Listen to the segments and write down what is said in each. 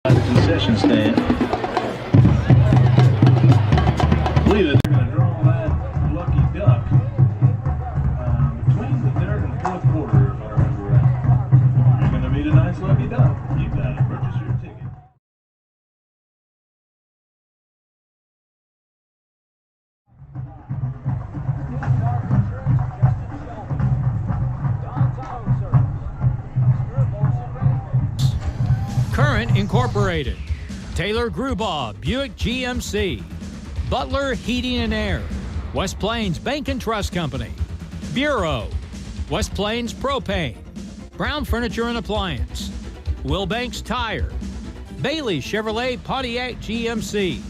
The concession stand. I believe that they're going to draw that lucky duck between the third and fourth quarter, if I remember right. You're going to meet a nice lucky duck. You've got to purchase your ticket. Current Incorporated, Taylor Grubaugh, Buick GMC, Butler Heating and Air, West Plains Bank and Trust Company, Bureau, West Plains Propane, Brown Furniture and Appliance, Wilbanks Tire, Bailey Chevrolet Pontiac GMC,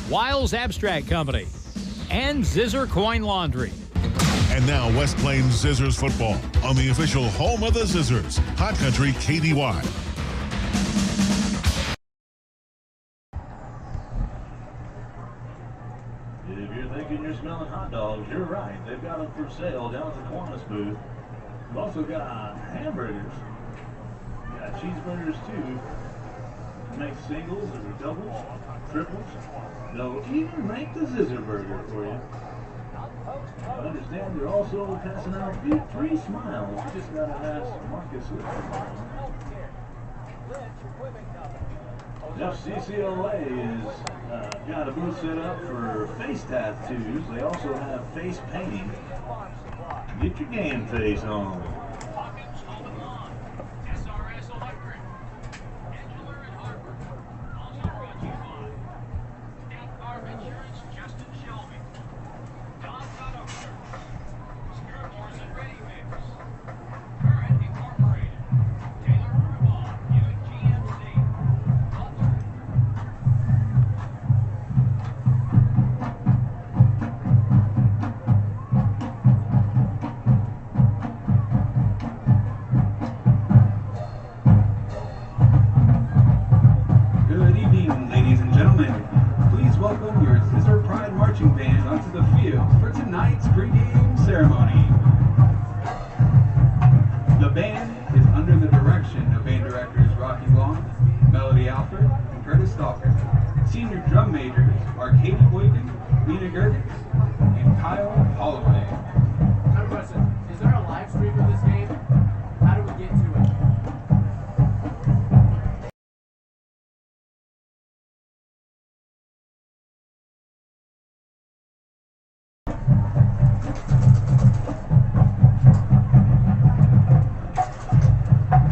Wiles Abstract Company, and Zizzer Coin Laundry. And now West Plains Zizzers football on the official home of the Zizzers, Hot Country KDY. If you're thinking you're smelling hot dogs, you're right. They've got them for sale down at the Kiwanis booth. We've also got hamburgers. We got cheeseburgers too. You can make singles or doubles, triples. They'll even make the Zizzer burger for you. I understand they're also passing out free smiles. You just gotta ask Marcus Littleton. FCCLA is got a booth set up for face tattoos. They also have face painting. Get your game face on. Welcome your Zizzer Pride Marching Band onto the field for tonight's pregame ceremony. The band is under the direction of band directors Rocky Long, Melody Alford, and Curtis Stalker. Senior drum majors are Katie Boykin, Lena Gertz, and Kyle Holloway. I have a question. Is there a live stream of this game? How do we get to it?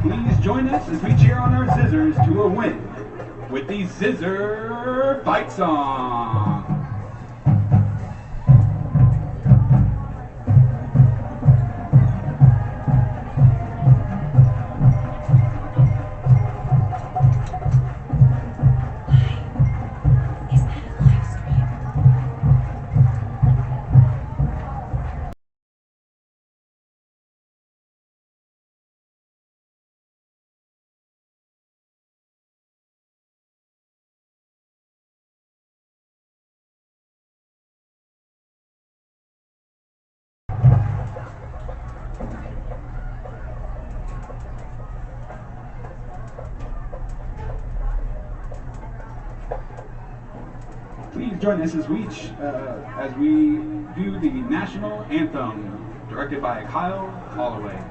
Please join us as we cheer on our Zizzers to a win with the Zizzer Fight Song. Please join us as we do the national anthem, directed by Kyle Holloway.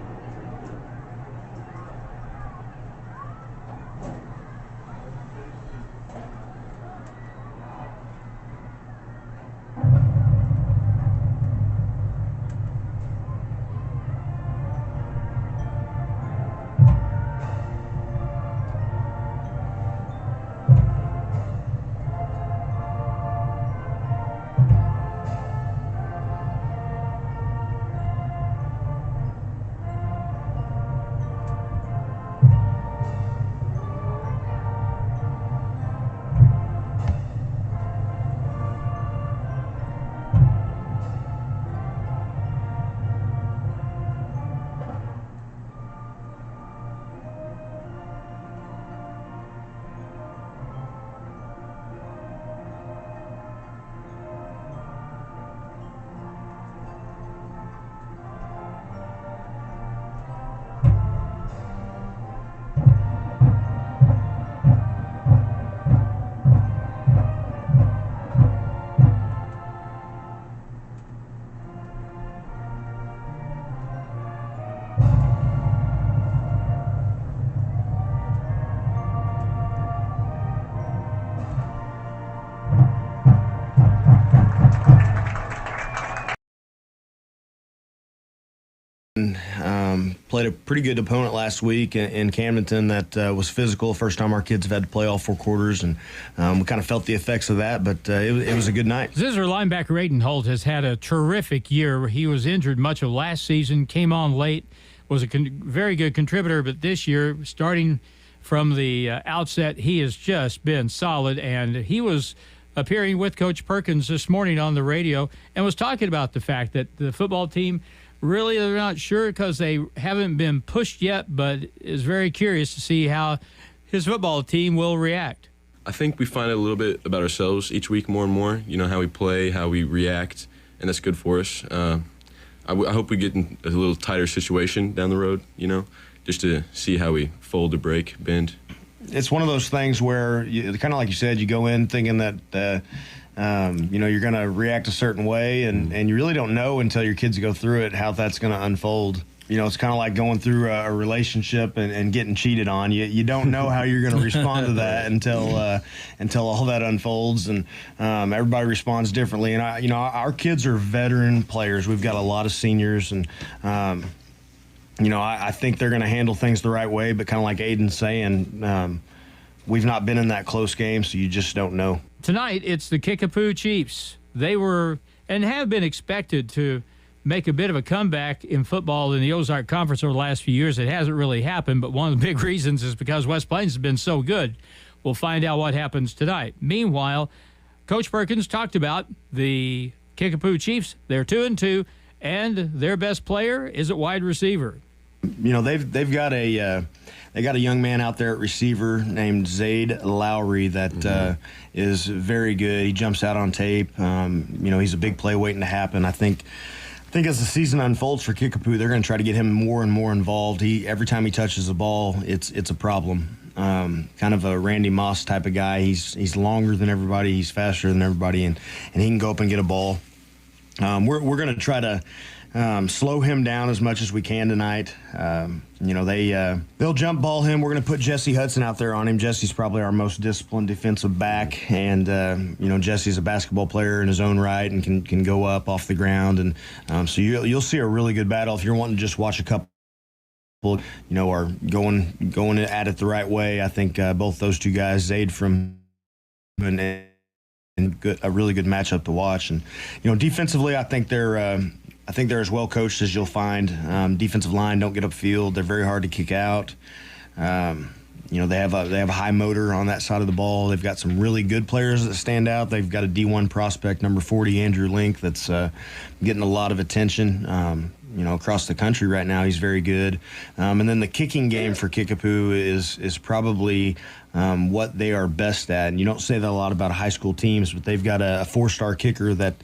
Played a pretty good opponent last week in Camdenton that was physical. First time our kids have had to play all 4 quarters, and we kind of felt the effects of that, but it was a good night. Zizzer linebacker Aidan Holt has had a terrific year. He was injured much of last season, came on late, was a very good contributor, but this year, starting from the outset, he has just been solid, and he was appearing with Coach Perkins this morning on the radio and was talking about the fact that the football team really, they're not sure because they haven't been pushed yet, but is very curious to see how his football team will react. I think we find out a little bit about ourselves each week more and more, how we play, how we react, and that's good for us. I hope we get in a little tighter situation down the road, just to see how we fold or break, bend. It's one of those things where, kind of like you said, you go in thinking that you're going to react a certain way, and you really don't know until your kids go through it how that's going to unfold. It's kind of like going through a relationship and getting cheated on. You don't know how you're going to respond to that until all that unfolds, and everybody responds differently. And our kids are veteran players. We've got a lot of seniors, and I think they're going to handle things the right way. But kind of like Aidan's saying, we've not been in that close game, so you just don't know. Tonight, it's the Kickapoo Chiefs. They were and have been expected to make a bit of a comeback in football in the Ozark Conference over the last few years. It hasn't really happened, but one of the big reasons is because West Plains has been so good. We'll find out what happens tonight. Meanwhile, Coach Perkins talked about the Kickapoo Chiefs. They're 2-2, and their best player is at wide receiver. They've got a young man out there at receiver named Zaid Lowry that is very good. He jumps out on tape. He's a big play waiting to happen. I think as the season unfolds for Kickapoo, they're going to try to get him more and more involved. Every time he touches the ball, it's a problem. Kind of a Randy Moss type of guy. He's longer than everybody. He's faster than everybody, and he can go up and get a ball. We're going to try to slow him down as much as we can tonight. They'll jump ball him. We're going to put Jesse Hudson out there on him. Jesse's probably our most disciplined defensive back, and Jesse's a basketball player in his own right and can go up off the ground, and so you'll see a really good battle if you're wanting to just watch a couple. Are going at it the right way. I think both those two guys, Zaid from and a really good matchup to watch. And defensively, I think they're as well coached as you'll find. Defensive line don't get upfield. They're very hard to kick out. They have a high motor on that side of the ball. They've got some really good players that stand out. They've got a D1 prospect, number 40, Andrew Link, that's getting a lot of attention. Across the country right now, he's very good. And then the kicking game for Kickapoo is probably what they are best at. And you don't say that a lot about high school teams, but they've got a 4-star kicker that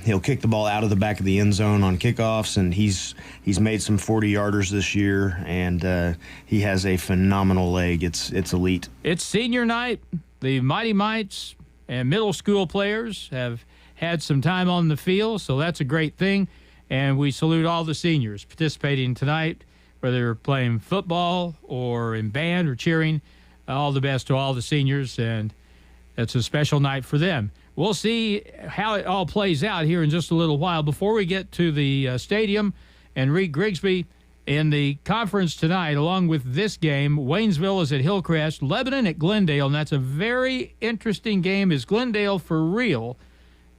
he'll kick the ball out of the back of the end zone on kickoffs, and he's made some 40-yarders this year, and he has a phenomenal leg. It's elite. It's senior night. The Mighty Mites and middle school players have had some time on the field, so that's a great thing. And we salute all the seniors participating tonight, whether they're playing football or in band or cheering. All the best to all the seniors, and it's a special night for them. We'll see how it all plays out here in just a little while. Before we get to the stadium and Reed Grigsby in the conference tonight, along with this game, Waynesville is at Hillcrest, Lebanon at Glendale, and that's a very interesting game. Is Glendale for real?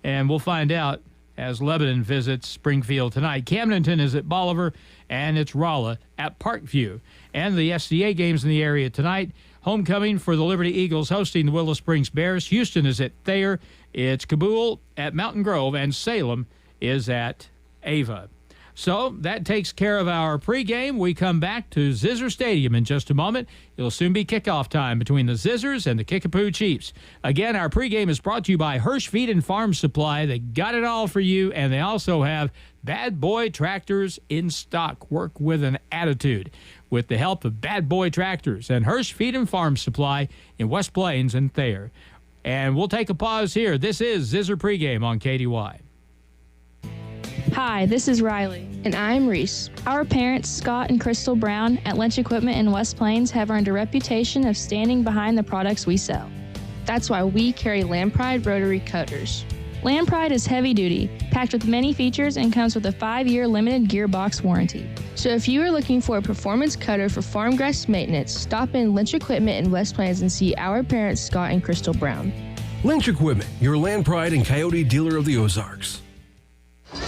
And we'll find out as Lebanon visits Springfield tonight. Camdenton is at Bolivar, and it's Rolla at Parkview. And the SCA games in the area tonight. Homecoming for the Liberty Eagles hosting the Willow Springs Bears. Houston is at Thayer. It's Kabul at Mountain Grove, and Salem is at Ava. So that takes care of our pregame. We come back to Zizzer Stadium in just a moment. It'll soon be kickoff time between the Zizzers and the Kickapoo Chiefs. Again, our pregame is brought to you by Hirsch Feed and Farm Supply. They got it all for you, and they also have Bad Boy Tractors in stock. Work with an attitude with the help of Bad Boy Tractors and Hirsch Feed and Farm Supply in West Plains and Thayer. And we'll take a pause here. This is Zizzer Pregame on KDY. Hi, this is Riley. And I'm Reese. Our parents, Scott and Crystal Brown, at Lynch Equipment in West Plains have earned a reputation of standing behind the products we sell. That's why we carry Lampride rotary cutters. Land Pride is heavy duty, packed with many features, and comes with a 5-year limited gearbox warranty. So if you are looking for a performance cutter for farm grass maintenance, stop in Lynch Equipment in West Plains and see our parents, Scott and Crystal Brown. Lynch Equipment, your Land Pride and Coyote dealer of the Ozarks. The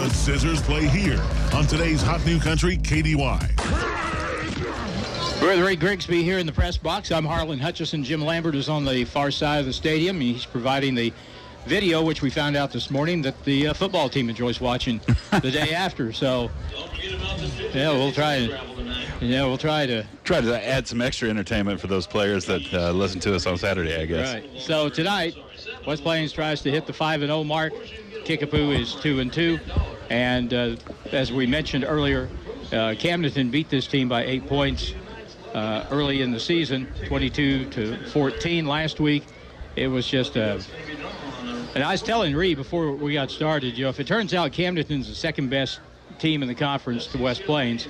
Zizzers play here on today's Hot New Country KDY. We're with Ray Grigsby here in the press box. I'm Harlan Hutchison. Jim Lambert is on the far side of the stadium. He's providing the video, which we found out this morning that the football team enjoys watching the day after. So, yeah, we'll try to add some extra entertainment for those players that listen to us on Saturday, I guess. Right. So tonight, West Plains tries to hit the 5-0 mark. Kickapoo is 2-2, and as we mentioned earlier, Camdenton beat this team by 8 points. Early in the season, 22-14 last week. It was just and I was telling Reed before we got started, if it turns out Camdenton's the second best team in the conference to West Plains,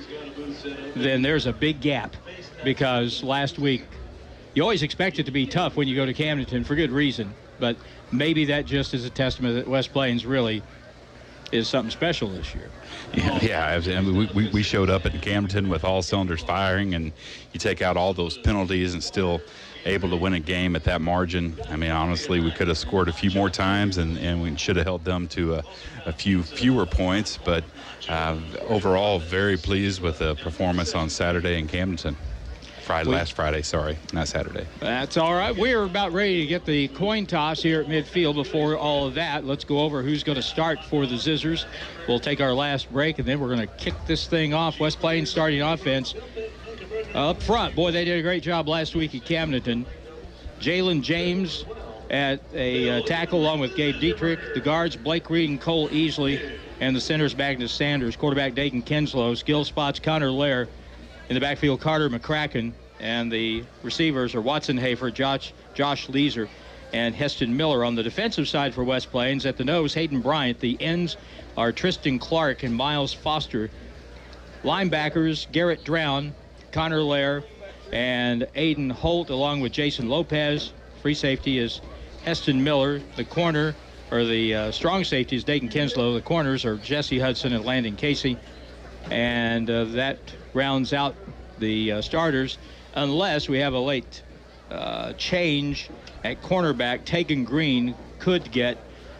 then there's a big gap, because last week you always expect it to be tough when you go to Camdenton for good reason, but maybe that just is a testament that West Plains really is something special this year. Yeah, I mean, we showed up at Camden with all cylinders firing, and you take out all those penalties and still able to win a game at that margin. I mean, honestly, we could have scored a few more times, and we should have held them to a few fewer points. But overall, very pleased with the performance on Saturday in Camden. Last Friday, not Saturday. That's all right. We're about ready to get the coin toss here at midfield. Before all of that, let's go over who's going to start for the Zizzers. We'll take our last break, and then we're going to kick this thing off. West Plains starting offense up front. Boy, they did a great job last week at Camdenton. Jalen James at a tackle along with Gabe Dietrich. The guards, Blake Reed and Cole Easley. And the centers, Magnus Sanders. Quarterback, Dayton Kinslow. Skill spots, Connor Lair. In the backfield, Carter McCracken. And the receivers are Watson Hafer, Josh Leeser, and Heston Miller. On the defensive side for West Plains, at the nose, Hayden Bryant. The ends are Tristan Clark and Miles Foster. Linebackers, Garrett Drown, Connor Lair, and Aidan Holt, along with Jason Lopez. Free safety is Heston Miller. The corner, or the strong safety, is Dayton Kinslow. The corners are Jesse Hudson and Landon Casey. And that rounds out the starters, unless we have a late change at cornerback. Tegan Green could get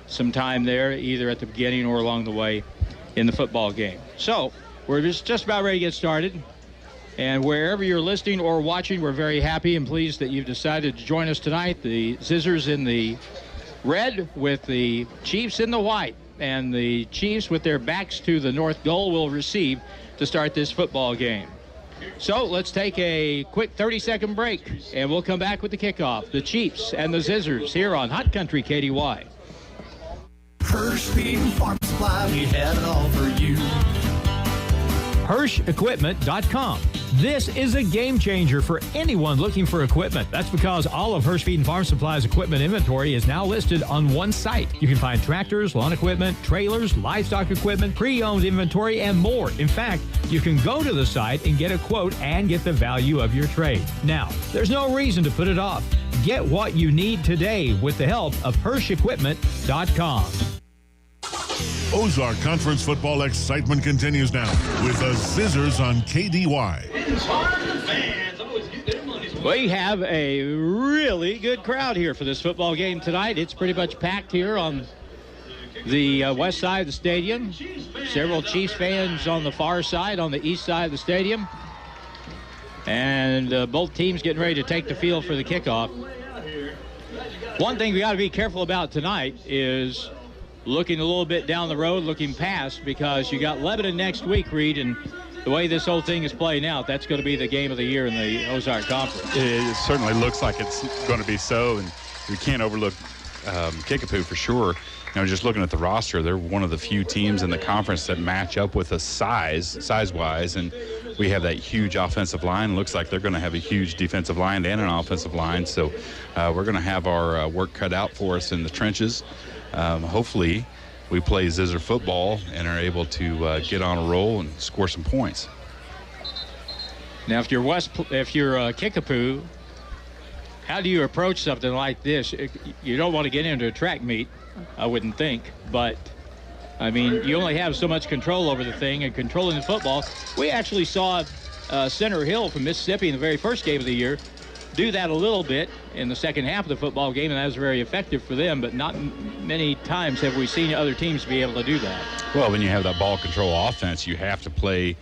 some time there, either at the beginning or along the way in the football game. So we're just about ready to get started. And wherever you're listening or watching, we're very happy and pleased that you've decided to join us tonight. The Zizzers in the red with the Chiefs in the white. And the Chiefs, with their backs to the north goal, will receive to start this football game. So let's take a quick 30-second break, and we'll come back with the kickoff. The Chiefs and the Zizzers here on Hot Country KDY. Hirsch Feed and Farm Supply, we have it all for you. HirschEquipment.com. This is a game changer for anyone looking for equipment. That's because all of Hirsch Feed and Farm Supply's equipment inventory is now listed on one site. You can find tractors, lawn equipment, trailers, livestock equipment, pre-owned inventory, and more. In fact, you can go to the site and get a quote and get the value of your trade. Now, there's no reason to put it off. Get what you need today with the help of HirschEquipment.com. Ozark Conference football excitement continues now with the Zizzers on KDY. We have a really good crowd here for this football game tonight. It's pretty much packed here on the west side of the stadium. Several Chiefs fans on the far side, on the east side of the stadium. And both teams getting ready to take the field for the kickoff. One thing we got to be careful about tonight is looking a little bit down the road, looking past, because you got Lebanon next week, Reed, and the way this whole thing is playing out, that's going to be the game of the year in the Ozark Conference. It certainly looks like it's going to be so, and we can't overlook Kickapoo for sure. Just looking at the roster, they're one of the few teams in the conference that match up with us size-wise, and we have that huge offensive line. Looks like they're going to have a huge defensive line and an offensive line, so we're going to have our work cut out for us in the trenches. Hopefully we play Zizzer football and are able to get on a roll and score some points. Now, if you're Kickapoo, How do you approach something like this? You don't want to get into a track meet, I wouldn't think, but I mean, you only have so much control over the thing, and controlling the football. We actually saw Center Hill from Mississippi in the very first game of the year do that a little bit in the second half of the football game, and that was very effective for them, but not many times have we seen other teams be able to do that. Well, when you have that ball control offense, you have to play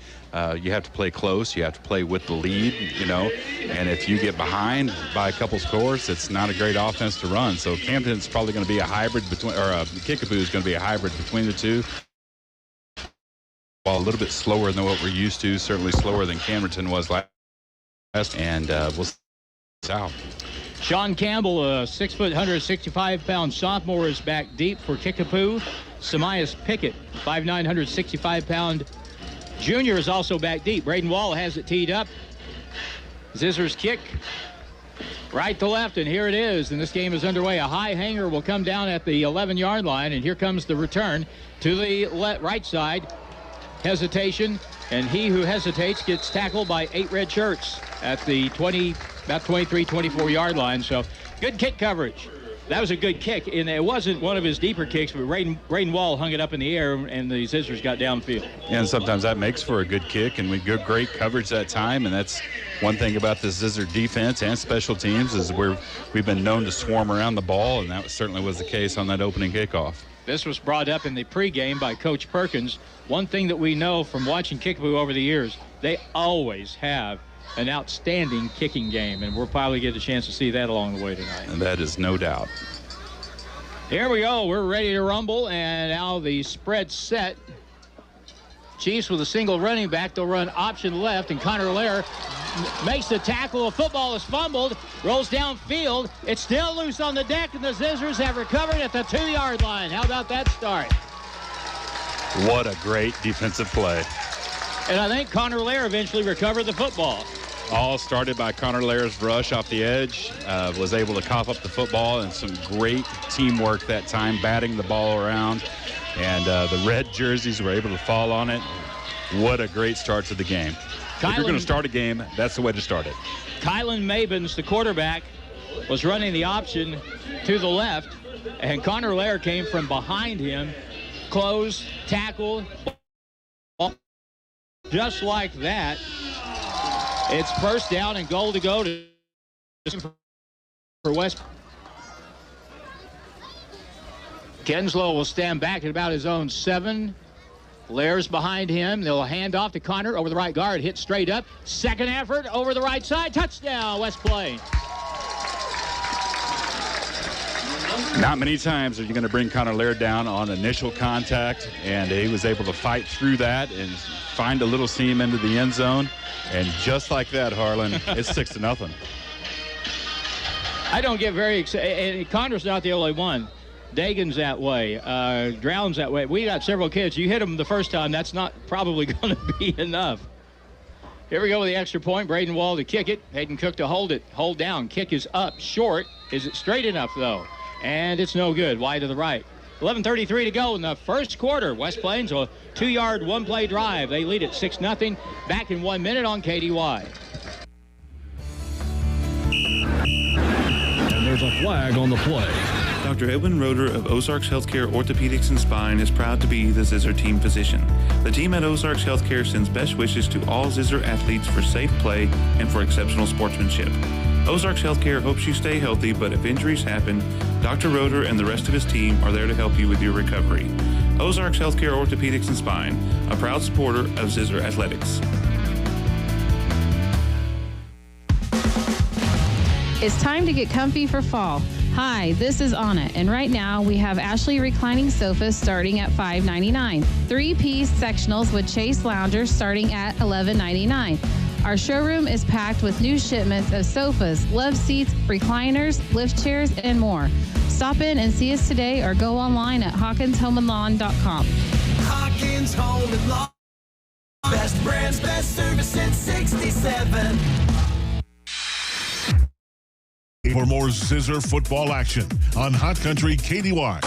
close, you have to play with the lead, you know, and if you get behind by a couple scores, it's not a great offense to run. So Camden's probably going to be a hybrid between, or Kickapoo is going to be a hybrid between the two. While a little bit slower than what we're used to, certainly slower than Cameron was last, and we'll see out. Sean Campbell, a 6 foot, 165-pound sophomore, is back deep for Kickapoo. Samias Pickett, 5'9", 165-pound junior, is also back deep. Braden Wall has it teed up. Zizzer's kick, right to left, and here it is. And this game is underway. A high hanger will come down at the 11-yard line, and here comes the return to the right side. Hesitation, and he who hesitates gets tackled by 8 red shirts at the about 23, 24-yard line. So good kick coverage. That was a good kick, and it wasn't one of his deeper kicks, but Braden Wall hung it up in the air, and the Zizzers got downfield. And sometimes that makes for a good kick, and we get great coverage that time, and that's one thing about the Zizzer defense and special teams is we've been known to swarm around the ball, and that certainly was the case on that opening kickoff. This was brought up in the pregame by Coach Perkins. One thing that we know from watching Kickapoo over the years, they always have an outstanding kicking game, and we'll probably get a chance to see that along the way tonight. And that is no doubt. Here we go. We're ready to rumble, and now the spread set. Chiefs with a single running back. They'll run option left, and Connor Lair makes the tackle. The football is fumbled, rolls downfield. It's still loose on the deck, and the Zizzers have recovered at the 2-yard line. How about that start? What a great defensive play. And I think Connor Lair eventually recovered the football. All started by Connor Lair's rush off the edge, was able to cough up the football, and some great teamwork that time, batting the ball around. And the red jerseys were able to fall on it. What a great start to the game. If you're going to start a game, that's the way to start it. Kylan Mabins, the quarterback, was running the option to the left, and Connor Lair came from behind him, close, tackle, just like that. It's first down and goal to go for West. Kenslow will stand back at about his own 7. Lair's behind him. They'll hand off to Connor over the right guard. Hit straight up. Second effort over the right side. Touchdown, West Plains. Not many times are you going to bring Connor Lair down on initial contact, and he was able to fight through that and find a little seam into the end zone. And just like that, Harlan, it's 6-0. I don't get very excited. Connor's not the only one. Dagan's that way. Drown's that way. We got several kids. You hit them the first time, that's not probably going to be enough. Here we go with the extra point. Braden Wall to kick it. Hayden Cook to hold it. Hold down. Kick is up short. Is it straight enough, though? And it's no good. Wide to the right. 11:33 to go in the first quarter. West Plains, a 2-yard, 1-play drive. They lead at 6-0. Back in 1 minute on KDY. And there's a flag on the play. Dr. Edwin Roeder of Ozarks Healthcare Orthopedics and Spine is proud to be the Zizzer team physician. The team at Ozarks Healthcare sends best wishes to all Zizzer athletes for safe play and for exceptional sportsmanship. Ozarks Healthcare hopes you stay healthy, but if injuries happen, Dr. Roeder and the rest of his team are there to help you with your recovery. Ozarks Healthcare Orthopedics and Spine, a proud supporter of Zizzer Athletics. It's time to get comfy for fall. Hi, this is Anna, and right now we have Ashley reclining sofas starting at $5.99. 3-piece sectionals with Chase loungers starting at $11.99. Our showroom is packed with new shipments of sofas, love seats, recliners, lift chairs, and more. Stop in and see us today or go online at HawkinsHomeandLawn.com. Hawkins Home and Lawn. Best brands, best service since 67. For more Zizzer football action on Hot Country KDY.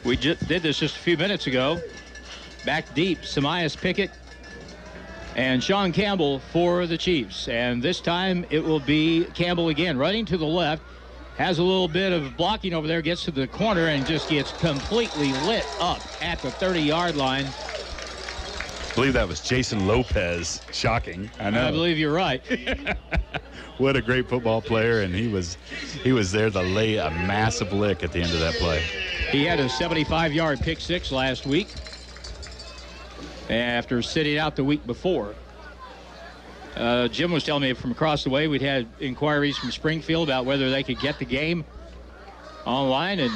We did this just a few minutes ago. Back deep, Samias Pickett And Sean Campbell for the Chiefs. And this time it will be Campbell again, running to the left. Has a little bit of blocking over there, gets to the corner and just gets completely lit up at the 30-yard line. I believe that was Jason Lopez. Shocking. I know. I believe you're right. What a great football player, and he was there to lay a massive lick at the end of that play. He had a 75-yard pick six last week after sitting out the week before. Jim was telling me from across the way we'd had inquiries from Springfield about whether they could get the game online, and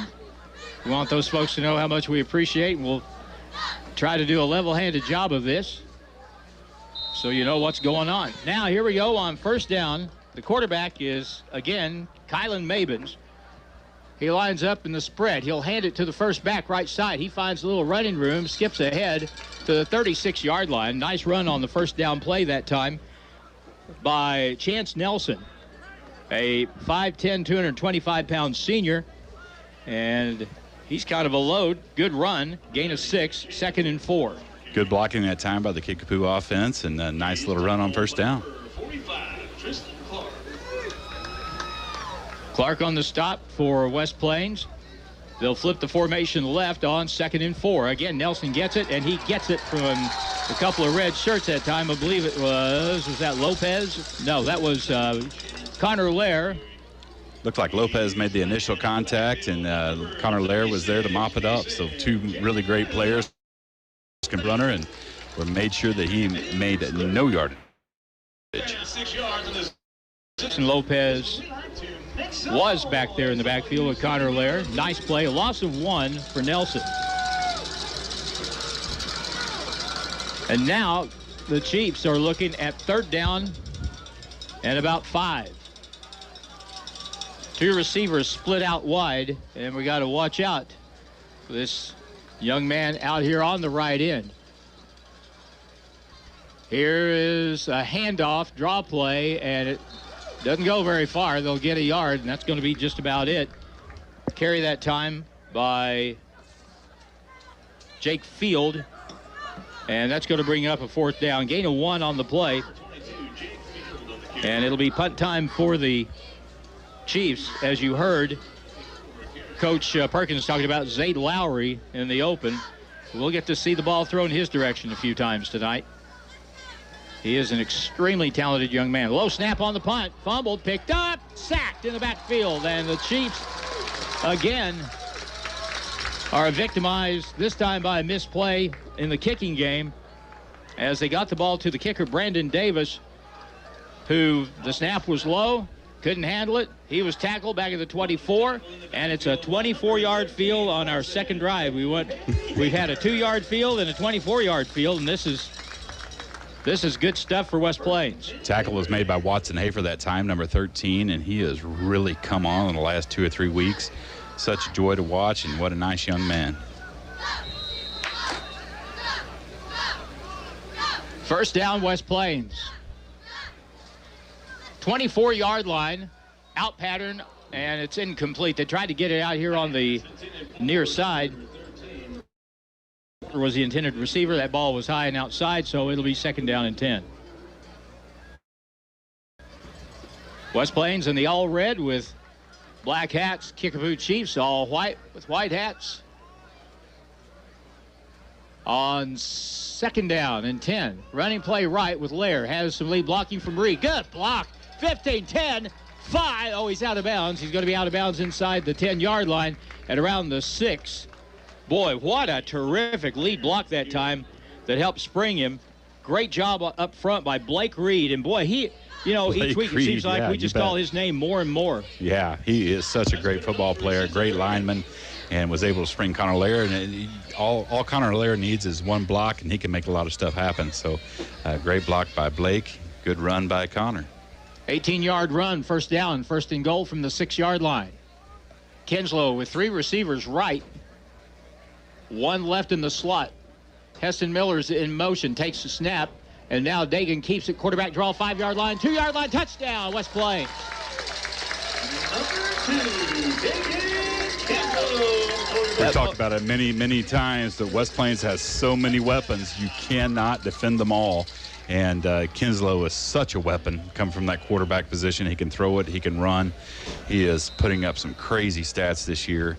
we want those folks to know how much we appreciate, and we'll try to do a level-handed job of this so you know what's going on. Now, here we go on first down. The quarterback is, again, Kylan Mabins. He lines up in the spread. He'll hand it to the first back right side. He finds a little running room, skips ahead to the 36-yard line. Nice run on the first down play that time by Chance Nelson, a 5'10", 225-pound senior, and he's kind of a load. Good run, gain of 6, 2nd and 4. Good blocking that time by the Kickapoo offense, and a nice little run on first down. Clark on the stop for West Plains. They'll flip the formation left on 2nd and 4. Again, Nelson gets it, and he gets it from a couple of red shirts that time. I believe it was that Lopez? No, that was Connor Lair. Looked like Lopez made the initial contact, and Connor Lair was there to mop it up. So two really great players, runner, and we made sure that he made no yardage. And Lopez was back there in the backfield with Connor Lair. Nice play. A loss of 1 for Nelson. And now the Chiefs are looking at 3rd down and about 5. 2 receivers split out wide, and we got to watch out for this young man out here on the right end. Here is a handoff, draw play, and it doesn't go very far. They'll get a yard, and that's going to be just about it. Carry that time by Jake Field, and that's going to bring up a 4th down. Gain of 1 on the play, and it'll be punt time for the Chiefs. As you heard, Coach Perkins talking about Zade Lowry in the open. We'll get to see the ball thrown his direction a few times tonight. He is an extremely talented young man. Low snap on the punt. Fumbled, picked up, sacked in the backfield. And the Chiefs, again, are victimized, this time by a misplay in the kicking game, as they got the ball to the kicker, Brandon Davis, who the snap was low, couldn't handle it. He was tackled back at the 24, and it's a 24-yard field on our second drive. We've had a 2-yard field and a 24-yard field, and this is good stuff for West Plains. Tackle was made by Watson Hafer that time, number 13, and he has really come on in the last 2 or 3 weeks. Such a joy to watch, and what a nice young man. First down, West Plains. 24-yard line, out pattern, and it's incomplete. They tried to get it out here on the near side. Was the intended receiver. That ball was high and outside, so it'll be 2nd down and 10. West Plains in the all red with black hats. Kickapoo Chiefs all white with white hats. On 2nd down and 10. Running play right with Lair. Has some lead blocking from Reed. Good block. 15, 10, 5. Oh, he's out of bounds. He's going to be out of bounds inside the 10-yard line at around the 6. Boy, what a terrific lead block that time that helped spring him. Great job up front by Blake Reed. And boy, each week it seems like we just call his name more and more. Yeah, he is such a great football player, great lineman, and was able to spring Connor Lair. And all Connor Lair needs is one block, and he can make a lot of stuff happen. So great block by Blake, good run by Connor. 18-yard run, 1st down, 1st and goal from the 6-yard line. Kinslow with 3 receivers right. 1 left in the slot. Heston Miller's in motion, takes the snap, and now Dagan keeps it. Quarterback draw, 5-yard line, 2-yard line, touchdown, West Plains. We talked about it many, many times that West Plains has so many weapons, you cannot defend them all. And Kinslow is such a weapon coming from that quarterback position. He can throw it. He can run. He is putting up some crazy stats this year.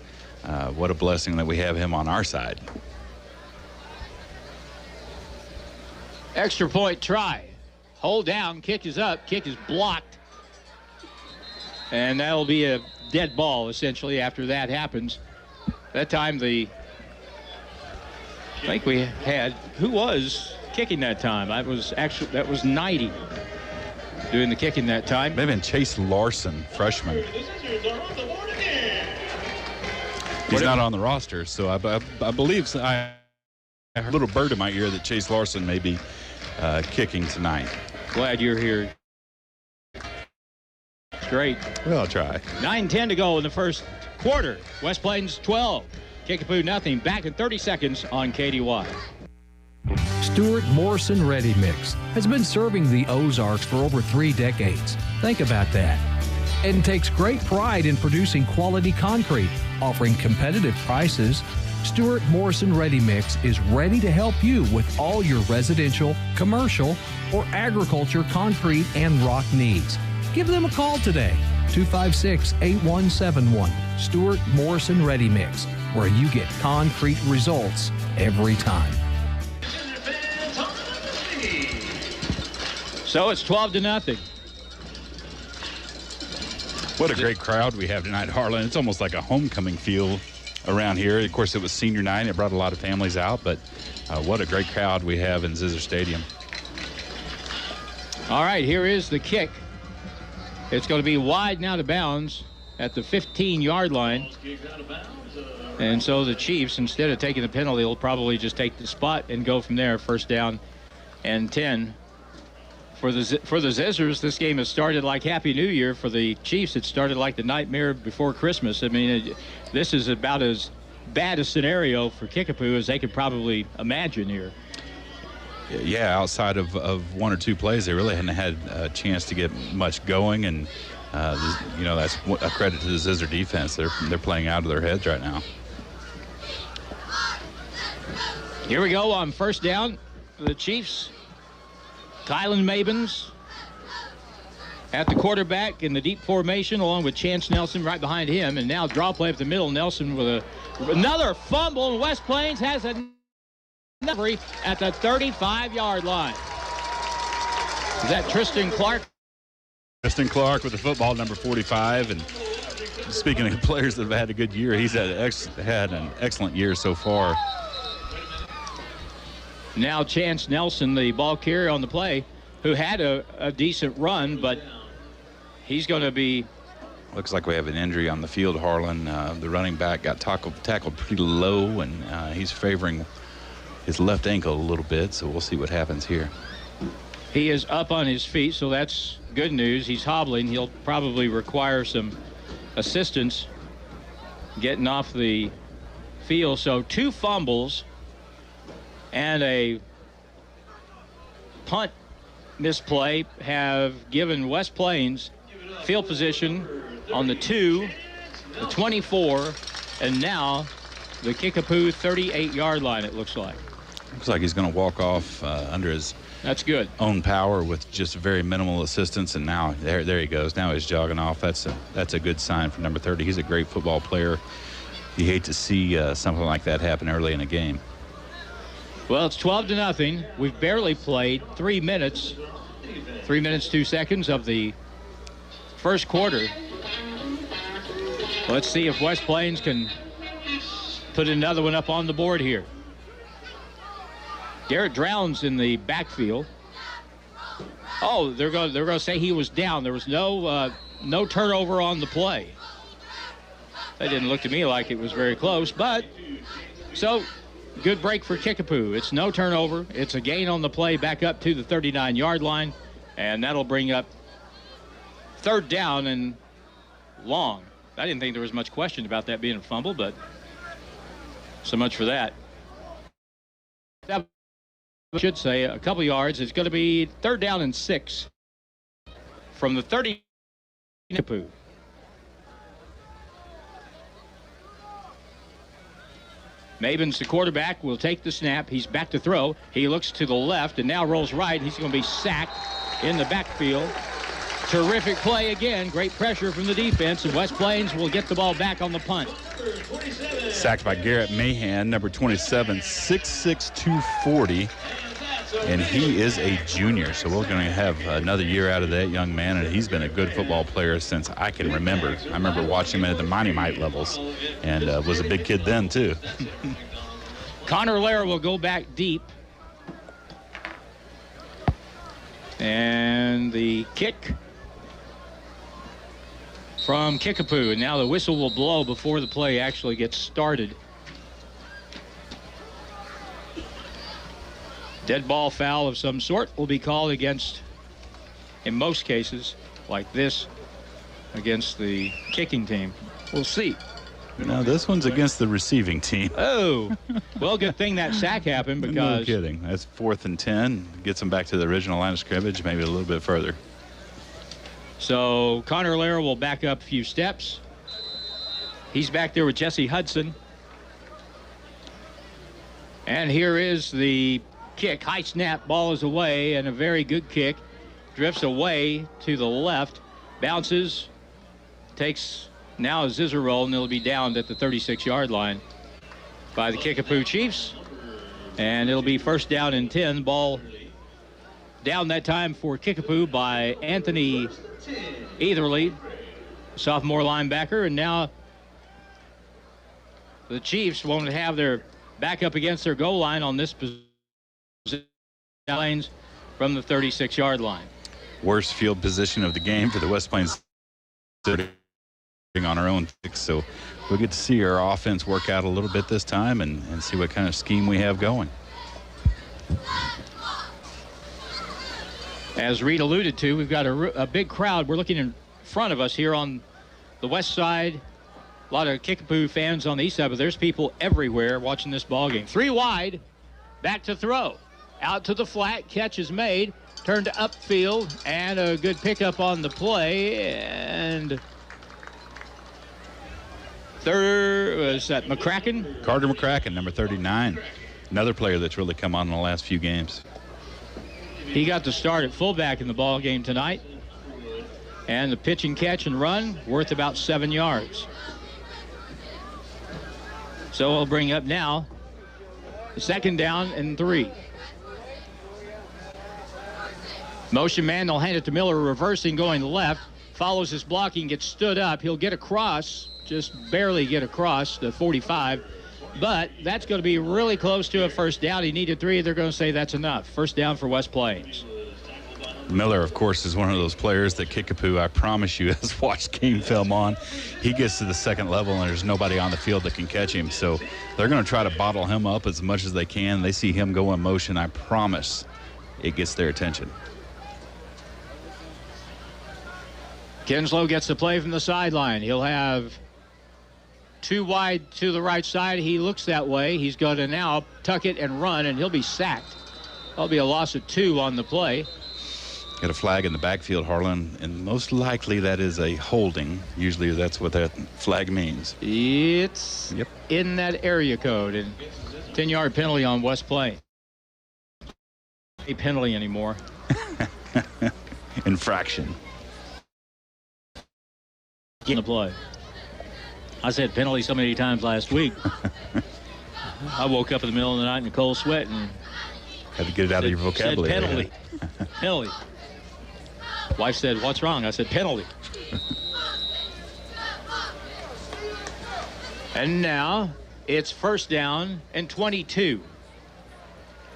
What a blessing that we have him on our side. Extra point try. Hold down. Kick is up. Kick is blocked. And that'll be a dead ball, essentially, after that happens. That time I think we had, who was kicking that time? That was 90 doing the kicking that time. Maybe Chase Larson, freshman. He's not on the roster, so I believe I heard a little bird in my ear that Chase Larson may be kicking tonight. Glad you're here. Great. Well, I'll try. 9:10 to go in the first quarter. West Plains 12. Kickapoo nothing. Back in 30 seconds on KDY. Stuart Morrison Ready Mix has been serving the Ozarks for over 3 decades. Think about that. And takes great pride in producing quality concrete, offering competitive prices. Stuart Morrison Ready Mix is ready to help you with all your residential, commercial, or agriculture concrete and rock needs. Give them a call today, 256-8171. Stuart Morrison Ready Mix, where you get concrete results every time. So it's 12-0. What a great crowd we have tonight, Harlan. It's almost like a homecoming feel around here. Of course, it was senior night. It brought a lot of families out, but what a great crowd we have in Zizzer Stadium. All right, here is the kick. It's going to be wide and out of bounds at the 15-yard line. And so the Chiefs, instead of taking the penalty, will probably just take the spot and go from there. First down and 10. For the Zizzers, this game has started like Happy New Year. For the Chiefs, it started like the nightmare before Christmas. I mean, this is about as bad a scenario for Kickapoo as they could probably imagine here. Yeah, outside of 1 or 2 plays, they really hadn't had a chance to get much going, and that's a credit to the Zizzer defense. They're playing out of their heads right now. Here we go on first down. The Chiefs, Kylan Mabins at the quarterback in the deep formation, along with Chance Nelson right behind him, and now draw play up the middle. Nelson with another fumble, and West Plains has a at the 35-yard line. Is that Tristan Clark? Tristan Clark with the football, number 45. And speaking of players that have had a good year, he's had an excellent year so far. Now Chance Nelson, the ball carrier on the play, who had a decent run, but he's going to be... Looks like we have an injury on the field, Harlan. The running back got tackled pretty low, and he's favoring his left ankle a little bit, so we'll see what happens here. He is up on his feet, so that's good news. He's hobbling. He'll probably require some assistance getting off the field. So 2 fumbles and a punt misplay have given West Plains field position on the 2, the 24, and now the Kickapoo 38-yard line, it looks like. Looks like he's going to walk off under his That's good. own power with just very minimal assistance, and now there he goes. Now he's jogging off. That's a good sign for number 30. He's a great football player. You hate to see something like that happen early in a game. Well, it's 12-0. We've barely played 3 minutes, 3 minutes 2 seconds of the first quarter. Let's see if West Plains can put another one up on the board here. Garrett Drowns in the backfield. Oh, they're going to say he was down. There was no turnover on the play. That didn't look to me like it was very close, but so good break for Kickapoo. It's no turnover. It's a gain on the play back up to the 39-yard line, and that'll bring up third down and long. I didn't think there was much question about that being a fumble, but so much for that. I should say a couple yards. It's going to be third down and 6 from the 30. Mabin's the quarterback, will take the snap. He's back to throw. He looks to the left and now rolls right. He's going to be sacked in the backfield. Terrific play again. Great pressure from the defense, and West Plains will get the ball back on the punt. Sacked by Garrett Mahan, number 27, 6'6", 240. And he is a junior, so we're going to have another year out of that young man, and he's been a good football player since I can remember. I remember watching him at the Mite levels, and was a big kid then, too. Connor Lair will go back deep. And the kick from Kickapoo. And now the whistle will blow before the play actually gets started. Dead ball foul of some sort will be called against, in most cases, like this, against the kicking team. We'll see. No, this one's against the receiving team. Oh, well, good thing that sack happened because... No kidding. That's 4th and 10. Gets them back to the original line of scrimmage, maybe a little bit further. So Connor Lair will back up a few steps. He's back there with Jesse Hudson. And here is the kick. High snap, ball is away, and a very good kick. Drifts away to the left, bounces, takes now a Zizzer roll, and it'll be downed at the 36-yard line by the Kickapoo Chiefs. And it'll be first down and 10. Ball down that time for Kickapoo by Anthony Etherly, sophomore linebacker. And now the Chiefs won't have their back up against their goal line on this position from the 36-yard line. Worst field position of the game for the West Plains on our own picks, so we'll get to see our offense work out a little bit this time and see what kind of scheme we have going. As Reed alluded to, we've got a big crowd. We're looking in front of us here on the west side. A lot of Kickapoo fans on the east side, but there's people everywhere watching this ball game. 3 wide, back to throw. Out to the flat, catch is made, turned to upfield, and a good pickup on the play. And third, was that McCracken? Carter McCracken, number 39. Another player that's really come on in the last few games. He got the start at fullback in the ball game tonight. And the pitch and catch and run worth about 7 yards. So we'll bring up now second down and 3. Motion man, they'll hand it to Miller, reversing, going left. Follows his blocking, gets stood up. He'll get across, just barely get across the 45. But that's going to be really close to a first down. He needed 3. They're going to say that's enough. First down for West Plains. Miller, of course, is one of those players that Kickapoo, I promise you, has watched game film on. He gets to the second level, and there's nobody on the field that can catch him. So they're going to try to bottle him up as much as they can. They see him go in motion. I promise it gets their attention. Kinslow gets the play from the sideline. He'll have 2 wide to the right side. He looks that way. He's going to now tuck it and run, and he'll be sacked. That'll be a loss of 2 on the play. Got a flag in the backfield, Harlan, and most likely that is a holding. Usually that's what that flag means. It's in that area code, and 10-yard penalty on West Plains. A penalty anymore. Infraction. In the play. I said penalty so many times last week. I woke up in the middle of the night in a cold sweat and had to get it out of your vocabulary. Said penalty. Penalty. Wife said, "What's wrong?" I said, "Penalty." And now it's first down and 22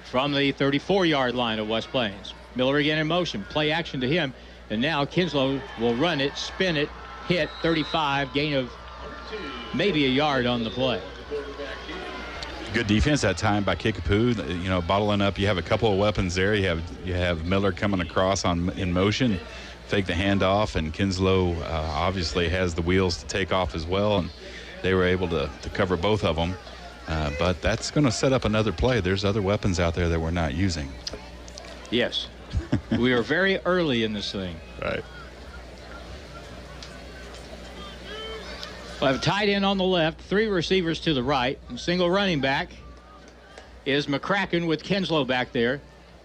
from the 34-yard line of West Plains. Miller again in motion. Play action to him. And now Kinslow will run it, spin it, hit 35, gain of maybe a yard on the play. Good defense that time by Kickapoo. You know, bottling up. You have a couple of weapons there. You have Miller coming across in motion, fake the handoff, and Kinslow obviously has the wheels to take off as well, and they were able to cover both of them. But that's going to set up another play. There's other weapons out there that we're not using. Yes. We are very early in this thing. Right. We'll have a tight end on the left, 3 receivers to the right, and single running back is McCracken with Kinslow back there.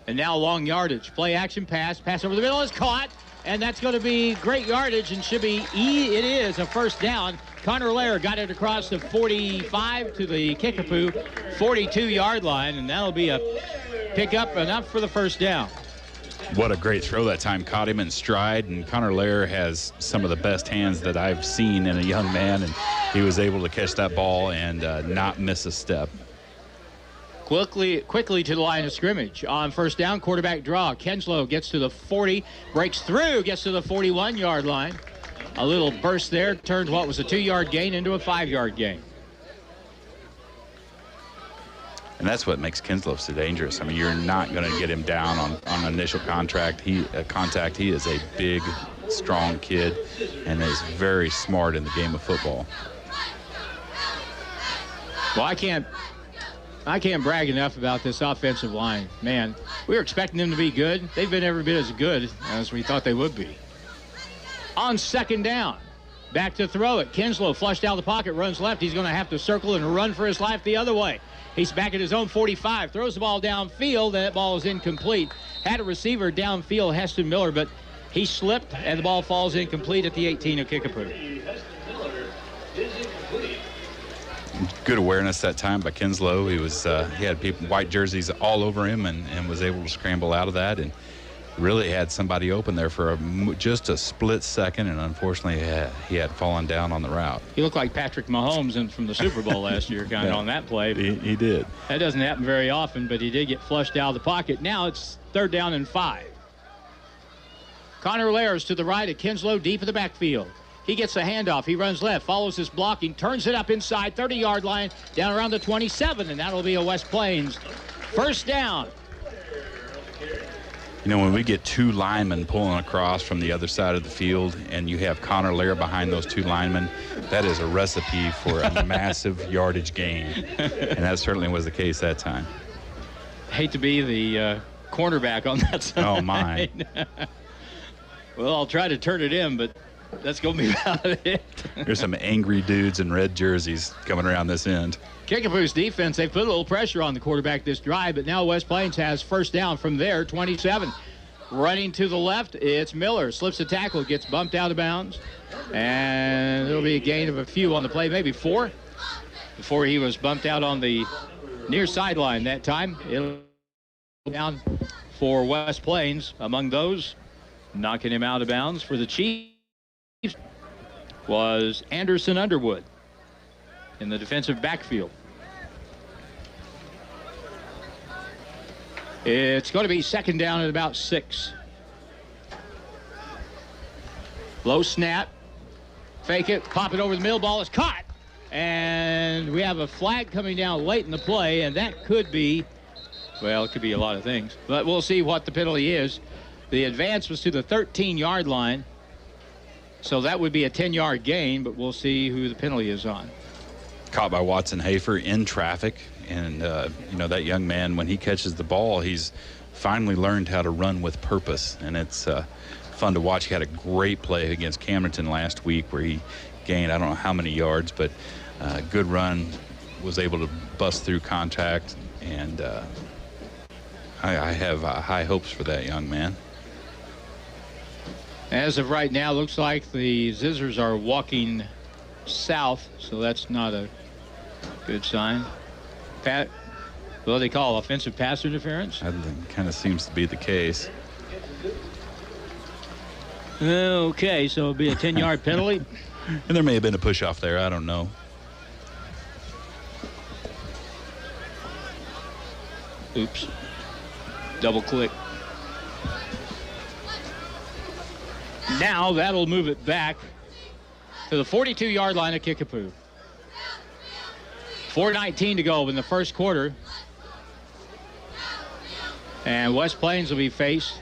And now long yardage. Play action pass over the middle is caught, and that's going to be great yardage and should be it is a first down. Connor Lair got it across the 45 to the Kickapoo 42-yard line, and that'll be a pickup enough for the first down. What a great throw that time. Caught him in stride, and Connor Lair has some of the best hands that I've seen in a young man, and he was able to catch that ball and not miss a step. Quickly to the line of scrimmage. On first down, quarterback draw. Kinslow gets to the 40, breaks through, gets to the 41-yard line. A little burst there, turned what was a 2-yard gain into a 5-yard gain. And that's what makes Kinslow so dangerous. I mean, you're not going to get him down on initial contact. He is a big, strong kid and is very smart in the game of football. Well, I can't brag enough about this offensive line. Man, we were expecting them to be good. They've been every bit as good as we thought they would be. On second down, back to throw it. Kinslow flushed out of the pocket, runs left. He's going to have to circle and run for his life the other way. He's back at his own 45, throws the ball downfield. That ball is incomplete. Had a receiver downfield, Heston Miller, but he slipped, and the ball falls incomplete at the 18 of Kickapoo. Good awareness that time by Kinslow. He had people, white jerseys all over him, and was able to scramble out of that, and really had somebody open there for just a split second, and unfortunately he had fallen down on the route. He looked like Patrick Mahomes from the Super Bowl last year kind of on that play. He did. That doesn't happen very often, but he did get flushed out of the pocket. Now it's 3rd down and 5. Connor Lairs to the right at Kinslow, deep in the backfield. He gets the handoff. He runs left, follows his blocking, turns it up inside 30-yard line, down around the 27, and that'll be a West Plains first down. You know, when we get 2 linemen pulling across from the other side of the field and you have Connor Lair behind those 2 linemen, that is a recipe for a massive yardage gain. And that certainly was the case that time. Hate to be the cornerback on that side. Oh, my. Well, I'll try to turn it in, but that's going to be about it. There's some angry dudes in red jerseys coming around this end. Kickapoo's defense, they put a little pressure on the quarterback this drive, but now West Plains has first down from there, 27. Running to the left, it's Miller. Slips a tackle, gets bumped out of bounds, and it'll be a gain of a few on the play, maybe 4, before he was bumped out on the near sideline that time. It'll be down for West Plains. Among those, knocking him out of bounds for the Chiefs was Anderson Underwood in the defensive backfield. It's going to be second down at about 6. Low snap. Fake it. Pop it over the middle. Ball is caught. And we have a flag coming down late in the play, and that could be, well, it could be a lot of things. But we'll see what the penalty is. The advance was to the 13-yard line. So that would be a 10-yard gain, but we'll see who the penalty is on. Caught by Watson Hafer in traffic. And, you know, that young man, when he catches the ball, he's finally learned how to run with purpose. And it's fun to watch. He had a great play against Camerton last week where he gained, I don't know how many yards, but good run, was able to bust through contact. And I have high hopes for that young man. As of right now, looks like the Zizzers are walking south, so that's not a good sign. What do they call offensive pass interference? That kind of seems to be the case. Okay, so it'll be a 10-yard penalty. And there may have been a push-off there. I don't know. Oops. Double click. Now that'll move it back to the 42-yard line of Kickapoo. 4:19 to go in the first quarter. And West Plains will be faced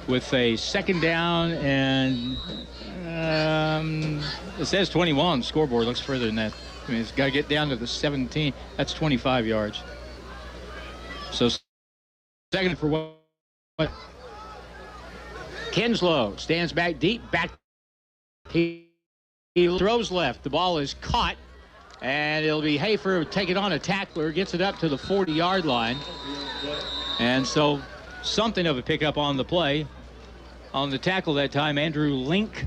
with a second down, and it says 21 on the scoreboard. Looks further than that. I mean, it's got to get down to the 17. That's 25 yards. So second for what? Kinslow stands back deep, back. He He throws left. The ball is caught, and it'll be Hafer taking on a tackler, gets it up to the 40-yard line. And so something of a pickup on the play. On the tackle that time, Andrew Link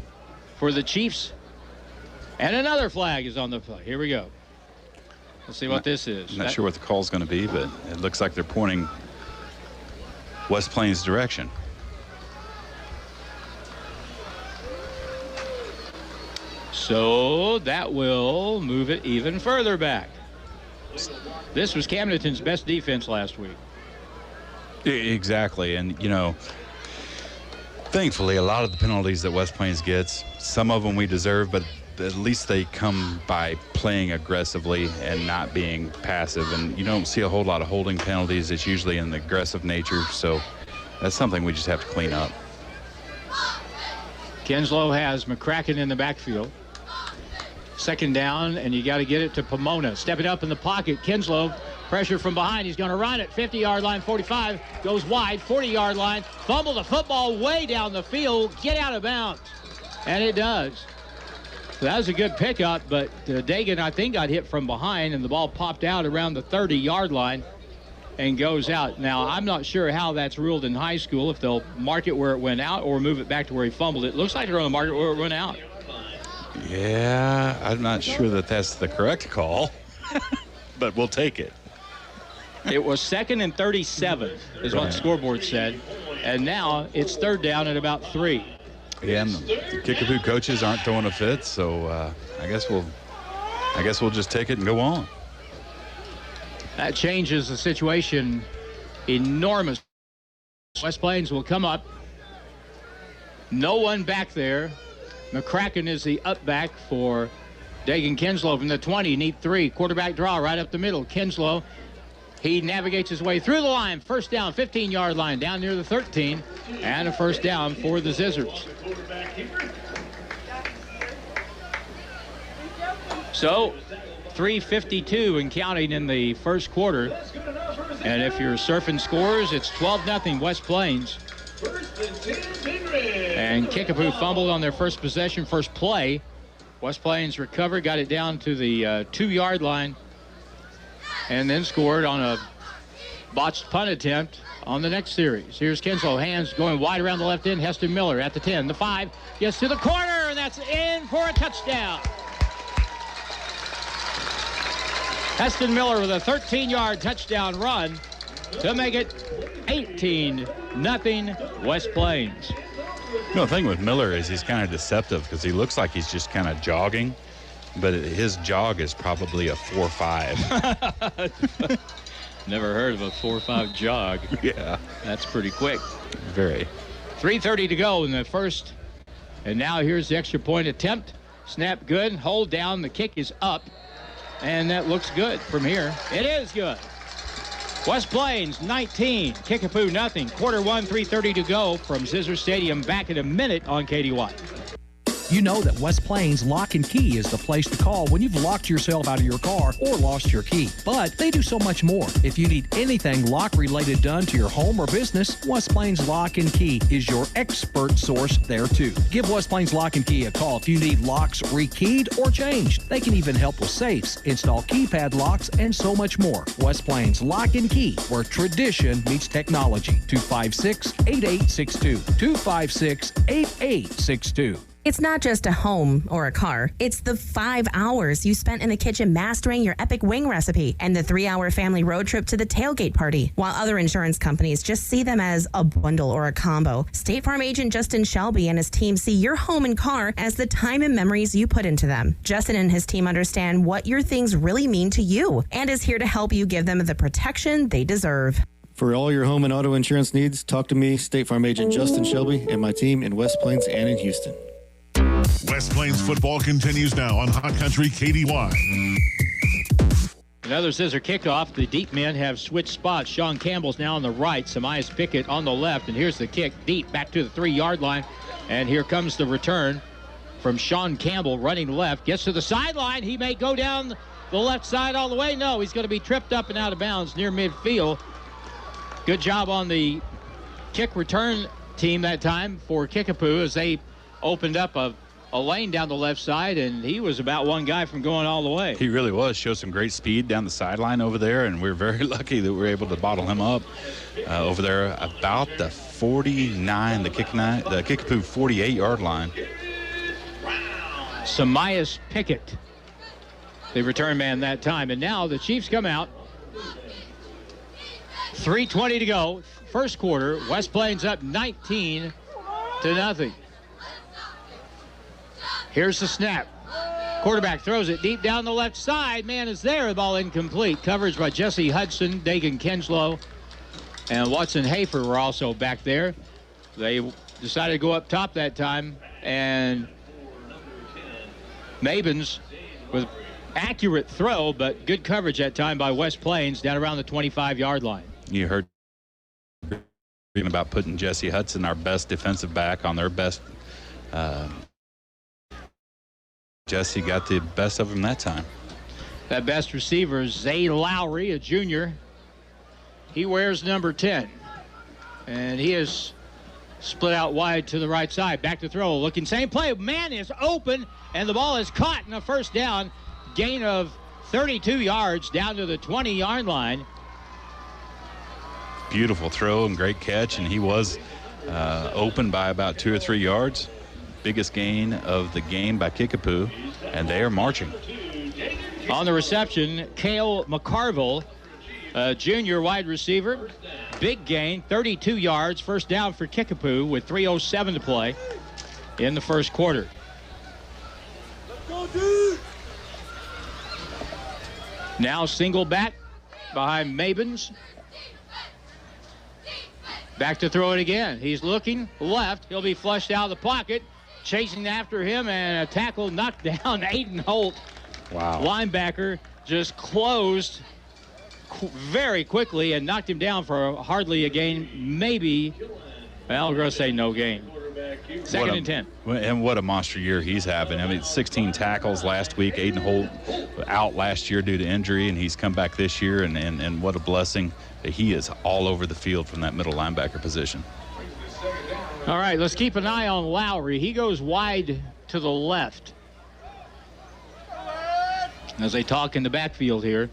for the Chiefs. And another flag is on the play. Here we go. Let's see what this is. I'm not sure what the call's going to be, but it looks like they're pointing West Plains direction. So that will move it even further back. This was Camdenton's best defense last week. Exactly. And, you know, thankfully, a lot of the penalties that West Plains gets, some of them we deserve, but at least they come by playing aggressively and not being passive. And you don't see a whole lot of holding penalties. It's usually in the aggressive nature. So that's something we just have to clean up. Kinslow has McCracken in the backfield. Second down, and you got to get it to Pomona. Stepping up in the pocket. Kinslow, pressure from behind. He's going to run it. 50-yard line, 45. Goes wide, 40-yard line. Fumble the football way down the field. Get out of bounds. And it does. So that was a good pickup, but Dagan, I think, got hit from behind, and the ball popped out around the 30-yard line and goes out. Now, I'm not sure how that's ruled in high school, if they'll mark it where it went out or move it back to where he fumbled it. Looks like they're going to mark it where it went out. Yeah, I'm not sure that that's the correct call, but we'll take it. It was 2nd and 37 is what the scoreboard said, and now it's third down at about 3. Yeah, and the Kickapoo coaches aren't throwing a fit, so I guess we'll just take it and go on. That changes the situation enormously. West Plains will come up. No one back there. McCracken is the up back for Dagan Kinslow from the 20. Need 3. Quarterback draw right up the middle. Kinslow, he navigates his way through the line. First down, 15-yard line, down near the 13. And a first down for the Zizzers. So 3:52 and counting in the first quarter. And if you're surfing scores, it's 12-0 West Plains. And Kickapoo fumbled on their first possession, first play. West Plains recovered, got it down to the 2-yard line, and then scored on a botched punt attempt on the next series. Here's Kinslow, hands going wide around the left end. Heston Miller at the 10, the 5, gets to the corner, and that's in for a touchdown. Heston Miller with a 13-yard touchdown run to make it 18-0 West Plains. You know, the thing with Miller is he's kind of deceptive because he looks like he's just kind of jogging, but his jog is probably a 4.5. Never heard of a 4.5 jog. Yeah. That's pretty quick. Very. 3:30 to go in the first. And now here's the extra point attempt. Snap good. Hold down. The kick is up. And that looks good from here. It is good. West Plains 19, Kickapoo nothing. Quarter 1, 3:30 to go from Zizzer Stadium. Back in a minute on KDY. You know that West Plains Lock and Key is the place to call when you've locked yourself out of your car or lost your key. But they do so much more. If you need anything lock-related done to your home or business, West Plains Lock and Key is your expert source there too. Give West Plains Lock and Key a call if you need locks rekeyed or changed. They can even help with safes, install keypad locks, and so much more. West Plains Lock and Key, where tradition meets technology. 256-8862. 256-8862. It's not just a home or a car. It's the 5 hours you spent in the kitchen mastering your epic wing recipe and the 3-hour family road trip to the tailgate party. While other insurance companies just see them as a bundle or a combo, State Farm agent Justin Shelby and his team see your home and car as the time and memories you put into them. Justin and his team understand what your things really mean to you and is here to help you give them the protection they deserve. For all your home and auto insurance needs, talk to me, State Farm agent Justin Shelby, and my team in West Plains and in Houston. West Plains football continues now on Hot Country KDY. Another Zizzer kickoff. The deep men have switched spots. Sean Campbell's now on the right. Samias Pickett on the left. And here's the kick deep back to the 3-yard line. And here comes the return from Sean Campbell running left. Gets to the sideline. He may go down the left side all the way. No, he's going to be tripped up and out of bounds near midfield. Good job on the kick return team that time for Kickapoo as they opened up a a lane down the left side, and he was about one guy from going all the way. He really was. Showed some great speed down the sideline over there, and we're very lucky that we were able to bottle him up over there about the 49, the Kickapoo 48-yard line. Samias Pickett, the return man that time. And now the Chiefs come out. 3:20 to go. First quarter. West Plains up 19-0. Here's the snap. Quarterback throws it deep down the left side. Man is there. The ball incomplete. Coverage by Jesse Hudson, Dagan Kinslow, and Watson Hafer were also back there. They decided to go up top that time, and Mabins with accurate throw, but good coverage that time by West Plains down around the 25-yard line. You heard about putting Jesse Hudson, our best defensive back, on their best. Jesse got the best of him that time. That best receiver is Zay Lowry, a junior. He wears number 10, and he is split out wide to the right side. Back to throw, looking same play. Man is open, and the ball is caught in a first down. Gain of 32 yards down to the 20-yard line. Beautiful throw and great catch, and he was open by about 2 or 3 yards. Biggest gain of the game by Kickapoo, and they are marching. On the reception, Cale McCarville, junior wide receiver. Big gain, 32 yards, first down for Kickapoo with 3:07 to play in the first quarter. Now single back behind Mabins. Back to throw it again. He's looking left. He'll be flushed out of the pocket. Chasing after him, and a tackle knocked down. Aidan Holt, wow, linebacker, just closed very quickly and knocked him down for hardly a gain. Maybe, well, we're going to say no gain. Second and 10. And what a monster year he's having. I mean, 16 tackles last week. Aidan Holt out last year due to injury, and he's come back this year, and what a blessing that he is all over the field from that middle linebacker position. All right, let's keep an eye on Lowry. He goes wide to the left. As they talk in the backfield here,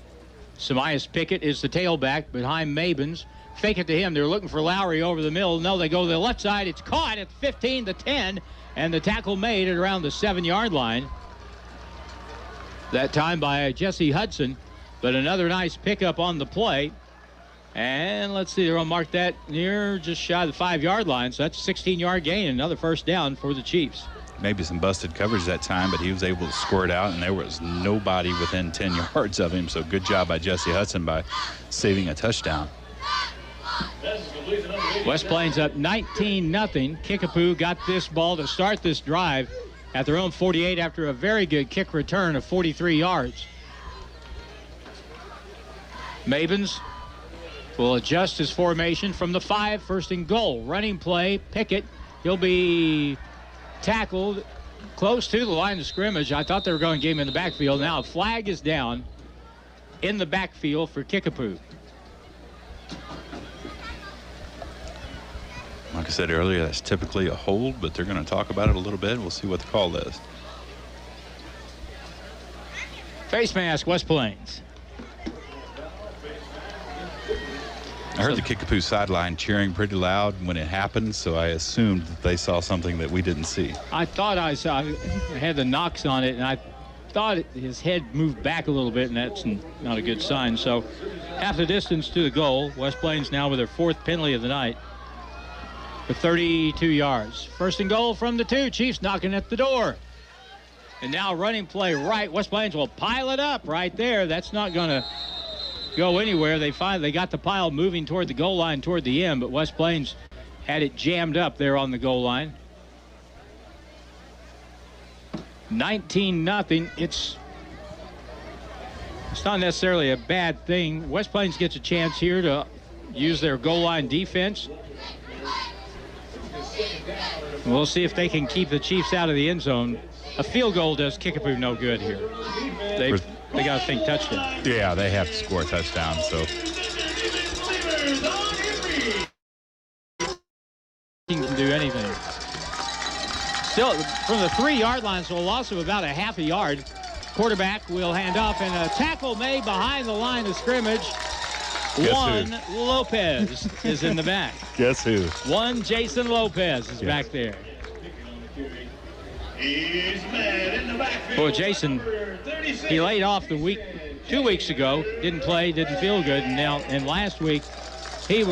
Samias Pickett is the tailback behind Mabins. Fake it to him. They're looking for Lowry over the middle. No, they go to the left side. It's caught at 15 to 10, and the tackle made at around the 7-yard line. That time by Jesse Hudson, but another nice pickup on the play. And let's see, they're going to mark that near just shy of the 5-yard line. So that's a 16-yard gain, another first down for the Chiefs. Maybe some busted coverage that time, but he was able to score it out, and there was nobody within 10 yards of him. So good job by Jesse Hudson by saving a touchdown. West Plains up 19-0. Kickapoo got this ball to start this drive at their own 48 after a very good kick return of 43 yards. Mabins will adjust his formation from the 5, first and goal. Running play, Pickett. He'll be tackled close to the line of scrimmage. I thought they were going to get him in the backfield. Now a flag is down in the backfield for Kickapoo. Like I said earlier, that's typically a hold, but they're going to talk about it a little bit. We'll see what the call is. Face mask, West Plains. I heard the Kickapoo sideline cheering pretty loud when it happened, so I assumed that they saw something that we didn't see. I thought I saw, I had the knocks on it, and I thought his head moved back a little bit, and that's not a good sign. So half the distance to the goal. West Plains now with their 4th penalty of the night for 32 yards. First and goal from the 2. Chiefs knocking at the door. And now running play right. West Plains will pile it up right there. That's not going to go anywhere. They got the pile moving toward the goal line toward the end, but West Plains had it jammed up there on the goal line. 19-0. It's not necessarily a bad thing. West Plains gets a chance here to use their goal line defense. We'll see if they can keep the Chiefs out of the end zone. A field goal does Kickapoo no good here. They got to think touchdown. Yeah, they have to score a touchdown. So he can do anything. Still from the 3-yard line, so a loss of about a half a yard. Quarterback will hand off, and a tackle made behind the line of scrimmage. Guess who? Lopez is in the back. Guess who? One Jason Lopez is back there. Boy, Jason, he laid off 2 weeks ago. Didn't play, didn't feel good. And last week, he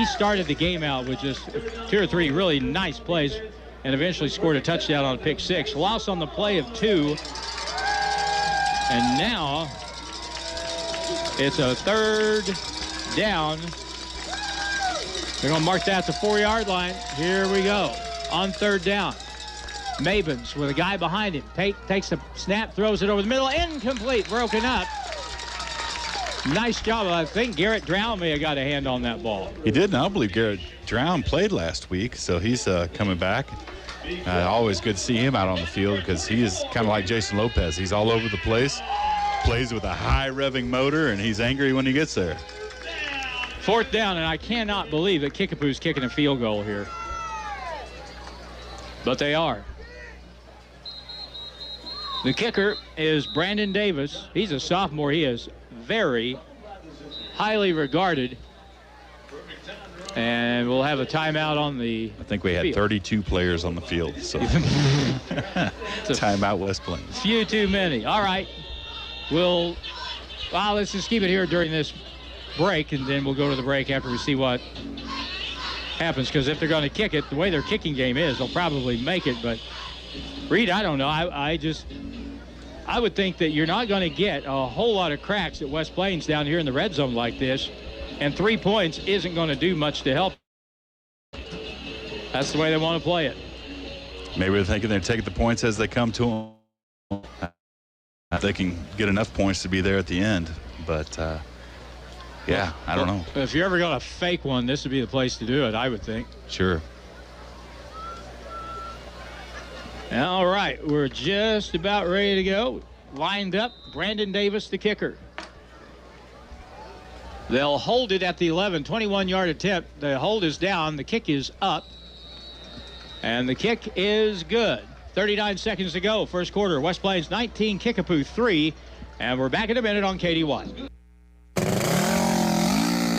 started the game out with just 2 or 3 really nice plays and eventually scored a touchdown on pick 6. Loss on the play of 2. And now it's a 3rd down. They're going to mark that at the 4-yard line. Here we go. On 3rd down. Mabins with a guy behind him. Takes the snap, throws it over the middle. Incomplete, broken up. Nice job. I think Garrett Drown may have got a hand on that ball. He did, and I believe Garrett Drown played last week, so he's coming back. Always good to see him out on the field because he is kind of like Jason Lopez. He's all over the place, plays with a high revving motor, and he's angry when he gets there. 4th down, and I cannot believe that Kickapoo's kicking a field goal here. But they are. The kicker is Brandon Davis. He's a sophomore. He is very highly regarded. And we'll have a timeout on the I think we had field. 32 players on the field, so timeout West Plains. Few too many. All right. Let's just keep it here during this break, and then we'll go to the break after we see what happens, because if they're going to kick it, the way their kicking game is, they'll probably make it. But, Reed, I don't know. I would think that you're not going to get a whole lot of cracks at West Plains down here in the red zone like this, and 3 points isn't going to do much to help. That's the way they want to play it. Maybe they're thinking they're taking the points as they come to them. They can get enough points to be there at the end, but yeah, I don't know. If you're ever going to fake one, this would be the place to do it, I would think. Sure. All right, we're just about ready to go. Lined up, Brandon Davis, the kicker. They'll hold it at the 11, 21-yard attempt. The hold is down, the kick is up, and the kick is good. 39 seconds to go, first quarter. West Plains 19, Kickapoo 3, and we're back in a minute on KD1.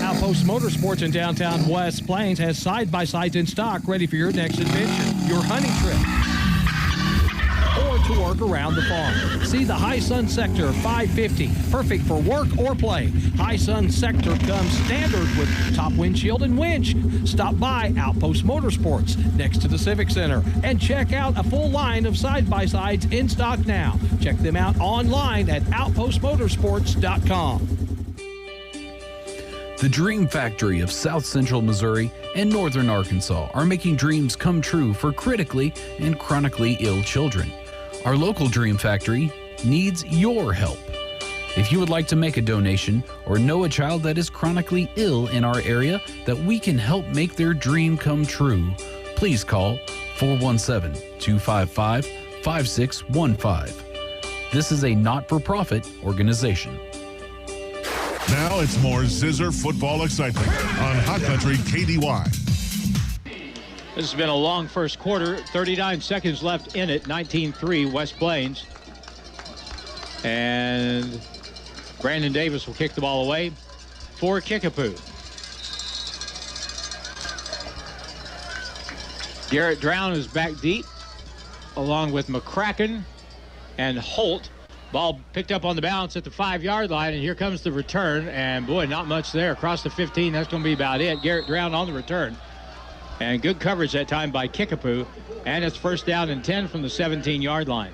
Outpost Motorsports in downtown West Plains has side-by-sides in stock ready for your next adventure, your hunting trip, or to work around the farm. See the High Sun Sector 550, perfect for work or play. High Sun Sector comes standard with top windshield and winch. Stop by Outpost Motorsports next to the Civic Center and check out a full line of side-by-sides in stock now. Check them out online at outpostmotorsports.com. The Dream Factory of South Central Missouri and Northern Arkansas are making dreams come true for critically and chronically ill children. Our local Dream Factory needs your help. If you would like to make a donation or know a child that is chronically ill in our area that we can help make their dream come true, please call 417-255-5615. This is a not-for-profit organization. Now it's more Zizzer football excitement on Hot Country KDY. This has been a long first quarter. 39 seconds left in it. 19-3 West Plains. And Brandon Davis will kick the ball away for Kickapoo. Garrett Drown is back deep, along with McCracken and Holt. Ball picked up on the bounce at the 5-yard line, and here comes the return. And boy, not much there. Across the 15, that's going to be about it. Garrett Drown on the return. And good coverage that time by Kickapoo. And it's first down and 10 from the 17-yard line.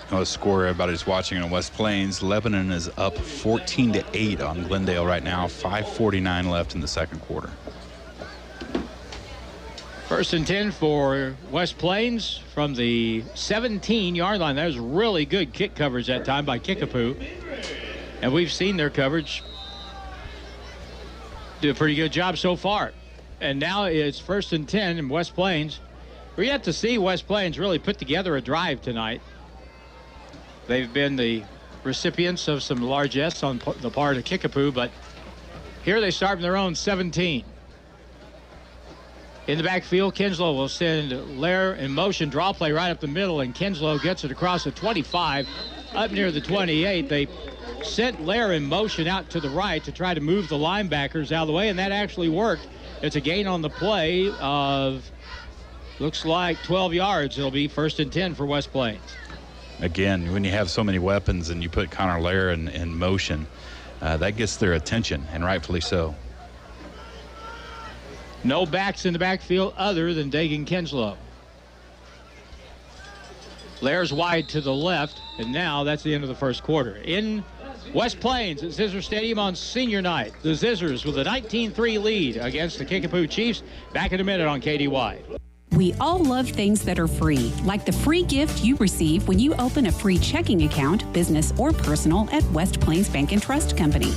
The score everybody's watching on West Plains. Lebanon is up 14-8 on Glendale right now. 5:49 left in the second quarter. First and 10 for West Plains from the 17-yard line. That was really good kick coverage that time by Kickapoo. And we've seen their coverage do a pretty good job so far. And now it's first and 10 in West Plains. We're yet to see West Plains really put together a drive tonight. They've been the recipients of some largesse on the part of Kickapoo, but here they start from their own 17. In the backfield, Kinslow will send Lair in motion, draw play right up the middle, and Kinslow gets it across the 25, up near the 28. They sent Lair in motion out to the right to try to move the linebackers out of the way, and that actually worked. It's a gain on the play of, looks like 12 yards. It'll be 1st and 10 for West Plains. Again, when you have so many weapons and you put Connor Lair in motion, that gets their attention, and rightfully so. No backs in the backfield other than Dagan Kinslow. Lair's wide to the left, and now that's the end of the first quarter. In West Plains at Zizzer Stadium on senior night, the Zizzers with a 19-3 lead against the Kickapoo Chiefs. Back in a minute on KDY. We all love things that are free, like the free gift you receive when you open a free checking account, business or personal, at West Plains Bank and Trust Company.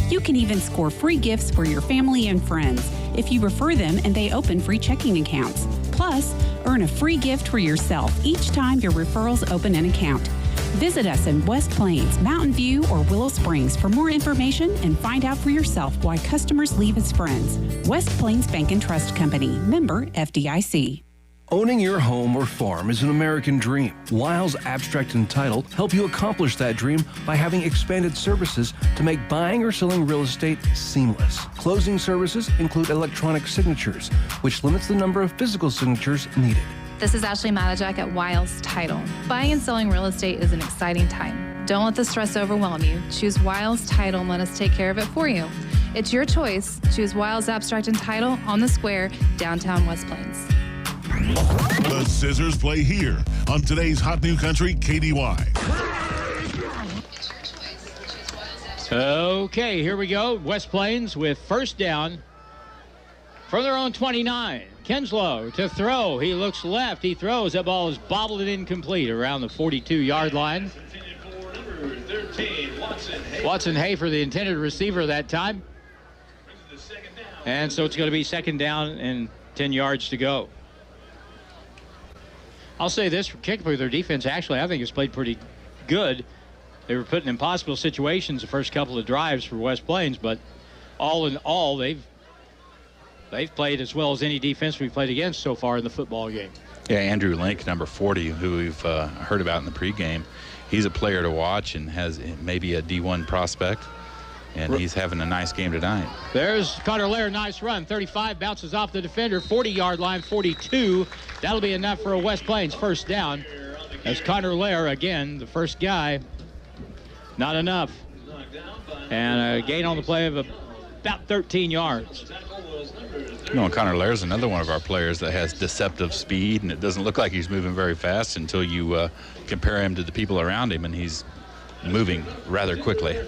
You can even score free gifts for your family and friends if you refer them and they open free checking accounts. Plus, earn a free gift for yourself each time your referrals open an account. Visit us in West Plains, Mountain View, or Willow Springs for more information and find out for yourself why customers leave as friends. West Plains Bank and Trust Company, member FDIC. Owning your home or farm is an American dream. Wiles Abstract and Title help you accomplish that dream by having expanded services to make buying or selling real estate seamless. Closing services include electronic signatures, which limits the number of physical signatures needed. This is Ashley Matajak at Wiles Title. Buying and selling real estate is an exciting time. Don't let the stress overwhelm you. Choose Wiles Title and let us take care of it for you. It's your choice. Choose Wiles Abstract and Title on the Square, downtown West Plains. The Zizzers play here on today's Hot New Country KDY. Okay, here we go. West Plains with 1st down from their own 29. Kinslow to throw. He looks left. He throws. That ball is bobbled and incomplete around the 42-yard line. Watson Hafer, the intended receiver that time. And so it's going to be 2nd down and 10 yards to go. I'll say this for Kickapoo, their defense actually, I think, has played pretty good. They were put in impossible situations the first couple of drives for West Plains, but all in all, they've played as well as any defense we've played against so far in the football game. Yeah, Andrew Link, number 40, who we've heard about in the pregame, he's a player to watch and has maybe a D1 prospect, and he's having a nice game tonight. There's Connor Lair, nice run. 35, bounces off the defender, 40-yard line, 42. That'll be enough for a West Plains 1st down. As Connor Lair, again, the first guy, not enough. And a gain on the play of about 13 yards. You know, Connor Lair's another one of our players that has deceptive speed, and it doesn't look like he's moving very fast until you compare him to the people around him, and he's moving rather quickly.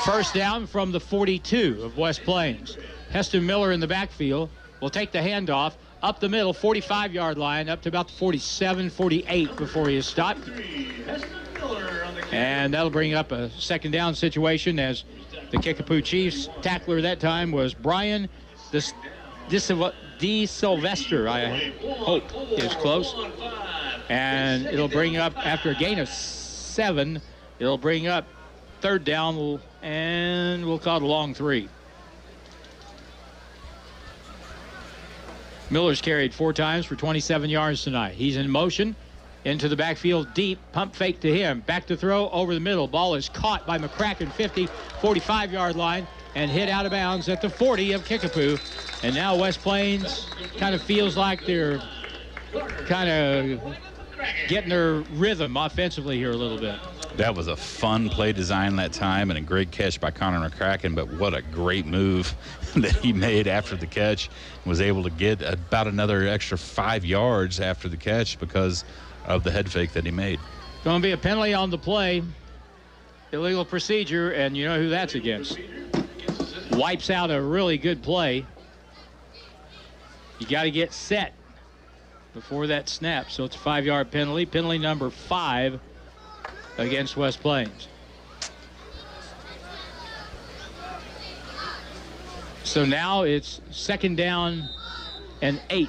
1st down from the 42 of West Plains. Heston Miller in the backfield will take the handoff up the middle, 45-yard line, up to about the 47, 48 before he is stopped. And that'll bring up a 2nd down situation as the Kickapoo Chiefs tackler that time was Brian D. Sylvester, I hope is close. And it'll bring up, after a gain of 7, it'll bring up 3rd down, and we'll call it a long 3. Miller's carried 4 times for 27 yards tonight. He's in motion into the backfield deep, pump fake to him, back to throw over the middle. Ball is caught by McCracken, 50, 45-yard line, and hit out of bounds at the 40 of Kickapoo. And now West Plains kind of feels like they're kind of getting their rhythm offensively here a little bit. That was a fun play design that time and a great catch by Connor McCracken, but what a great move that he made after the catch. Was able to get about another extra 5 yards after the catch because of the head fake that he made. Going to be a penalty on the play. Illegal procedure, and you know who that's against. Wipes out a really good play. You got to get set before that snap, so it's a 5-yard penalty. Penalty number 5 against West Plains. So now it's 2nd down and 8.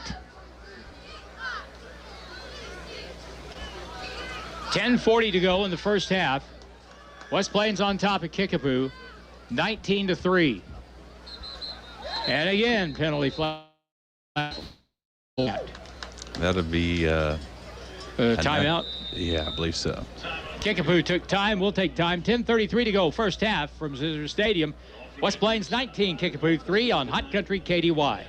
10:40 to go in the first half. West Plains on top of Kickapoo, 19-3. And again, penalty flag That'll be timeout? Yeah, I believe so. Kickapoo took time. We'll take time. 10:33 to go, first half from Zizzer Stadium. West Plains 19, Kickapoo 3 on Hot Country KDY.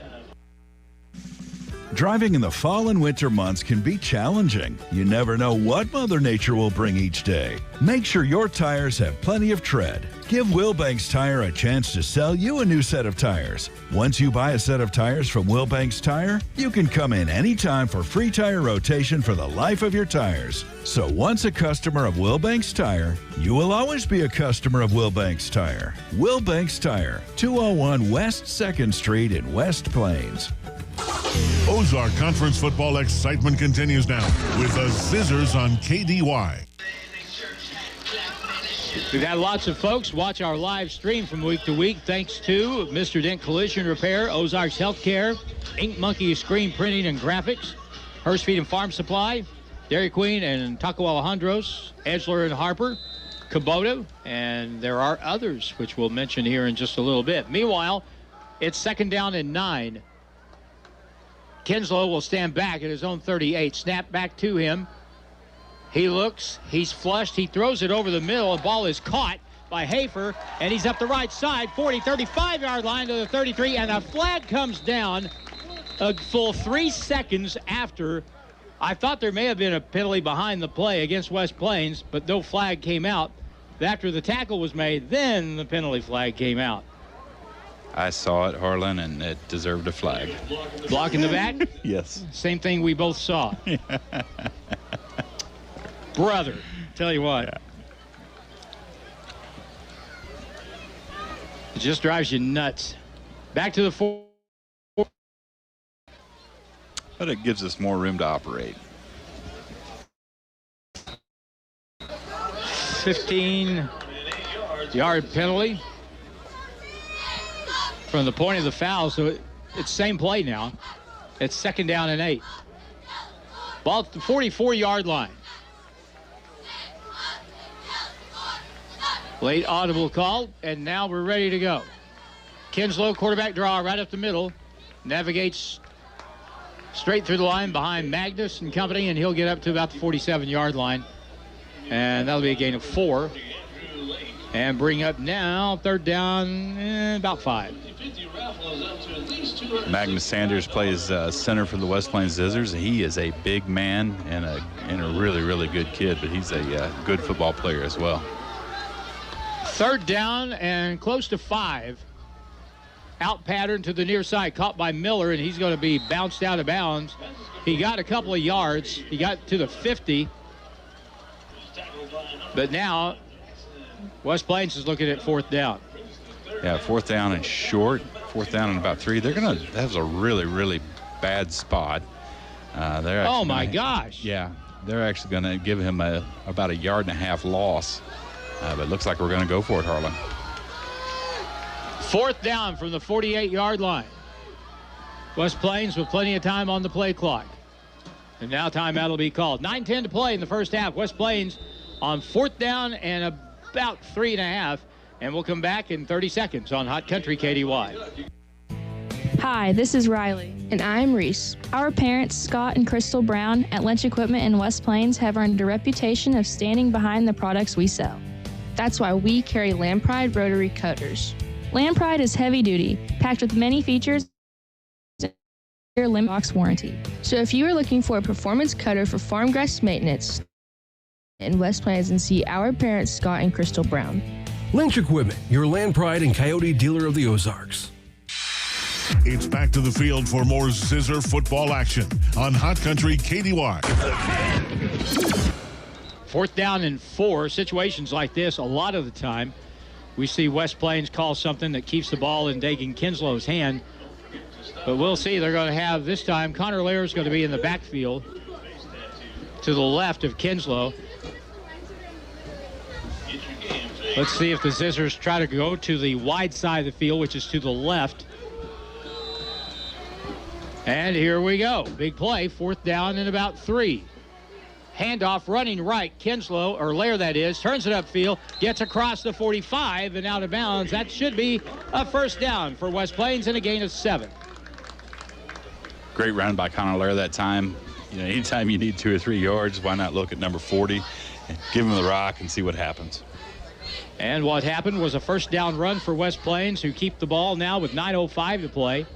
Driving in the fall and winter months can be challenging. You never know what Mother Nature will bring each day. Make sure your tires have plenty of tread. Give Wilbanks Tire a chance to sell you a new set of tires. Once you buy a set of tires from Wilbanks Tire, you can come in anytime for free tire rotation for the life of your tires. So once a customer of Wilbanks Tire, you will always be a customer of Wilbanks Tire. Wilbanks Tire, 201 West 2nd Street in West Plains. Ozark Conference football excitement continues now with the Zizzers on KDY. We've had lots of folks watch our live stream from week to week thanks to Mr. Dent Collision Repair, Ozarks Healthcare, Ink Monkey Screen Printing and Graphics, Hearst Feed and Farm Supply, Dairy Queen and Taco Alejandro's, Edgeler and Harper, Kubota, and there are others which we'll mention here in just a little bit. Meanwhile, it's second down and 9. Kinslow will stand back at his own 38. Snap back to him. He looks. He's flushed. He throws it over the middle. The ball is caught by Hafer, and he's up the right side, 40, 35-yard line to the 33, and a flag comes down a full 3 seconds after. I thought there may have been a penalty behind the play against West Plains, but no flag came out. After the tackle was made, then the penalty flag came out. I saw it, Harlan, and it deserved a flag. Block in the back? Yes. Same thing we both saw. Brother, tell you what. Yeah. It just drives you nuts. Back to the 4. But it gives us more room to operate. 15-yard penalty from the point of the foul, so it's same play now. It's second down and 8. Ball at the 44-yard line. Late audible call, and now we're ready to go. Kinslow, quarterback draw right up the middle, navigates straight through the line behind Magnus and company, and he'll get up to about the 47-yard line, and that'll be a gain of 4. And bring up now, third down, about 5. Magnus Sanders plays center for the West Plains Zizzers. He is a big man and a really, really good kid, but he's a good football player as well. Third down and close to 5. Out pattern to the near side, caught by Miller, and he's going to be bounced out of bounds. He got a couple of yards. He got to the 50. But now West Plains is looking at fourth down. Yeah, fourth down and short. Fourth down and about 3. That was a really, really bad spot. Oh, my gosh. Yeah, they're actually going to give him about a 1.5 yard loss. But it looks like we're going to go for it, Harlan. Fourth down from the 48-yard line. West Plains with plenty of time on the play clock. And now timeout will be called. 9:10 to play in the first half. West Plains on fourth down and about 3.5. And we'll come back in 30 seconds on Hot Country KDY. Hi, this is Riley. And I'm Reese. Our parents, Scott and Crystal Brown, at Lynch Equipment in West Plains have earned a reputation of standing behind the products we sell. That's why we carry Land Pride rotary cutters. Land Pride is heavy duty, packed with many features and a limit box warranty. So if you are looking for a performance cutter for farm grass maintenance in West Plains, and see our parents, Scott and Crystal Brown. Lynch Equipment, your Land Pride and Coyote dealer of the Ozarks. It's back to the field for more Zizzer football action on Hot Country KDY. Fourth down and 4. Situations like this, a lot of the time, we see West Plains call something that keeps the ball in Dagan Kinslow's hand. But we'll see. They're going to have, this time, Connor Lair is going to be in the backfield to the left of Kinslow. Let's see if the Zizzers try to go to the wide side of the field, which is to the left. And here we go. Big play, fourth down and about 3. Handoff running right. Kinslow, or Lair that is, turns it upfield, gets across the 45 and out of bounds. That should be a first down for West Plains and a gain of 7. Great run by Connor Lair that time. You know, anytime you need 2 or 3 yards, why not look at number 40 and give him the rock and see what happens. And what happened was a first down run for West Plains, who keep the ball now with 9:05 to play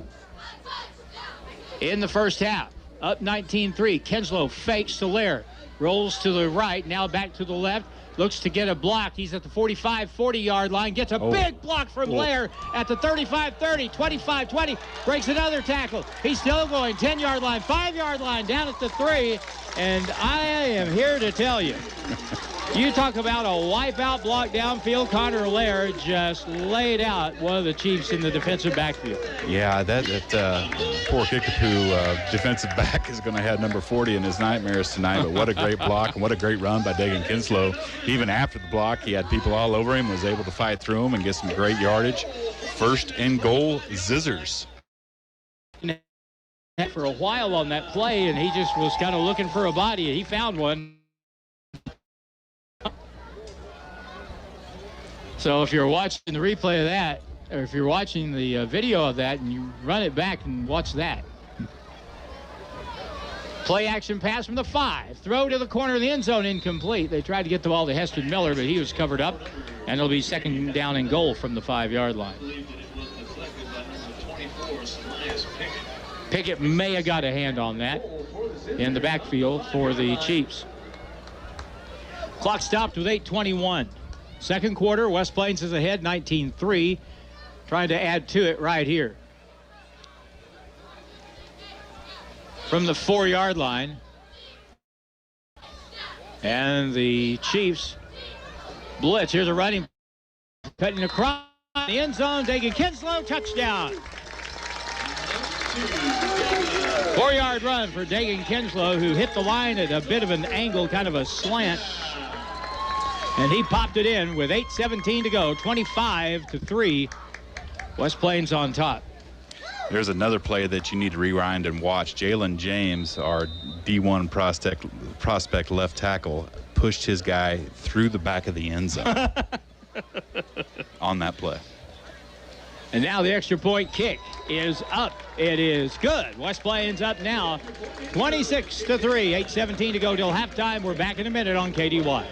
in the first half. Up 19-3. Kinslow fakes to Lair. Rolls to the right, now back to the left. Looks to get a block. He's at the 45-40-yard line. Gets a big block from Lair at the 35-30, 25-20. Breaks another tackle. He's still going. 10-yard line, 5-yard line, down at the 3. And I am here to tell you, you talk about a wipeout block downfield. Connor Lair just laid out one of the Chiefs in the defensive backfield. Yeah, that poor Kickapoo defensive back is going to have number 40 in his nightmares tonight. But what a great block and what a great run by Dagan Kinslow. Even after the block, he had people all over him, was able to fight through him and get some great yardage. First and goal, Zizzers. For a while on that play, and he just was kind of looking for a body. He found one. So if you're watching the replay of that, or if you're watching the video of that, and you run it back and watch that. Play action pass from the 5. Throw to the corner of the end zone, incomplete. They tried to get the ball to Heston Miller, but he was covered up. And it'll be second down and goal from the 5-yard line. Pickett may have got a hand on that in the backfield for the Chiefs. Clock stopped with 8:21. Second quarter, West Plains is ahead 19-3. Trying to add to it right here. From the 4-yard line. And the Chiefs blitz. Here's a running. Cutting across the end zone. Dagan Kinslow, touchdown. 4-yard run for Dagan Kinslow, who hit the line at a bit of an angle, kind of a slant. And he popped it in with 8:17 to go, 25-3. West Plains on top. There's another play that you need to rewind and watch. Jalen James, our D1 prospect left tackle, pushed his guy through the back of the end zone on that play. And now the extra point kick is up. It is good. West Plains up now, 26-3. 8:17 to go till halftime. We're back in a minute on KDY.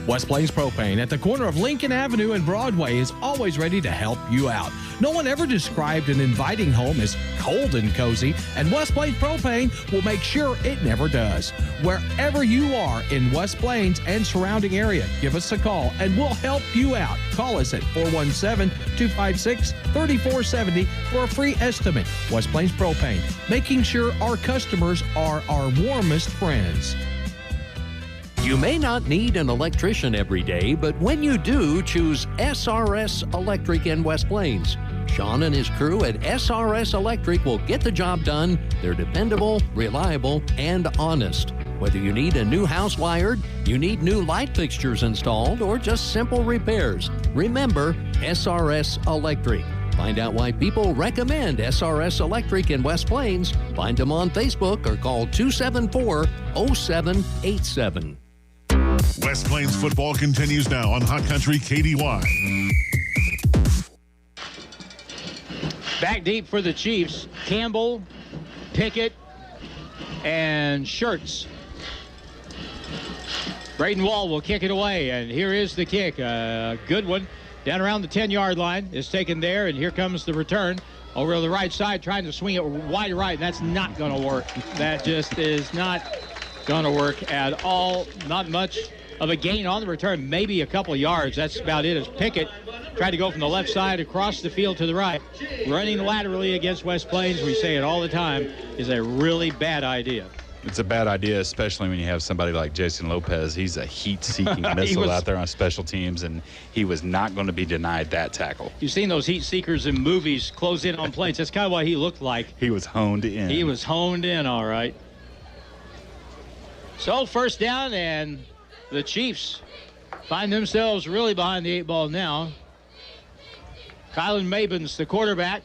West Plains Propane at the corner of Lincoln Avenue and Broadway is always ready to help you out. No one ever described an inviting home as cold and cozy, and West Plains Propane will make sure it never does. Wherever you are in West Plains and surrounding area, give us a call and we'll help you out. Call us at 417-256-3470 for a free estimate. West Plains Propane, making sure our customers are our warmest friends. You may not need an electrician every day, but when you do, choose SRS Electric in West Plains. Sean and his crew at SRS Electric will get the job done. They're dependable, reliable, and honest. Whether you need a new house wired, you need new light fixtures installed, or just simple repairs, remember SRS Electric. Find out why people recommend SRS Electric in West Plains. Find them on Facebook or call 274-0787. West Plains football continues now on Hot Country KDY. Back deep for the Chiefs. Campbell, Pickett, and Schertz. Braden Wall will kick it away, and here is the kick. A good one. Down around the 10-yard line is taken there, and here comes the return. Over to the right side, trying to swing it wide right, and that's not going to work. That just is not going to work at all. Not much of a gain on the return, maybe a couple of yards. That's about it, as Pickett tried to go from the left side across the field to the right. Running laterally against West Plains, we say it all the time, is a really bad idea. It's a bad idea, especially when you have somebody like Jason Lopez. He's a heat-seeking missile out there on special teams, and he was not going to be denied that tackle. You've seen those heat seekers in movies close in on planes. That's kind of what he looked like. He was honed in. He was honed in, all right. So first down, and the Chiefs find themselves really behind the 8 ball now. Kylan Mabins, the quarterback.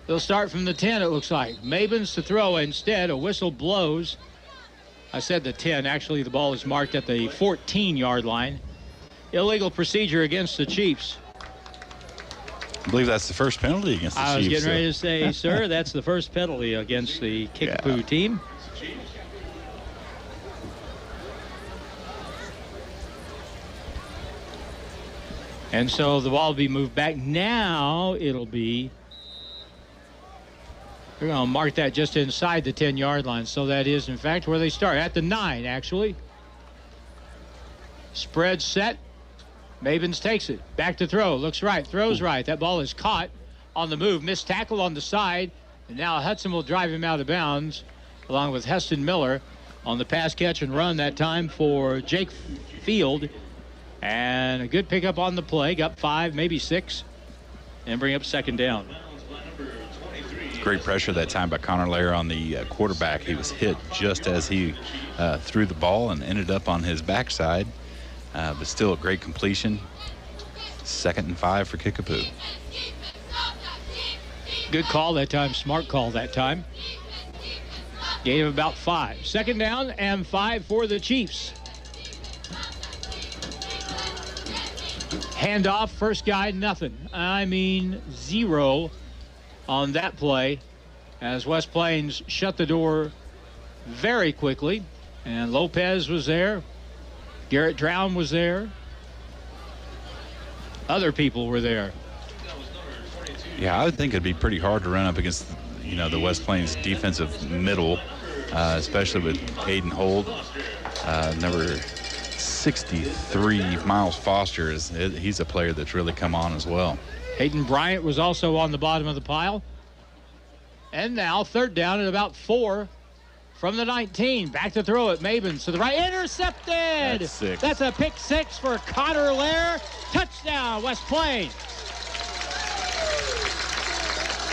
They'll start from the 10, it looks like. Mabins to throw instead. A whistle blows. I said the 10. Actually, the ball is marked at the 14-yard line. Illegal procedure against the Chiefs. I believe that's the first penalty against the Chiefs. I was getting ready to say, sir, that's the first penalty against the Kickapoo team. And so the ball will be moved back. Now it'll be, they're going to mark that just inside the 10-yard line. So that is, in fact, where they start, at the 9, actually. Spread set. Mabins takes it. Back to throw. Looks right. Throws right. That ball is caught on the move. Missed tackle on the side. And now Hudson will drive him out of bounds along with Heston Miller on the pass, catch, and run that time for Jake Field. And a good pickup on the play. Got 5, maybe 6. And bring up second down. Great pressure that time by Connor Lair on the quarterback. He was hit just as he threw the ball and ended up on his backside. But still a great completion. 2nd and 5 for Kickapoo. Good call that time. Smart call that time. Gain of about 5. Second down and 5 for the Chiefs. Handoff, first guy, nothing. I mean, 0 on that play as West Plains shut the door very quickly. And Lopez was there. Garrett Drown was there. Other people were there. Yeah, I would think it'd be pretty hard to run up against, the West Plains defensive middle, especially with Aidan Holt. Number 63, Miles Foster, he's a player that's really come on as well. Hayden Bryant was also on the bottom of the pile. And now third down at about 4 from the 19. Back to throw it. Mabins to the right. Intercepted. That's 6. That's a pick 6 for Connor Lair. Touchdown, West Plains.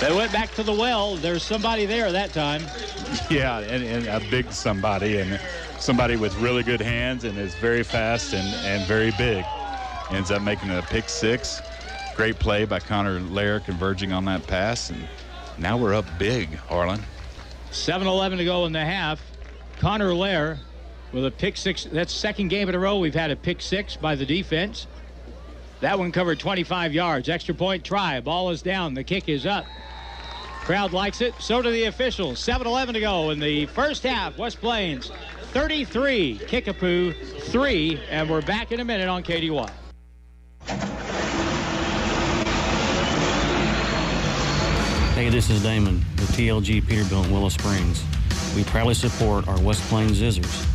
They went back to the well. There's somebody there that time. Yeah, and a big somebody, and somebody with really good hands and is very fast and very big. Ends up making a pick 6. Great play by Connor Lair converging on that pass, and now we're up big, Harlan. 7:11 to go in the half. Connor Lair with a pick 6. That's second game in a row we've had a pick 6 by the defense. That one covered 25 yards. Extra point try. Ball is down. The kick is up. Crowd likes it. So do the officials. 7:11 to go in the first half. West Plains 33, Kickapoo 3, and we're back in a minute on KDY. Hey, this is Damon with TLG Peterbilt in Willow Springs. We proudly support our West Plains Zizzers.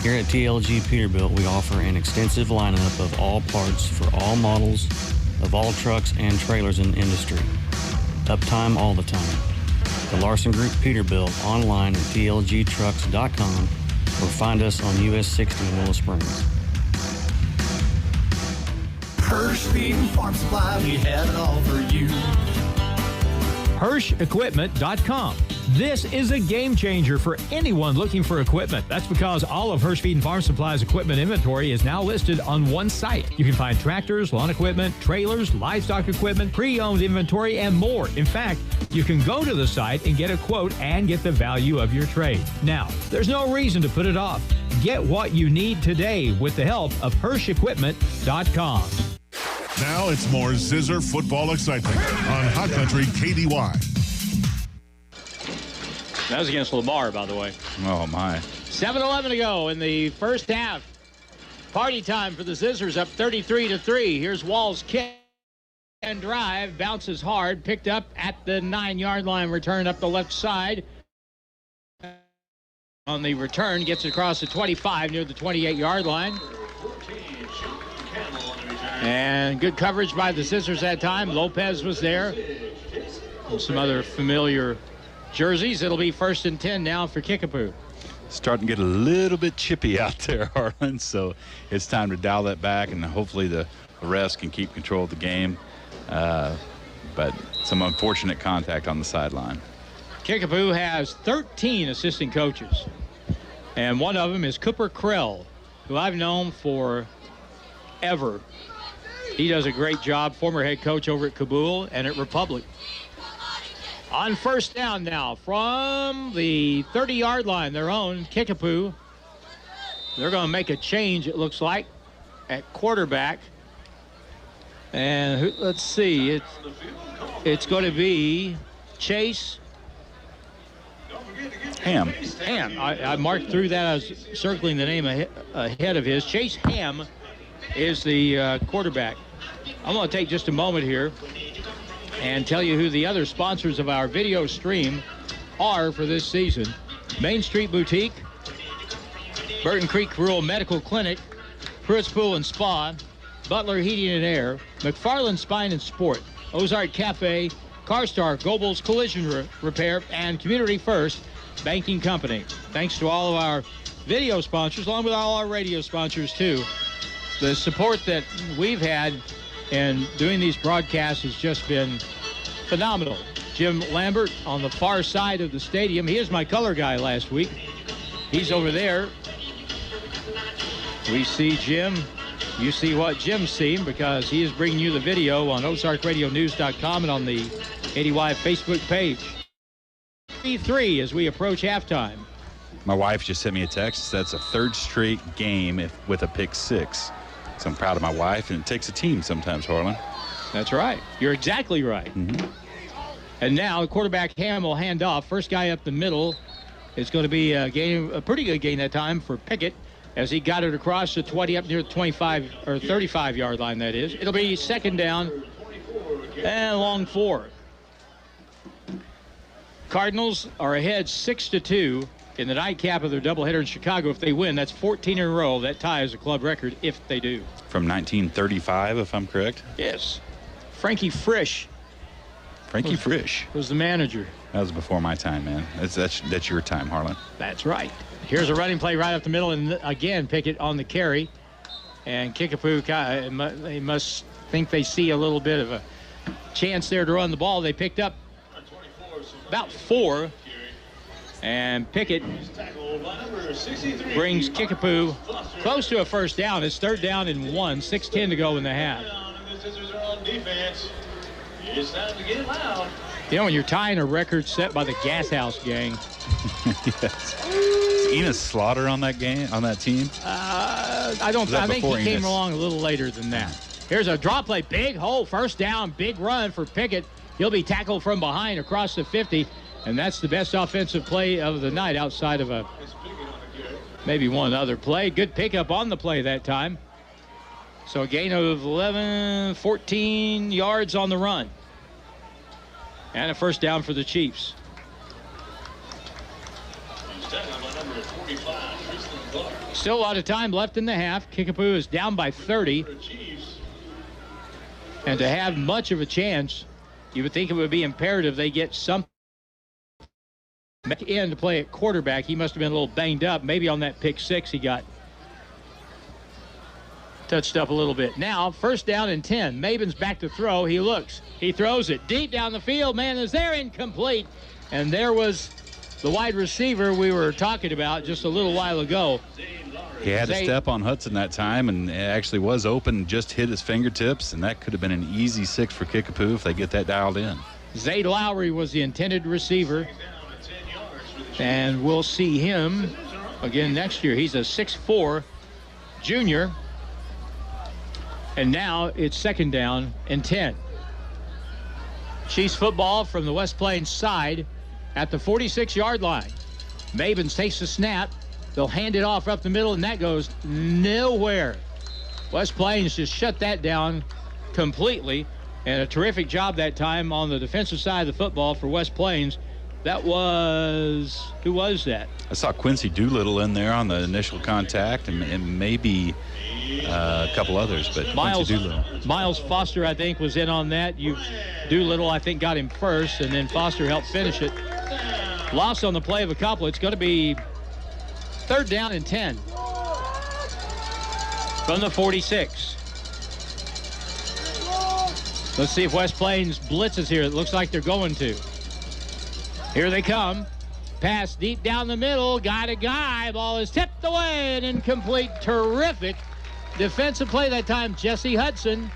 Here at TLG Peterbilt, we offer an extensive lineup of all parts for all models of all trucks and trailers in the industry. Uptime all the time. The Larson Group Peterbilt online at tlgtrucks.com or find us on US 60 in Willow Springs. Hirsch Feed and Farm Supply, we have it all for you. HirschEquipment.com. This is a game changer for anyone looking for equipment. That's because all of Hirsch Feed and Farm Supply's equipment inventory is now listed on one site. You can find tractors, lawn equipment, trailers, livestock equipment, pre-owned inventory, and more. In fact, you can go to the site and get a quote and get the value of your trade. Now, there's no reason to put it off. Get what you need today with the help of HirschEquipment.com. Now it's more Zizzer football excitement on Hot Country KDY. That was against Lamar, by the way. Oh, my. 7:11 to go in the first half. Party time for the Zizzers, up 33-3. Here's Wall's kick and drive. Bounces hard. Picked up at the 9-yard line. Return up the left side. On the return, gets it across the 25 near the 28-yard line. And good coverage by the Zizzers that time. Lopez was there. And some other familiar jerseys. It'll be 1st and 10 now for Kickapoo. Starting to get a little bit chippy out there, Harlan, so it's time to dial that back, and hopefully the refs can keep control of the game. But some unfortunate contact on the sideline. Kickapoo has 13 assistant coaches, and one of them is Cooper Krell, who I've known for ever. He does a great job, former head coach over at Kabul and at Republic. On first down now from the 30-yard line, their own Kickapoo. They're going to make a change, it looks like, at quarterback. And let's see, it's going to be Chase Ham. I marked through that. I was circling the name ahead of his. Chase Ham is the quarterback. I'm going to take just a moment here and tell you who the other sponsors of our video stream are for this season. Main Street Boutique, Burton Creek Rural Medical Clinic, Pruitt's Pool and Spa, Butler Heating and Air, McFarland Spine and Sport, Ozark Cafe, CarStar, Goebels Collision Repair, and Community First Banking Company. Thanks to all of our video sponsors, along with all our radio sponsors too. The support that we've had in doing these broadcasts has just been phenomenal. Jim Lambert on the far side of the stadium. He is my color guy last week. He's over there. We see Jim. You see what Jim's seen because he is bringing you the video on OzarkRadioNews.com and on the 80Y Facebook page. 3 as we approach halftime. My wife just sent me a text. That's a third straight game with a pick six. So I'm proud of my wife, and it takes a team sometimes, Harlan. That's right. You're exactly right. Mm-hmm. And now the quarterback Ham will hand off. First guy up the middle is going to be a pretty good gain that time for Pickett as he got it across the 20 up near the 25 or 35-yard line, that is. It'll be second down and long 4. Cardinals are ahead 6-2 in the nightcap of their doubleheader in Chicago. If they win, that's 14 in a row. That ties a club record if they do. From 1935, if I'm correct? Yes. Frankie Frisch. Frankie Frisch was the manager. That was before my time, man. That's your time, Harlan. That's right. Here's a running play right up the middle, and again, Pickett on the carry. And Kickapoo, they must think they see a little bit of a chance there to run the ball. They picked up about 4. And Pickett brings Kickapoo close to a first down. It's third down and 1, 6:10 to go in the half. You know, when you're tying a record set by the Gas House Gang. Yes. Is Enos Slaughter on that team? I think he came along a little later than that. Here's a draw play, big hole, first down, big run for Pickett. He'll be tackled from behind across the 50. And that's the best offensive play of the night outside of maybe one other play. Good pickup on the play that time. So a gain of 14 yards on the run. And a first down for the Chiefs. Still a lot of time left in the half. Kickapoo is down by 30. And to have much of a chance, you would think it would be imperative they get something back in to play at quarterback. He must have been a little banged up. Maybe on that pick 6 he got touched up a little bit. Now, first down and 10. Maben's back to throw. He looks. He throws it deep down the field. Man, is there incomplete. And there was the wide receiver we were talking about just a little while ago. He had to step on Hudson that time, and it actually was open, just hit his fingertips, and that could have been an easy 6 for Kickapoo if they get that dialed in. Zade Lowry was the intended receiver. And we'll see him again next year. He's a 6'4" junior. And now it's second down and 10. Chiefs football from the West Plains side at the 46-yard line. Mabens takes the snap. They'll hand it off up the middle, and that goes nowhere. West Plains just shut that down completely. And a terrific job that time on the defensive side of the football for West Plains. That was, who was that? I saw Quincy Doolittle in there on the initial contact and maybe a couple others, but Quincy Doolittle. Miles Foster, I think, was in on that. Doolittle, I think, got him first, and then Foster helped finish it. Loss on the play of a couple. It's going to be third down and 10 from the 46. Let's see if West Plains blitzes here. It looks like they're going to. Here they come. Pass deep down the middle. Got a guy. Ball is tipped away and incomplete. Terrific defensive play that time. Jesse Hudson.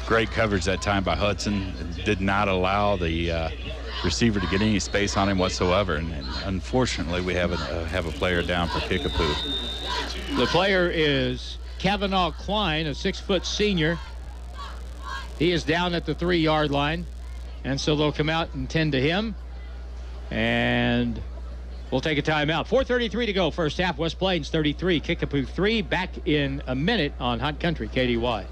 Great coverage that time by Hudson. Did not allow the receiver to get any space on him whatsoever. And unfortunately, we have a player down for Kickapoo. The player is Kavanaugh Klein, a 6-foot senior. He is down at the 3-yard line, and so they'll come out and tend to him. And we'll take a timeout. 4:33 to go. First half, West Plains 33, Kickapoo 3. Back in a minute on Hot Country KDY.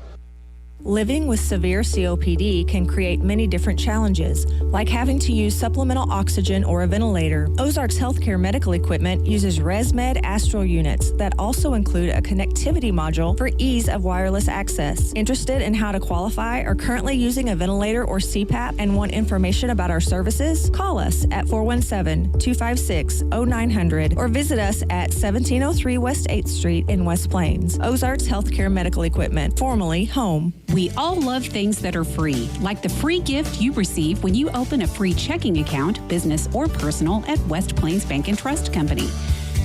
Living with severe COPD can create many different challenges, like having to use supplemental oxygen or a ventilator. Ozarks Healthcare medical equipment uses ResMed Astral units that also include a connectivity module for ease of wireless access. Interested in how to qualify or currently using a ventilator or CPAP and want information about our services? Call us at 417-256-0900 or visit us at 1703 West 8th Street in West Plains. Ozarks Healthcare medical equipment, formerly Home. We all love things that are free, like the free gift you receive when you open a free checking account, business or personal, at West Plains Bank and Trust Company.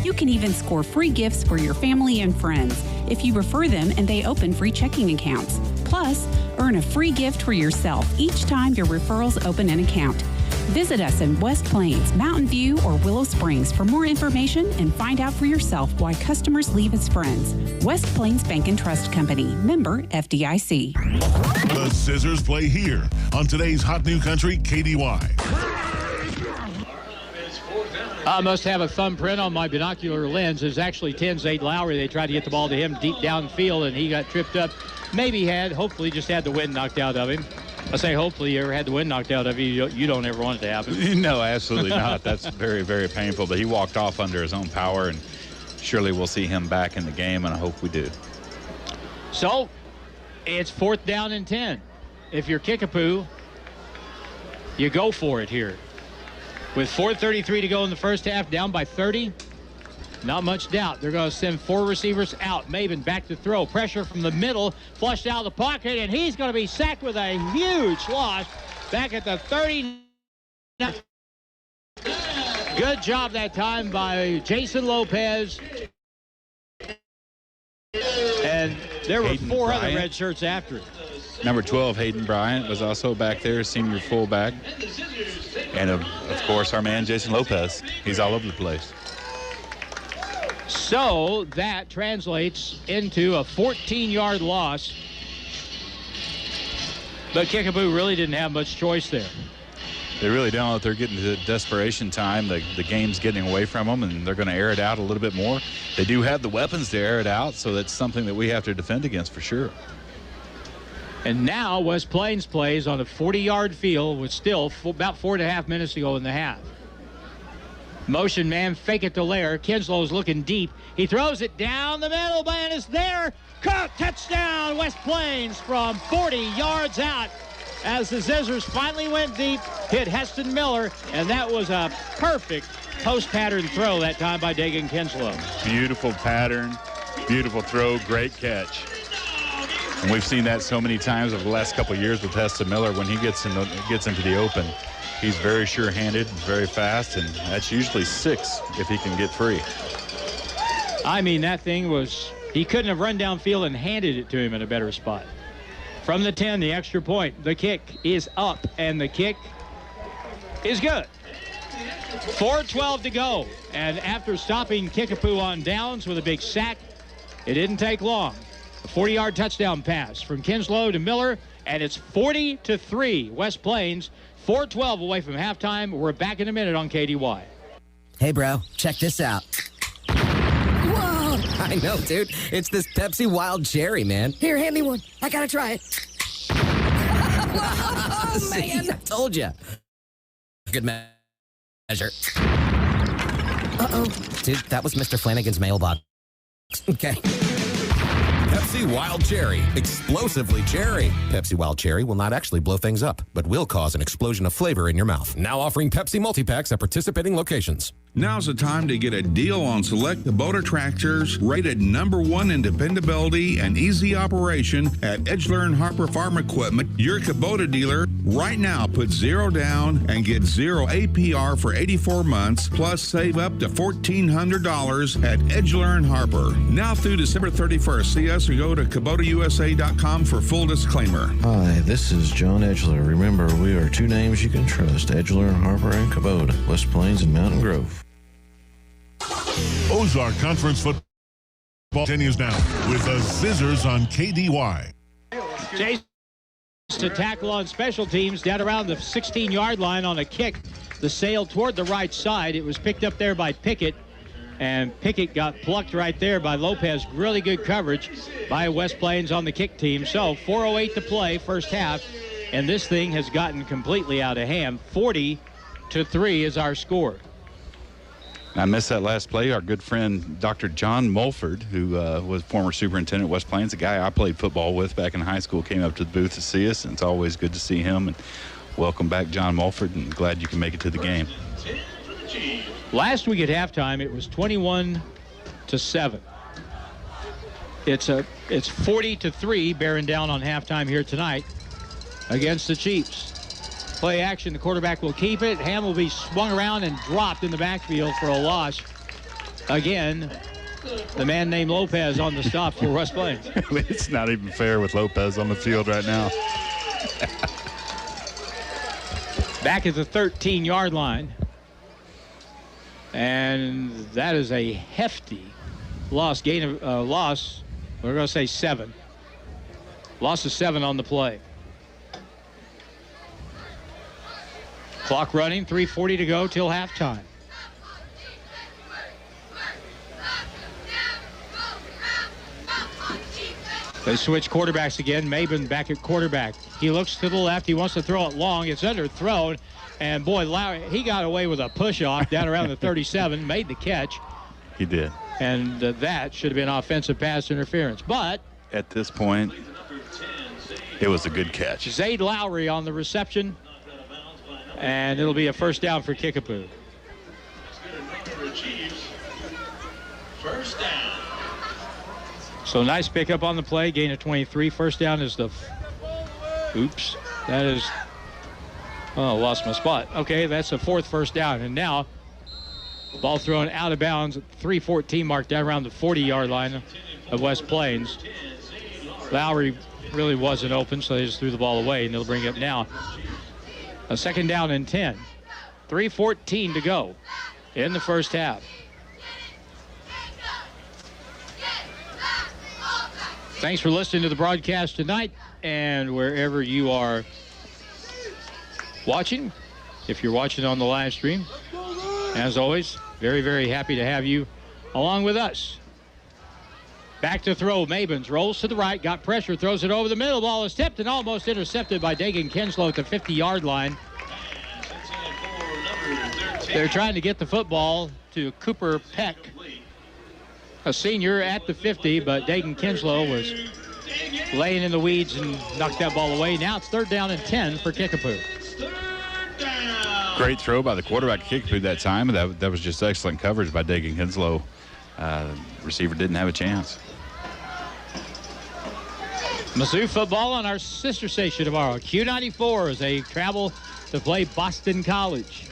You can even score free gifts for your family and friends if you refer them and they open free checking accounts. Plus, earn a free gift for yourself each time your referrals open an account. Visit us in West Plains, Mountain View, or Willow Springs for more information and find out for yourself why customers leave as friends. West Plains Bank and Trust Company, member FDIC. The Zizzers play here on today's Hot New Country KDY. I must have a thumbprint on my binocular lens. It's actually 10 Zade Lowry. They tried to get the ball to him deep downfield, and he got tripped up. Hopefully just had the wind knocked out of him. I say hopefully you ever had the wind knocked out of you. You don't ever want it to happen. No, absolutely not. That's very, very painful. But he walked off under his own power, and surely we'll see him back in the game, and I hope we do. So it's 4th down and 10. If you're Kickapoo, you go for it here. With 4:33 to go in the first half, down by 30. Not much doubt. They're going to send 4 receivers out. Maven back to throw. Pressure from the middle. Flushed out of the pocket, and he's going to be sacked with a huge loss back at the 30. Good job that time by Jason Lopez. And there were Hayden 4 Bryant. other red shirts after it. Number 12, Hayden Bryant, was also back there, senior fullback. And, of course, our man, Jason Lopez. He's all over the place. So that translates into a 14-yard loss. But Kickapoo really didn't have much choice there. They really don't. They're getting to desperation time. The game's getting away from them, and they're going to air it out a little bit more. They do have the weapons to air it out, so that's something that we have to defend against for sure. And now West Plains plays on a 40-yard field with still about 4.5 minutes to go in the half. Motion man, fake it to Lair. Kinslow's looking deep. He throws it down the middle, man is there. Caught, touchdown, West Plains from 40 yards out. As the Zizzers finally went deep, hit Heston Miller, and that was a perfect post-pattern throw that time by Dagan Kinslow. Beautiful pattern, beautiful throw, great catch. And we've seen that so many times over the last couple of years with Heston Miller. When he gets into the open, he's very sure-handed, very fast, and that's usually 6 if he can get free. I mean, that thing was, he couldn't have run downfield and handed it to him in a better spot. From the 10, the extra point. The kick is up, and the kick is good. 4:12 to go, and after stopping Kickapoo on downs with a big sack, it didn't take long. A 40-yard touchdown pass from Kinslow to Miller, and it's 40-3. West Plains, 4:12 away from halftime. We're back in a minute on KDY. Hey, bro, check this out. Whoa! I know, dude. It's this Pepsi Wild Cherry, man. Here, hand me one. I gotta try it. Oh, man. I told you. Good measure. Uh-oh. Dude, that was Mr. Flanagan's mailbox. Okay. Pepsi Wild Cherry. Explosively cherry. Pepsi Wild Cherry will not actually blow things up, but will cause an explosion of flavor in your mouth. Now offering Pepsi multi-packs at participating locations. Now's the time to get a deal on select Kubota tractors rated #1 in dependability and easy operation at Edgeler and Harper Farm Equipment, your Kubota dealer. Right now, put 0 down and get 0 APR for 84 months, plus save up to $1,400 at Edgeler and Harper. Now through December 31st. See us or go to KubotaUSA.com for full disclaimer. Hi, this is John Edgeler. Remember, we are 2 names you can trust, Edgeler and Harper and Kubota, West Plains and Mountain Grove. Ozark Conference Football Ball continues now with the Zizzers on KDY. Chase to tackle on special teams down around the 16-yard line on a kick. The sail toward the right side. It was picked up there by Pickett, and Pickett got plucked right there by Lopez. Really good coverage by West Plains on the kick team. So 4:08 to play, first half, and this thing has gotten completely out of hand. 40-3 is our score. I missed that last play. Our good friend, Dr. John Mulford, who was former superintendent at West Plains, a guy I played football with back in high school, came up to the booth to see us, and it's always good to see him. And welcome back, John Mulford, and glad you can make it to the game. Last week at halftime, it was 21-7. It's 40-3, bearing down on halftime here tonight against the Chiefs. Play action, the quarterback will keep it. Ham will be swung around and dropped in the backfield for a loss. Again, the man named Lopez on the stop for West Plains. It's not even fair with Lopez on the field right now. Back at the 13-yard line. And that is a hefty loss. Loss, we're going to say 7. Loss of 7 on the play. Clock running, 3:40 to go till halftime. They switch quarterbacks again. Maben back at quarterback. He looks to the left. He wants to throw it long. It's underthrown. And, boy, Lowry, he got away with a push-off down around the 37, made the catch. He did. And that should have been offensive pass interference. But at this point, it was a good catch. Zayd Lowry on the reception. And it'll be a first down for Kickapoo. First down. So nice pickup on the play, gain of 23. First down is the, oops, that is, oh, lost my spot. Okay, that's the 4th first down. And now, ball thrown out of bounds at 3:14 mark down around the 40-yard line of West Plains. Lowry really wasn't open, so they just threw the ball away, and they'll bring it up now. A second down and 10. 3:14 to go in the first half. Thanks for listening to the broadcast tonight, and wherever you are watching, if you're watching on the live stream, as always, very, very happy to have you along with us. Back to throw. Mabens rolls to the right, got pressure, throws it over the middle. Ball is tipped and almost intercepted by Dagan Kinslow at the 50-yard line. They're trying to get the football to Cooper Peck, a senior at the 50, but Dagan Kinslow was laying in the weeds and knocked that ball away. Now it's 3rd down and 10 for Kickapoo. Great throw by the quarterback Kickapoo that time. That was just excellent coverage by Dagan Kinslow. Receiver didn't have a chance. Mizzou football on our sister station tomorrow. Q94 as they travel to play Boston College.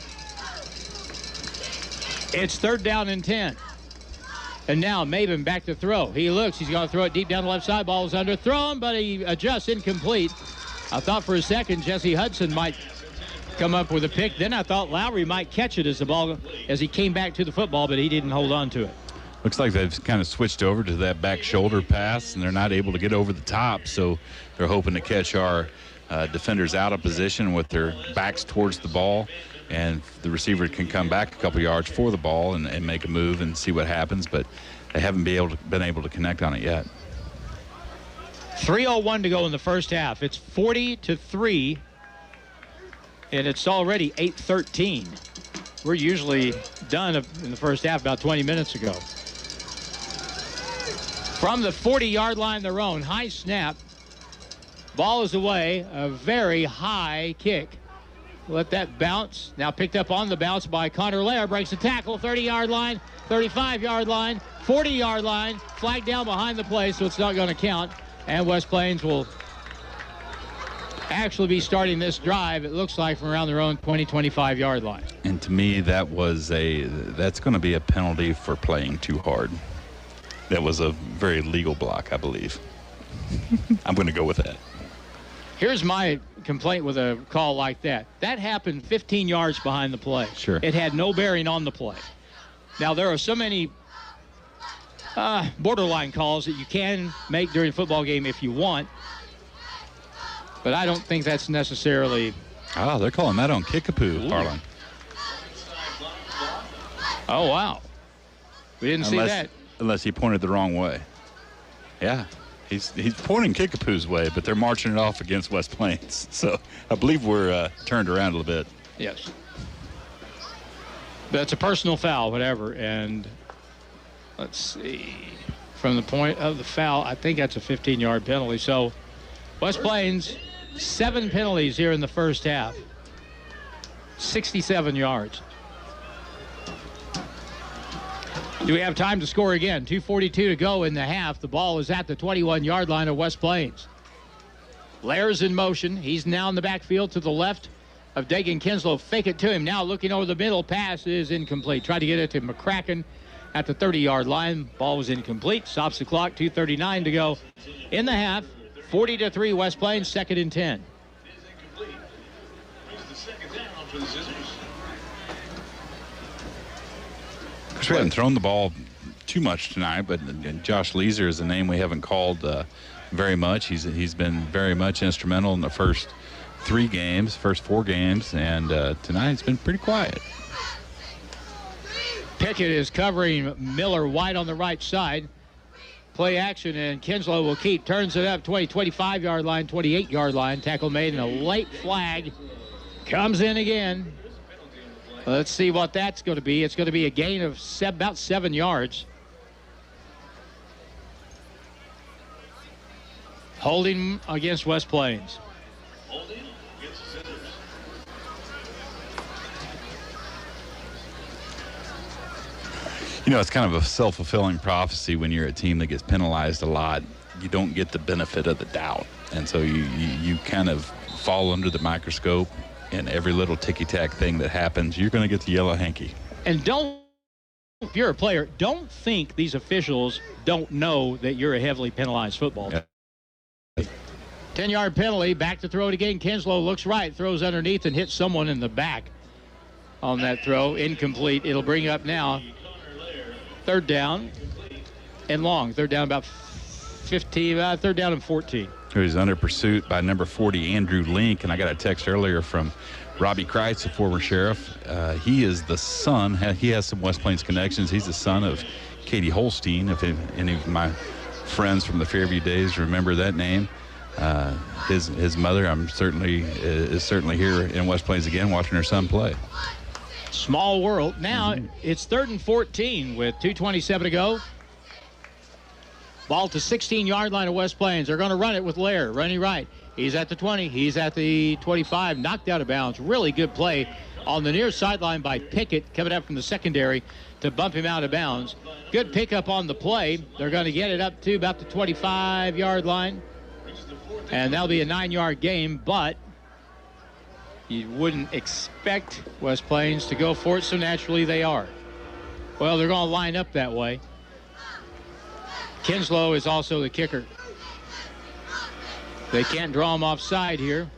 It's 3rd down and 10. And now Maben back to throw. He looks. He's going to throw it deep down the left side. Ball is underthrown, but he adjusts incomplete. I thought for a second Jesse Hudson might come up with a pick. Then I thought Lowry might catch it as he came back to the football, but he didn't hold on to it. Looks like they've kind of switched over to that back shoulder pass, and they're not able to get over the top, so they're hoping to catch our defenders out of position with their backs towards the ball, and the receiver can come back a couple yards for the ball and make a move and see what happens, but they haven't been able to connect on it yet. 3:01 to go in the first half. It's 40-3, and it's already 8:13. We're usually done in the first half about 20 minutes ago. From the 40-yard line, their own. High snap. Ball is away. A very high kick. Let that bounce. Now picked up on the bounce by Connor Lair. Breaks the tackle. 30-yard line, 35-yard line, 40-yard line. Flag down behind the play, so it's not going to count. And West Plains will actually be starting this drive, it looks like, from around their own 20-25-yard line. And to me, that's going to be a penalty for playing too hard. That was a very legal block, I believe. I'm going to go with that. Here's my complaint with a call like that. That happened 15 yards behind the play. Sure. It had no bearing on the play. Now, there are so many borderline calls that you can make during a football game if you want. But I don't think that's necessarily... Oh, they're calling that on Kickapoo, Harlan. Oh, wow. We didn't see that. Unless he pointed the wrong way. Yeah. He's pointing Kickapoo's way, but they're marching it off against West Plains. So I believe we're turned around a little bit. Yes. That's a personal foul, whatever. And let's see. From the point of the foul, I think that's a 15-yard penalty. So West Plains, 7 penalties here in the first half. 67 yards. Do we have time to score again? 2:42 to go in the half. The ball is at the 21-yard line of West Plains. Lair's in motion. He's now in the backfield to the left of Dagan Kinslow. Fake it to him. Now looking over the middle. Pass is incomplete. Tried to get it to McCracken at the 30-yard line. Ball was incomplete. Stops the clock. 2:39 to go in the half. 40-3 West Plains. 2nd and 10. We haven't thrown the ball too much tonight, but Josh Leeser is a name we haven't called very much. He's been very much instrumental in the first 4 games, and tonight it's been pretty quiet. Pickett is covering Miller wide on the right side. Play action, and Kinslow will keep. Turns it up 25-yard line, 28-yard line. Tackle made, and a late flag comes in again. Let's see what that's going to be. It's going to be a gain of about 7 yards. Holding against West Plains. Holding against the Zizzers. You know, it's kind of a self-fulfilling prophecy when you're a team that gets penalized a lot. You don't get the benefit of the doubt. And so you kind of fall under the microscope, and every little ticky-tack thing that happens, you're going to get the yellow hanky. And if you're a player, don't think these officials don't know that you're a heavily penalized football team. 10-yard penalty, back to throw it again. Kinslow looks right, throws underneath and hits someone in the back on that throw. Incomplete. It'll bring up now 3rd down and long. 3rd down about 15, 3rd down and 14. Who's under pursuit by number 40, Andrew Link. And I got a text earlier from Robbie Kreitz, a former sheriff. He is the son. He has some West Plains connections. He's the son of Katie Holstein. If any of my friends from the Fairview days remember that name. His mother, is certainly here in West Plains again, watching her son play. Small world. Now it's 3rd and 14 with 2:27 to go. Ball to 16-yard line of West Plains. They're going to run it with Lair, running right. He's at the 20. He's at the 25. Knocked out of bounds. Really good play on the near sideline by Pickett, coming up from the secondary to bump him out of bounds. Good pickup on the play. They're going to get it up to about the 25-yard line. And that'll be a 9-yard game, but you wouldn't expect West Plains to go for it, so naturally they are. Well, they're going to line up that way. Kinslow is also the kicker. They can't draw him offside here.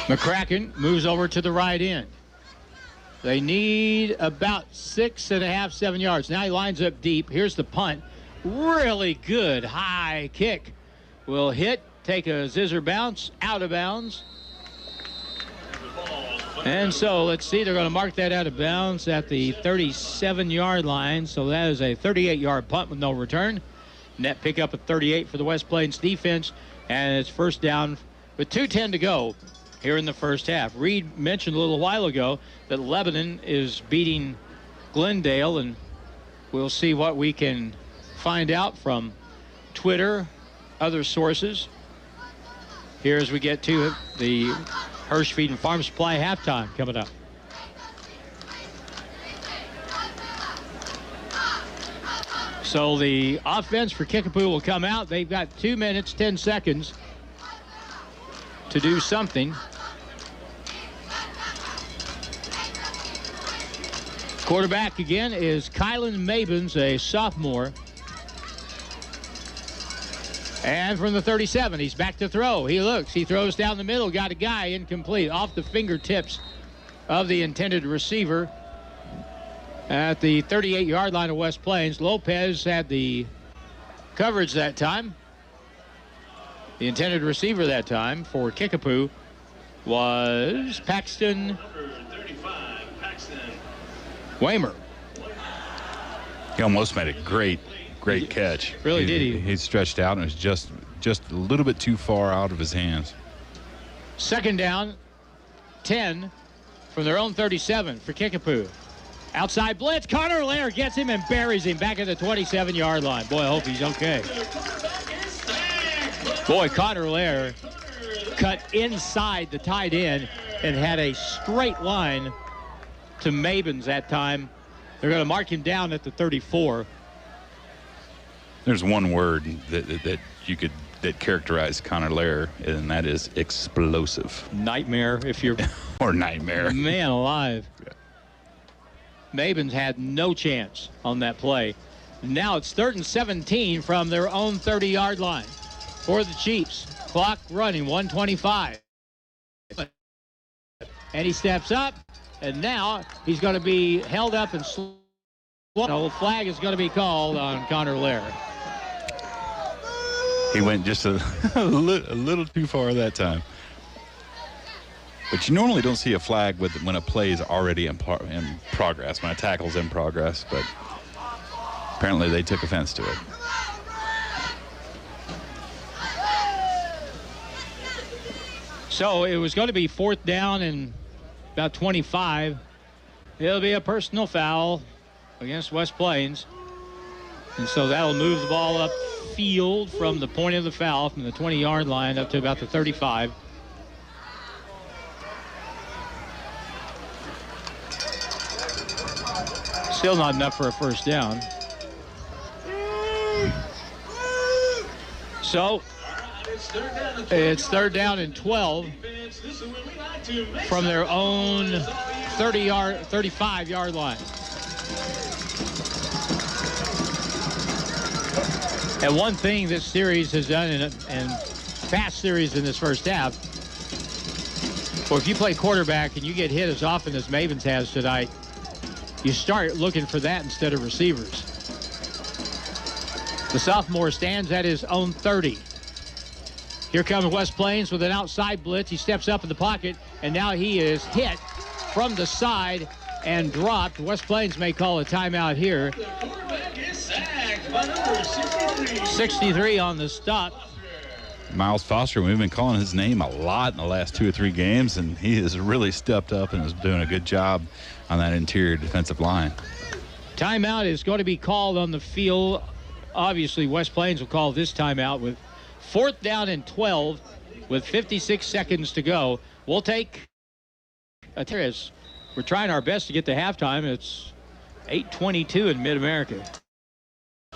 McCracken moves over to the right end. They need about 6.5, 7 yards. Now he lines up deep. Here's the punt. Really good high kick. Will hit, take a Zizzer bounce, out of bounds. And so let's see, they're going to mark that out of bounds at the 37-yard line. So that is a 38-yard punt with no return. Net pickup at 38 for the West Plains defense. And it's 1st down with 2:10 to go here in the first half. Reed mentioned a little while ago that Lebanon is beating Glendale, and we'll see what we can find out from Twitter, other sources. Here as we get to the Hirsch Feed and Farm Supply halftime coming up. So the offense for Kickapoo will come out. They've got 2 minutes, 10 seconds to do something. Quarterback again is Kylan Mabins, a sophomore. And from the 37, he's back to throw. He looks, he throws down the middle, got a guy incomplete, off the fingertips of the intended receiver at the 38-yard line of West Plains. Lopez had the coverage that time. The intended receiver that time for Kickapoo was Paxton Waymer. He almost made a great catch. Really did. He stretched out and it was just a little bit too far out of his hands. Second down, 10 from their own 37 for Kickapoo. Outside blitz, Connor Lair gets him and buries him back at the 27-yard line. Boy, I hope he's okay. Boy, Connor Lair cut inside the tight end and had a straight line to Mabins that time. They're going to mark him down at the 34. There's one word that characterized Connor Lair, and that is explosive. Nightmare, if you're... or nightmare. Man alive. Yeah. Mabins had no chance on that play. Now it's 3rd and 17 from their own 30-yard line for the Chiefs. Clock running, 1:25. And he steps up, and now he's going to be held up and a flag is going to be called on Connor Lair. He went just a little too far that time. But you normally don't see a flag when a play is already in progress, when a tackle's in progress, but apparently they took offense to it. So it was going to be 4th down and about 25. It'll be a personal foul against West Plains. And so that'll move the ball up field from the point of the foul, from the 20-yard line up to about the 35. Still not enough for a first down. So it's 3rd down and 12 from their own 35-yard line. And one thing this series has done in past series in this first half, well, if you play quarterback and you get hit as often as Mavens has tonight, you start looking for that instead of receivers. The sophomore stands at his own 30. Here comes West Plains with an outside blitz. He steps up in the pocket, and now he is hit from the side and dropped. West Plains may call a timeout here. 63 on the stop. Miles Foster, we've been calling his name a lot in the last 2 or 3 games, and he has really stepped up and is doing a good job on that interior defensive line. Timeout is going to be called on the field. Obviously, West Plains will call this timeout with 4th down and 12 with 56 seconds to go. We'll take a terrace. We're trying our best to get to halftime. It's 8:22 in Mid-America.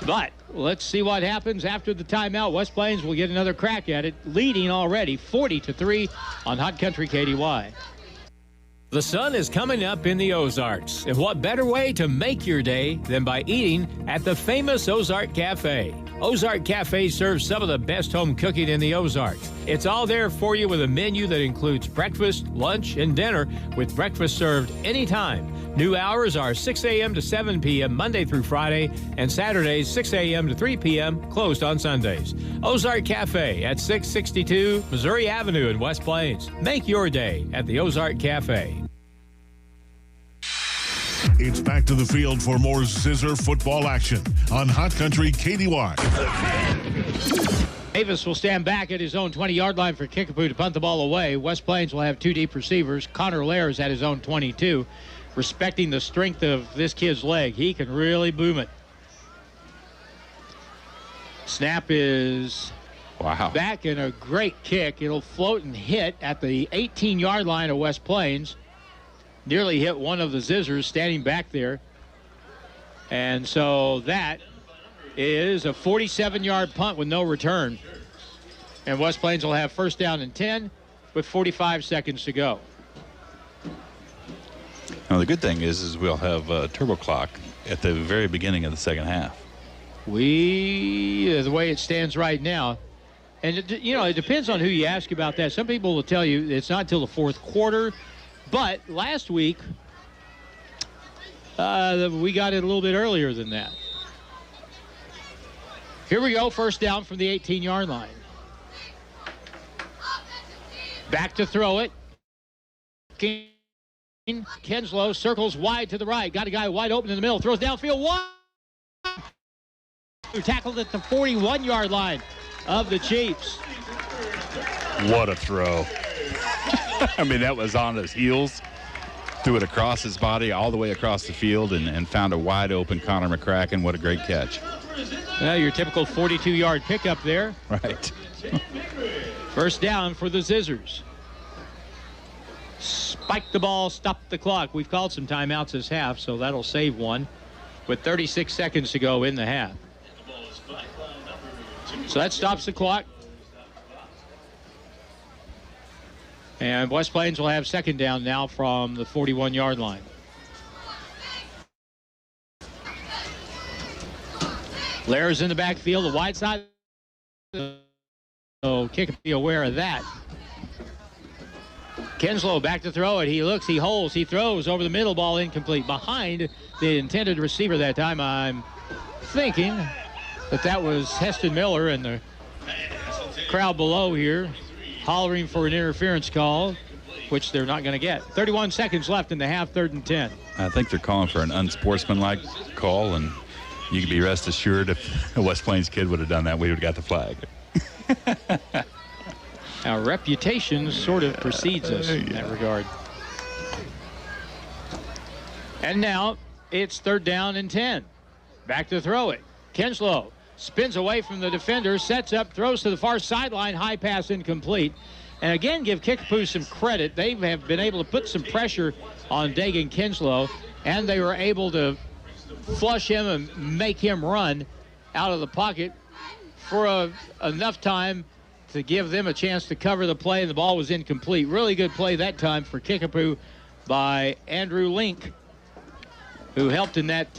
But let's see what happens after the timeout. West Plains will get another crack at it, leading already 40-3 on Hot Country KDY. The sun is coming up in the Ozarks, and what better way to make your day than by eating at the famous Ozark Cafe. Ozark Cafe serves some of the best home cooking in the Ozarks. It's all there for you with a menu that includes breakfast, lunch, and dinner, with breakfast served anytime. New hours are 6 a.m. to 7 p.m. Monday through Friday, and Saturdays 6 a.m. to 3 p.m., closed on Sundays. Ozark Cafe at 662 Missouri Avenue in West Plains. Make your day at the Ozark Cafe. It's back to the field for more Zizzer football action on Hot Country KDY. Davis will stand back at his own 20-yard line for Kickapoo to punt the ball away. West Plains will have 2 deep receivers. Connor Lair is at his own 22. Respecting the strength of this kid's leg, he can really boom it. Snap is back, and a great kick. It'll float and hit at the 18-yard line of West Plains. Nearly hit one of the Zizzers standing back there. And so that is a 47-yard punt with no return. And West Plains will have 1st down and 10 with 45 seconds to go. Now, the good thing is we'll have a turbo clock at the very beginning of the second half. The way it stands right now, and it depends on who you ask about that. Some people will tell you it's not until the 4th quarter, But last week, we got it a little bit earlier than that. Here we go, first down from the 18-yard line. Back to throw it. Kinslow circles wide to the right. Got a guy wide open in the middle. Throws downfield. One. Tackled at the 41-yard line of the Chiefs. What a throw. I mean, that was on his heels. Threw it across his body all the way across the field and found a wide open Connor McCracken. What a great catch. Your typical 42-yard pickup there. Right. First down for the Zizzers. Spike the ball, stop the clock. We've called some timeouts this half, so that'll save one with 36 seconds to go in the half. So that stops the clock. And West Plains will have second down now from the 41-yard line. Lair's in the backfield, the wide side. So Kick be aware of that. Kinslow back to throw it. He looks, he holds, he throws over the middle, ball incomplete. Behind the intended receiver that time, I'm thinking that was Heston Miller, and the crowd below here hollering for an interference call, which they're not going to get. 31 seconds left in the half, 3rd and 10. I think they're calling for an unsportsmanlike call, and you can be rest assured if a West Plains kid would have done that, we would have got the flag. Our reputation sort of precedes us in that regard. And now it's 3rd down and 10. Back to throw it. Kinslow spins away from the defender, sets up, throws to the far sideline, high pass incomplete. And again, give Kickapoo some credit. They have been able to put some pressure on Dagan Kinslow, and they were able to flush him and make him run out of the pocket for enough time to give them a chance to cover the play, and the ball was incomplete. Really good play that time for Kickapoo by Andrew Link, who helped in that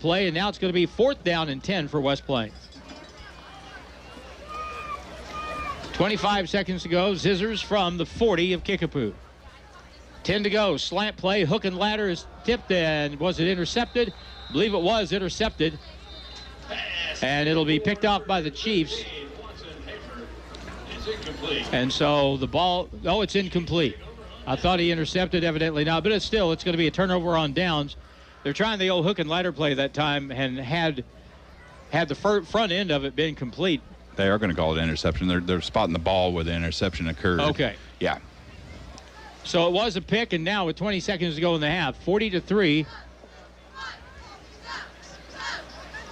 play, and now it's going to be 4th down and 10 for West Plains. 25 seconds to go. Zizzers from the 40 of Kickapoo. 10 to go. Slant play. Hook and ladder is tipped, and was it intercepted? I believe it was intercepted. And it'll be picked off by the Chiefs. And so the ball, it's incomplete. I thought he intercepted, evidently not, but it's going to be a turnover on downs. They're trying the old hook and ladder play that time, and had the front end of it been complete. They are going to call it interception. They're spotting the ball where the interception occurred. Okay. Yeah. So it was a pick, and now with 20 seconds to go in the half, 40-3.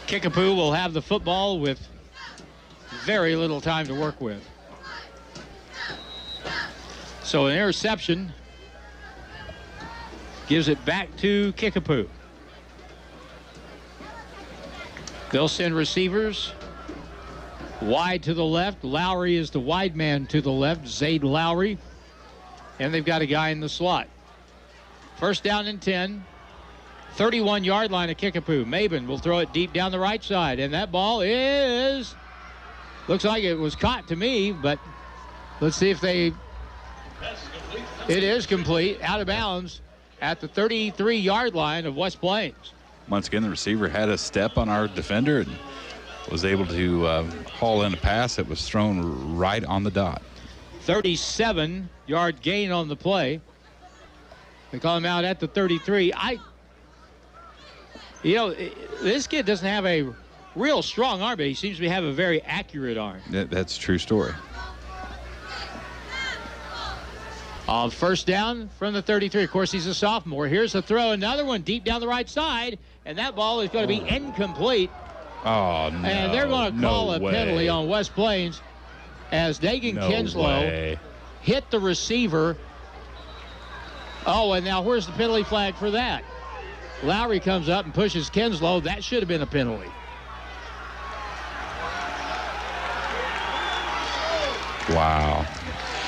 Kickapoo will have the football with very little time to work with. So an interception gives it back to Kickapoo. They'll send receivers wide to the left. Lowry is the wide man to the left, Zayd Lowry. And they've got a guy in the slot. First down and 10. 31-yard line of Kickapoo. Maben will throw it deep down the right side. And that ball looks like it was caught to me, but let's see if it is complete, out of bounds at the 33-yard line of West Plains. Once again, the receiver had a step on our defender and was able to haul in a pass that was thrown right on the dot. 37-yard gain on the play. They call him out at the 33. This kid doesn't have a real strong arm, but he seems to have a very accurate arm. That's a true story. On first down from the 33. Of course, he's a sophomore. Here's a throw, another one deep down the right side, and that ball is going to be incomplete. Oh, no. And they're going to call a penalty on West Plains as Dagan Kinslow hit the receiver. Oh, and now where's the penalty flag for that? Lowry comes up and pushes Kinslow. That should have been a penalty. Wow.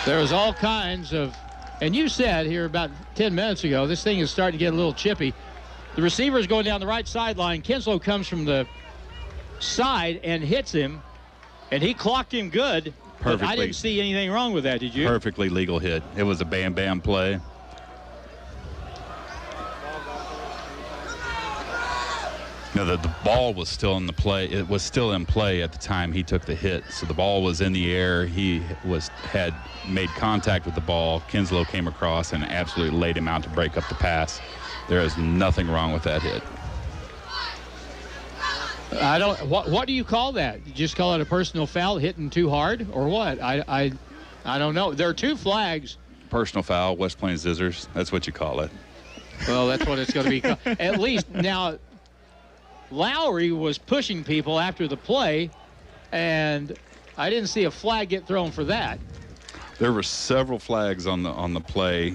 There was all kinds of, and you said here about 10 minutes ago, this thing is starting to get a little chippy. The receiver is going down the right sideline. Kinslow comes from the side and hits him, and he clocked him good. But I didn't see anything wrong with that, did you? Perfectly legal hit. It was a bam-bam play. No, the ball was still in the play. It was still in play at the time he took the hit. So the ball was in the air. He had made contact with the ball. Kinslow came across and absolutely laid him out to break up the pass. There is nothing wrong with that hit. I don't. What do you call that? You just call it a personal foul, hitting too hard, or what? I don't know. There are two flags. Personal foul, West Plains Zizzers. That's what you call it. Well, that's what it's going to be. At least now, Lowry was pushing people after the play, and I didn't see a flag get thrown for that. There were several flags on the play.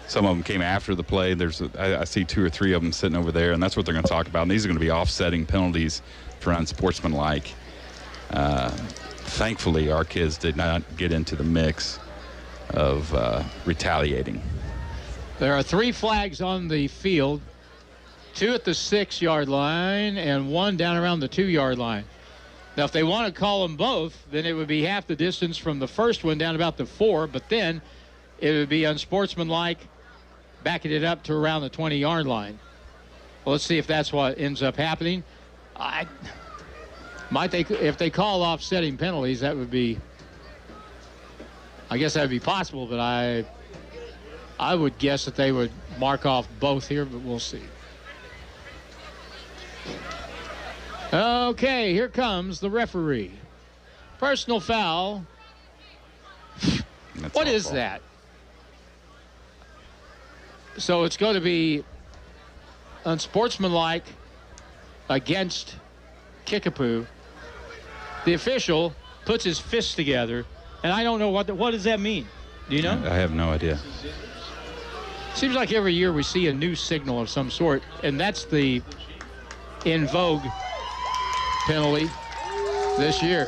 Some of them came after the play. I see 2 or 3 of them sitting over there, and that's what they're going to talk about. And these are going to be offsetting penalties for unsportsmanlike. Thankfully, our kids did not get into the mix of retaliating. There are 3 flags on the field, 2 at the 6-yard line and 1 down around the 2-yard line. Now, if they want to call them both, then it would be half the distance from the first one down about the 4, but then it would be unsportsmanlike, backing it up to around the 20-yard line. Well, let's see if that's what ends up happening. If they call offsetting penalties, that would be, I guess that would be possible, but I would guess that they would mark off both here, but we'll see. Okay, here comes the referee. Personal foul. What is that? So it's going to be unsportsmanlike against Kickapoo. The official puts his fists together, and I don't know what does that mean. Do you know? I have no idea. Seems like every year we see a new signal of some sort, and that's the in vogue penalty this year.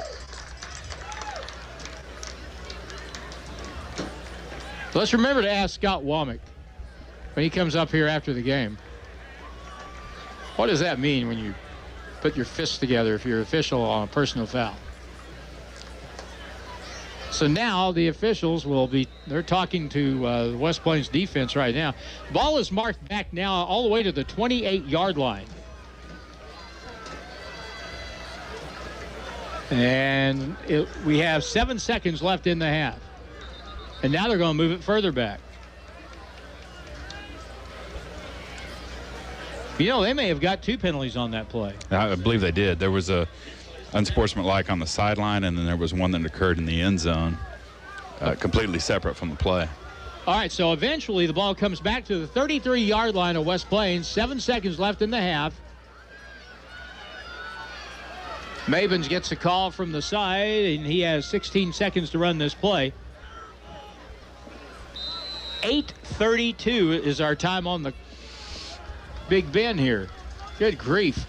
Let's remember to ask Scott Womack when he comes up here after the game. What does that mean when you put your fists together if you're official on a personal foul? So now the officials they're talking to the West Plains defense right now. Ball is marked back now all the way to the 28-yard line. And we have 7 seconds left in the half. And now they're going to move it further back. You know, they may have got 2 penalties on that play. I believe they did. There was a unsportsmanlike on the sideline, and then there was one that occurred in the end zone, completely separate from the play. All right, so eventually the ball comes back to the 33-yard line of West Plains. 7 seconds left in the half. Mabins gets a call from the side, and he has 16 seconds to run this play. 8:32 is our time on the Big Ben here. Good grief.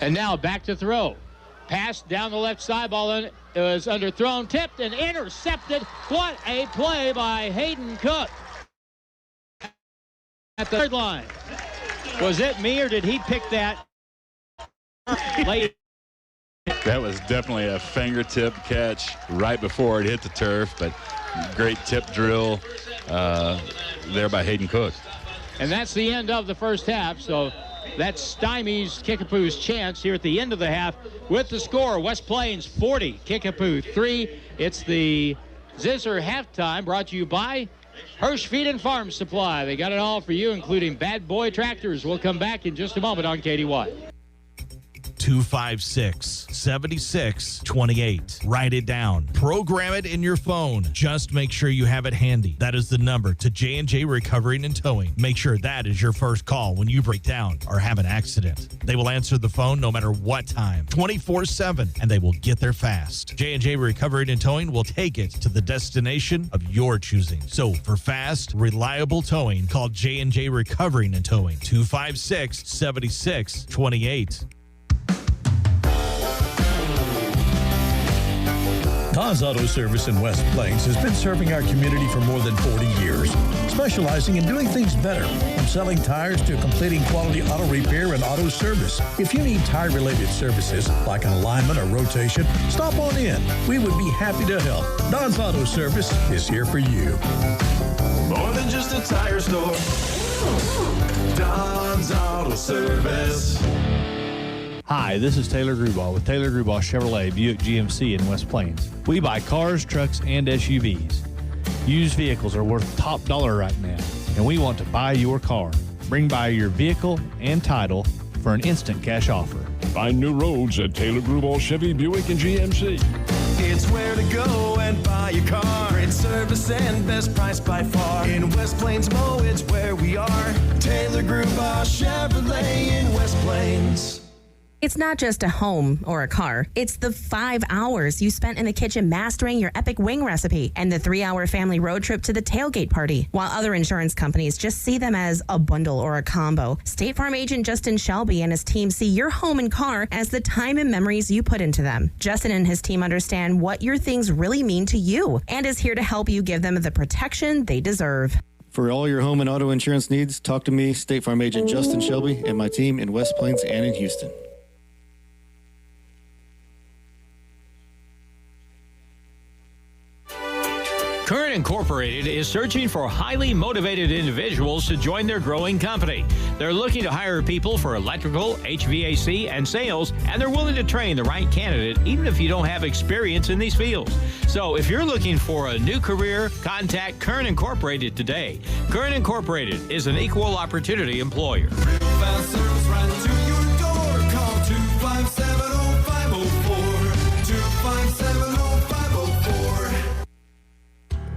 And now back to throw. Pass down the left side, ball was underthrown, tipped, and intercepted. What a play by Hayden Cook at the third line. Was it me, or did he pick that late? That was definitely a fingertip catch right before it hit the turf, but great tip drill there by Hayden Cook. And that's the end of the first half, so that stymies Kickapoo's chance here at the end of the half with the score. West Plains 40, Kickapoo 3. It's the Zizzer halftime, brought to you by Hirsch Feed and Farm Supply. They got it all for you, including Bad Boy Tractors. We'll come back in just a moment on KDY. 256-7628. Write it down. Program it in your phone. Just make sure you have it handy. That is the number to J&J Recovering and Towing. Make sure that is your first call when you break down or have an accident. They will answer the phone no matter what time, 24/7, and they will get there fast. J&J Recovering and Towing will take it to the destination of your choosing. So for fast, reliable towing, call J&J Recovering and Towing, 256-7628. Don's Auto Service in West Plains has been serving our community for more than 40 years, specializing in doing things better, from selling tires to completing quality auto repair and auto service. If you need tire-related services, like an alignment or rotation, stop on in. We would be happy to help. Don's Auto Service is here for you. More than just a tire store. Don's Auto Service. Hi, this is Taylor Grubauer with Taylor Grubauer Chevrolet Buick GMC in West Plains. We buy cars, trucks, and SUVs. Used vehicles are worth top dollar right now, and we want to buy your car. Bring by your vehicle and title for an instant cash offer. Find new roads at Taylor Grubauer Chevy Buick and GMC. It's where to go and buy your car. Great service and best price by far. In West Plains Mo, it's where we are. Taylor Grubauer Chevrolet in West Plains. It's not just a home or a car. It's the 5 hours you spent in the kitchen mastering your epic wing recipe and the 3-hour family road trip to the tailgate party. While other insurance companies just see them as a bundle or a combo, State Farm agent Justin Shelby and his team see your home and car as the time and memories you put into them. Justin and his team understand what your things really mean to you and is here to help you give them the protection they deserve. For all your home and auto insurance needs, talk to me, State Farm agent Justin Shelby, and my team in West Plains and in Houston. Current Incorporated is searching for highly motivated individuals to join their growing company. They're looking to hire people for electrical, HVAC, and sales, and they're willing to train the right candidate even if you don't have experience in these fields. So if you're looking for a new career, contact Current Incorporated today. Current Incorporated is an equal opportunity employer. Real fast service right to your door. Call 257-0504. 257-0504.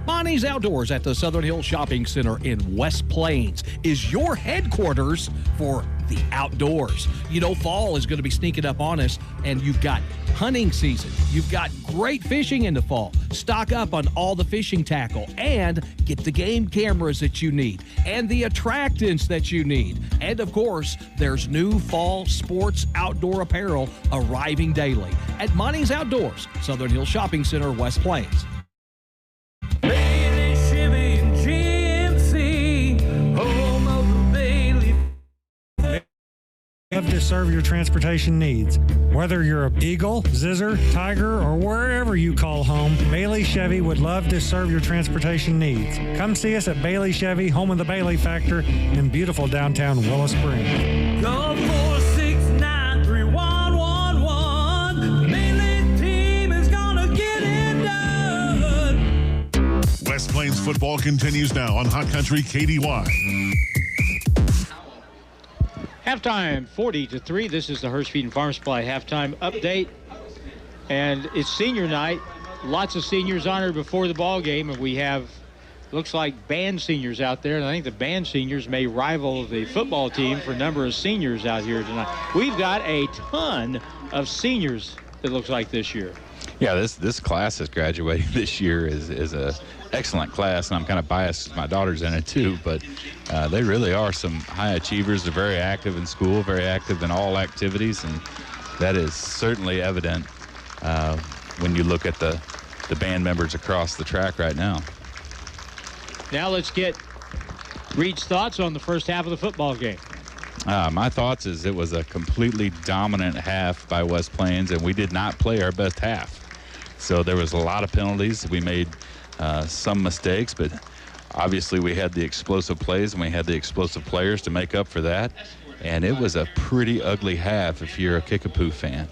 Bonnie's Outdoors at the Southern Hills Shopping Center in West Plains is your headquarters for the outdoors. You know, fall is going to be sneaking up on us, and you've got hunting season. You've got great fishing in the fall. Stock up on all the fishing tackle and get the game cameras that you need and the attractants that you need. And of course, there's new fall sports outdoor apparel arriving daily at Bonnie's Outdoors, Southern Hills Shopping Center, West Plains. Bailey Chevy and GMC, home of the Bailey. Love to serve your transportation needs. Whether you're a Eagle, Zizzer, Tiger, or wherever you call home, Bailey Chevy would love to serve your transportation needs. Come see us at Bailey Chevy, home of the Bailey Factor in beautiful downtown Willow Springs. Call 469-3111. Bailey team is gonna get it done. West Plains football continues now on Hot Country KDY. Halftime 40-3. This is the Hurst Feed and Farm Supply halftime update. And it's senior night. Lots of seniors honored before the ball game, and we have, looks like, band seniors out there. And I think the band seniors may rival the football team for number of seniors out here tonight. We've got a ton of seniors, it looks like, this year. Yeah, this class that's graduating this year is a excellent class, and I'm kind of biased because my daughter's in it too, but they really are some high achievers. They're very active in school, very active in all activities, and that is certainly evident when you look at the band members across the track right now. Now let's get Reed's thoughts on the first half of the football game. My thoughts is it was a completely dominant half by West Plains, and we did not play our best half. So there was a lot of penalties. We made some mistakes, but obviously we had the explosive plays and we had the explosive players to make up for that. And it was a pretty ugly half if you're a Kickapoo fan.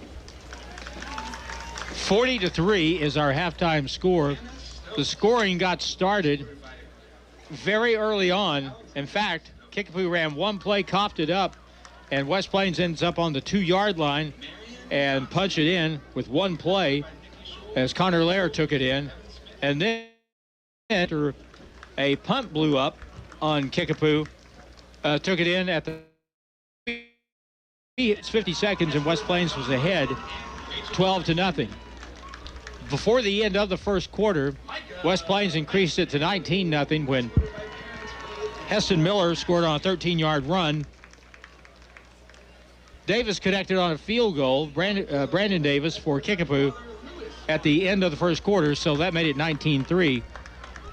40-3 is our halftime score. The scoring got started very early on. In fact, Kickapoo ran one play, coughed it up, and West Plains ends up on the 2-yard line and punched it in with one play as Connor Lair took it in. And then after a punt blew up on Kickapoo, took it in at the 50 seconds, and West Plains was ahead 12-0. Before the end of the first quarter, West Plains increased it to 19-0 when Heston Miller scored on a 13-yard run. Davis connected on a field goal, Brandon Davis for Kickapoo, at the end of the first quarter, so that made it 19-3.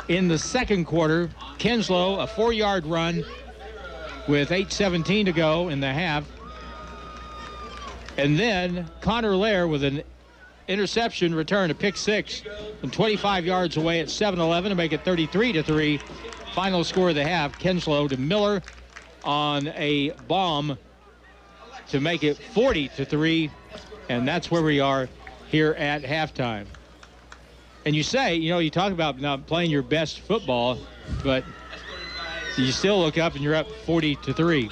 In the second quarter, Kinslow, a 4-yard run with 8:17 to go in the half. And then Connor Lair with an interception return, a pick six, and 25 yards away at 7-11 to make it 33-3. final score of the half, Kenslow to Miller on a bomb to make it 40-3, and that's where we are here at halftime. And you say, you talk about not playing your best football, but you still look up and you're up 40-3.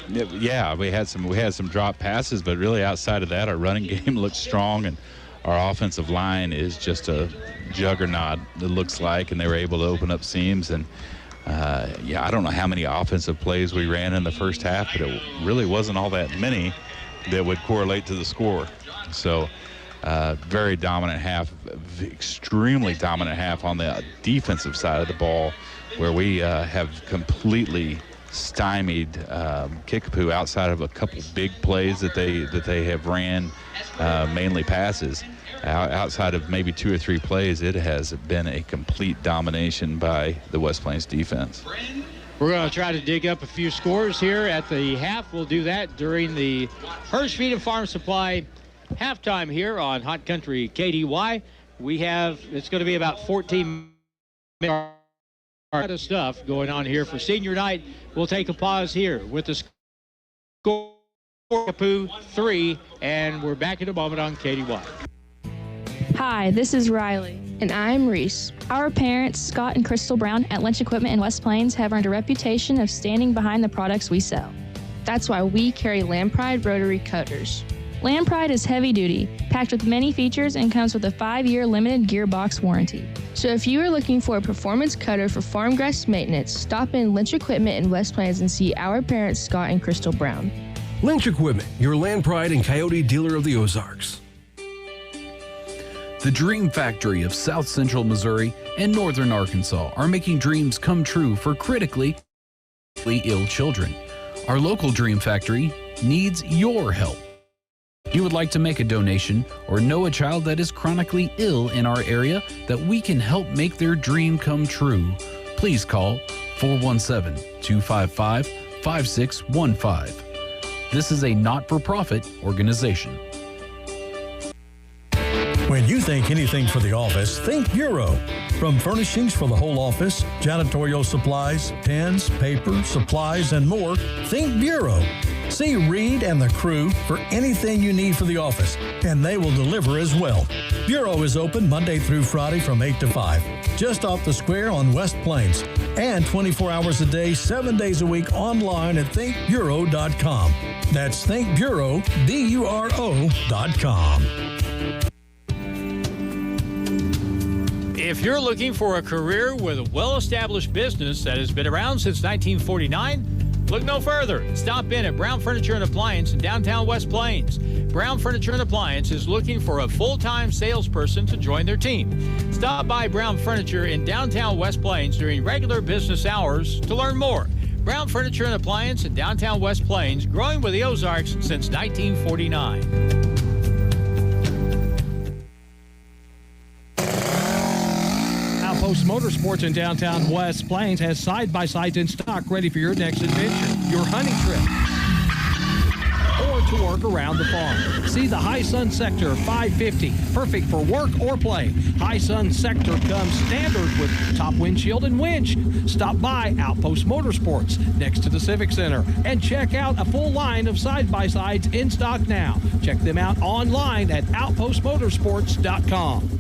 Yeah, we had some drop passes, but really outside of that, our running game looks strong, and our offensive line is just a juggernaut, it looks like, and they were able to open up seams. And I don't know how many offensive plays we ran in the first half, but it really wasn't all that many that would correlate to the score. So very dominant half, extremely dominant half on the defensive side of the ball, where we have completely stymied Kickapoo outside of a couple big plays that they have ran, mainly passes. Outside of maybe 2 or 3 plays, it has been a complete domination by the West Plains defense. We're going to try to dig up a few scores here at the half. We'll do that during the Hirsch Feed and Farm Supply halftime here on Hot Country KDY. It's going to be about 14 minutes of stuff going on here for senior night. We'll take a pause here with the score, Kickapoo 3, and we're back in a moment on KDY. Hi, this is Riley. And I'm Reese. Our parents, Scott and Crystal Brown at Lynch Equipment in West Plains, have earned a reputation of standing behind the products we sell. That's why we carry Land Pride rotary cutters. Land Pride is heavy duty, packed with many features, and comes with a 5-year limited gearbox warranty. So if you are looking for a performance cutter for farm grass maintenance, stop in Lynch Equipment in West Plains and see our parents, Scott and Crystal Brown. Lynch Equipment, your Land Pride and Coyote dealer of the Ozarks. The Dream Factory of South Central Missouri and Northern Arkansas are making dreams come true for critically ill children. Our local Dream Factory needs your help. If you would like to make a donation or know a child that is chronically ill in our area that we can help make their dream come true, please call 417-255-5615. This is a not-for-profit organization. When you think anything for the office, think Bureau. From furnishings for the whole office, janitorial supplies, pens, paper, supplies, and more, think Bureau. See Reed and the crew for anything you need for the office, and they will deliver as well. Bureau is open Monday through Friday from 8 to 5, just off the square on West Plains, and 24 hours a day, 7 days a week online at thinkbureau.com. That's thinkbureau, BURO.com. If you're looking for a career with a well-established business that has been around since 1949, look no further. Stop in at Brown Furniture and Appliance in downtown West Plains. Brown Furniture and Appliance is looking for a full-time salesperson to join their team. Stop by Brown Furniture in downtown West Plains during regular business hours to learn more. Brown Furniture and Appliance in downtown West Plains, growing with the Ozarks since 1949. Outpost Motorsports in downtown West Plains has side-by-sides in stock ready for your next adventure, your hunting trip, or to work around the farm. See the High Sun Sector 550, perfect for work or play. High Sun Sector comes standard with top windshield and winch. Stop by Outpost Motorsports next to the Civic Center and check out a full line of side-by-sides in stock now. Check them out online at outpostmotorsports.com.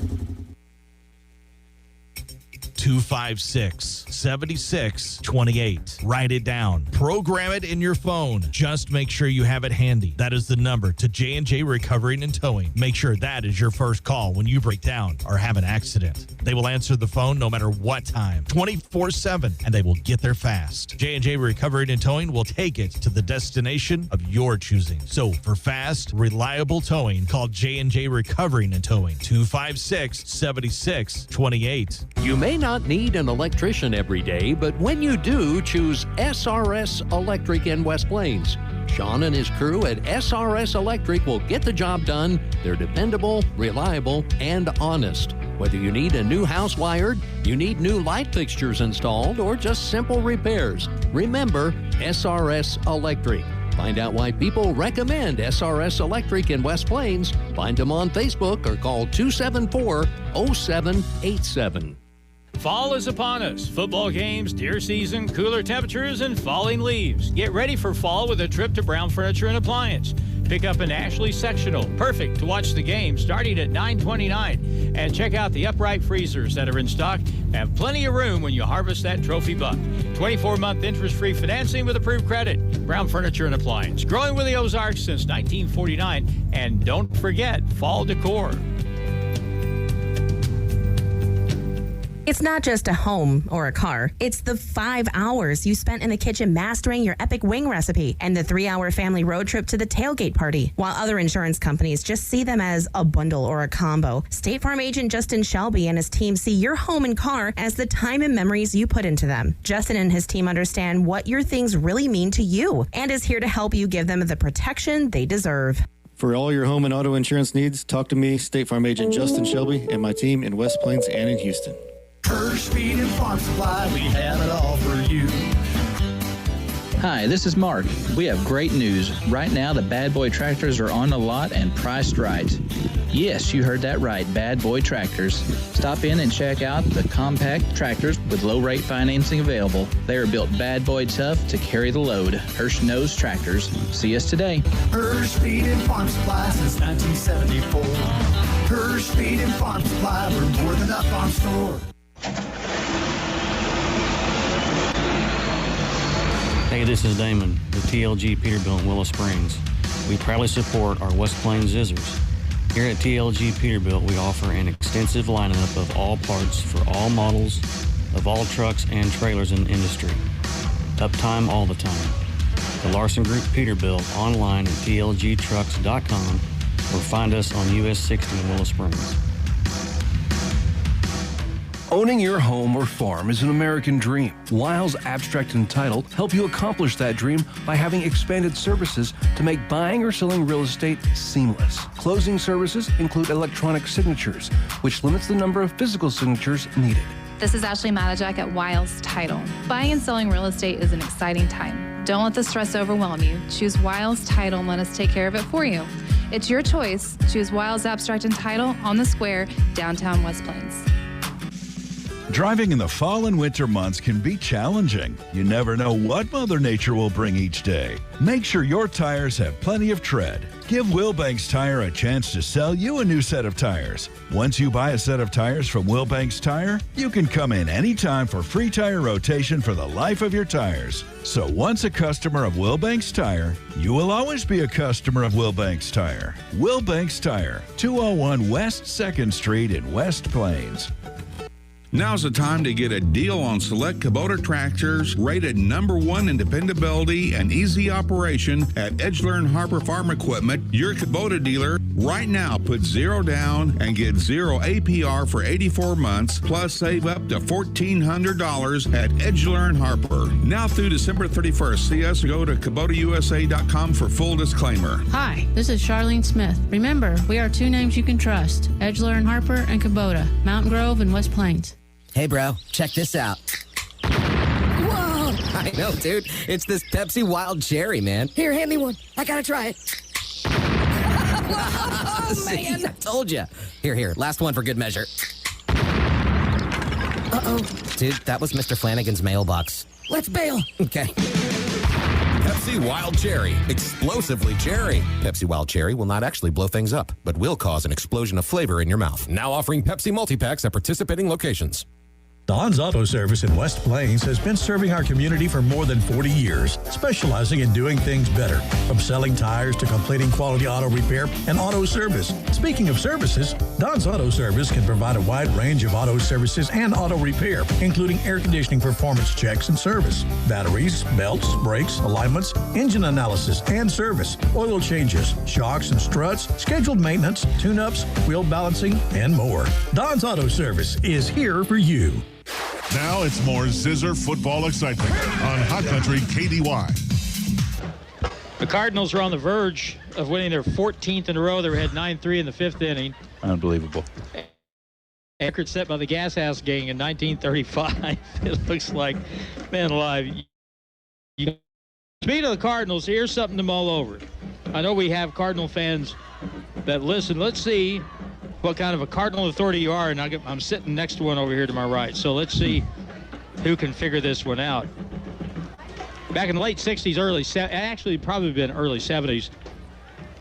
256-7628. Write it down. Program it in your phone. Just make sure you have it handy. That is the number to J&J Recovering and Towing. Make sure that is your first call when you break down or have an accident. They will answer the phone no matter what time, 24/7, and they will get there fast. J&J Recovering and Towing will take it to the destination of your choosing. So for fast, reliable towing, call J&J Recovering and Towing, 256-7628. You may not need an electrician every day, but when you do, choose SRS Electric in West Plains. Sean and his crew at SRS Electric will get the job done. They're dependable, reliable, and honest. Whether you need a new house wired, you need new light fixtures installed, or just simple repairs, remember SRS Electric. Find out why people recommend SRS Electric in West Plains. Find them on Facebook or call 274-0787. Fall is upon us. Football games, deer season, cooler temperatures, and falling leaves. Get ready for fall with a trip to Brown Furniture and Appliance. Pick up an Ashley sectional, perfect to watch the game, starting at $9.29. And check out the upright freezers that are in stock. Have plenty of room when you harvest that trophy buck. 24-month interest-free financing with approved credit. Brown Furniture and Appliance, growing with the Ozarks since 1949. And don't forget fall decor. It's not just a home or a car. It's the 5 hours you spent in the kitchen mastering your epic wing recipe and the 3-hour family road trip to the tailgate party. While other insurance companies just see them as a bundle or a combo, State Farm agent Justin Shelby and his team see your home and car as the time and memories you put into them. Justin and his team understand what your things really mean to you and is here to help you give them the protection they deserve. For all your home and auto insurance needs, talk to me, State Farm agent Justin Shelby, and my team in West Plains and in Houston. Hirsch Feed and Farm Supply, we have it all for you. Hi, this is Mark. We have great news. Right now, the Bad Boy tractors are on the lot and priced right. Yes, you heard that right, Bad Boy tractors. Stop in and check out the compact tractors with low-rate financing available. They are built Bad Boy tough to carry the load. Hirsch knows tractors. See us today. Hirsch Feed and Farm Supply since 1974. Hirsch Feed and Farm Supply, we're more than a farm store. Hey, this is Damon with TLG Peterbilt in Willow Springs. We proudly support our West Plains Zizzers. Here at TLG Peterbilt, we offer an extensive lineup of all parts for all models of all trucks and trailers in the industry. Uptime all the time. The Larson Group Peterbilt online at tlgtrucks.com or find us on US 60 in Willow Springs. Owning your home or farm is an American dream. Lyle's Abstract and Title help you accomplish that dream by having expanded services to make buying or selling real estate seamless. Closing services include electronic signatures, which limits the number of physical signatures needed. This is Ashley Matajak at Wiles Title. Buying and selling real estate is an exciting time. Don't let the stress overwhelm you. Choose Wiles Title and let us take care of it for you. It's your choice. Choose Wiles Abstract and Title on the square, downtown West Plains. Driving in the fall and winter months can be challenging. You never know what Mother Nature will bring each day. Make sure your tires have plenty of tread. Give Wilbanks Tire a chance to sell you a new set of tires. Once you buy a set of tires from Wilbanks Tire, you can come in anytime for free tire rotation for the life of your tires. So once a customer of Wilbanks Tire, you will always be a customer of Wilbanks Tire. Wilbanks Tire, 201 West 2nd Street in West Plains. Now's the time to get a deal on select Kubota tractors rated #1 in dependability and easy operation at Edgeler and Harper Farm Equipment, your Kubota dealer. Right now, put 0 down and get 0 APR for 84 months, plus save up to $1,400 at Edgeler and Harper. Now through December 31st, see us or go to KubotaUSA.com for full disclaimer. Hi, this is Charlene Smith. Remember, we are 2 names you can trust, Edgeler and Harper and Kubota, Mountain Grove and West Plains. Hey, bro, check this out. Whoa! I know, dude. It's this Pepsi Wild Cherry, man. Here, hand me one. I gotta try it. See, I told you. Here. Last one for good measure. Uh-oh. Dude, that was Mr. Flanagan's mailbox. Let's bail. Okay. Pepsi Wild Cherry. Explosively cherry. Pepsi Wild Cherry will not actually blow things up, but will cause an explosion of flavor in your mouth. Now offering Pepsi multi-packs at participating locations. Don's Auto Service in West Plains has been serving our community for more than 40 years, specializing in doing things better, from selling tires to completing quality auto repair and auto service. Speaking of services, Don's Auto Service can provide a wide range of auto services and auto repair, including air conditioning performance checks and service, batteries, belts, brakes, alignments, engine analysis and service, oil changes, shocks and struts, scheduled maintenance, tune-ups, wheel balancing, and more. Don's Auto Service is here for you. Now it's more Zizzer football excitement on Hot Country KDY. The Cardinals are on the verge of winning their 14th in a row. They had 9-3 in the 5th inning. Unbelievable. Record set by the Gas House Gang in 1935. It looks like, man alive. Speaking of the Cardinals, here's something to mull over. I know we have Cardinal fans that listen. Let's see what kind of a Cardinal authority you are, and I'm sitting next to one over here to my right. So let's see who can figure this one out. Back in the late 60s, actually probably been early 70s,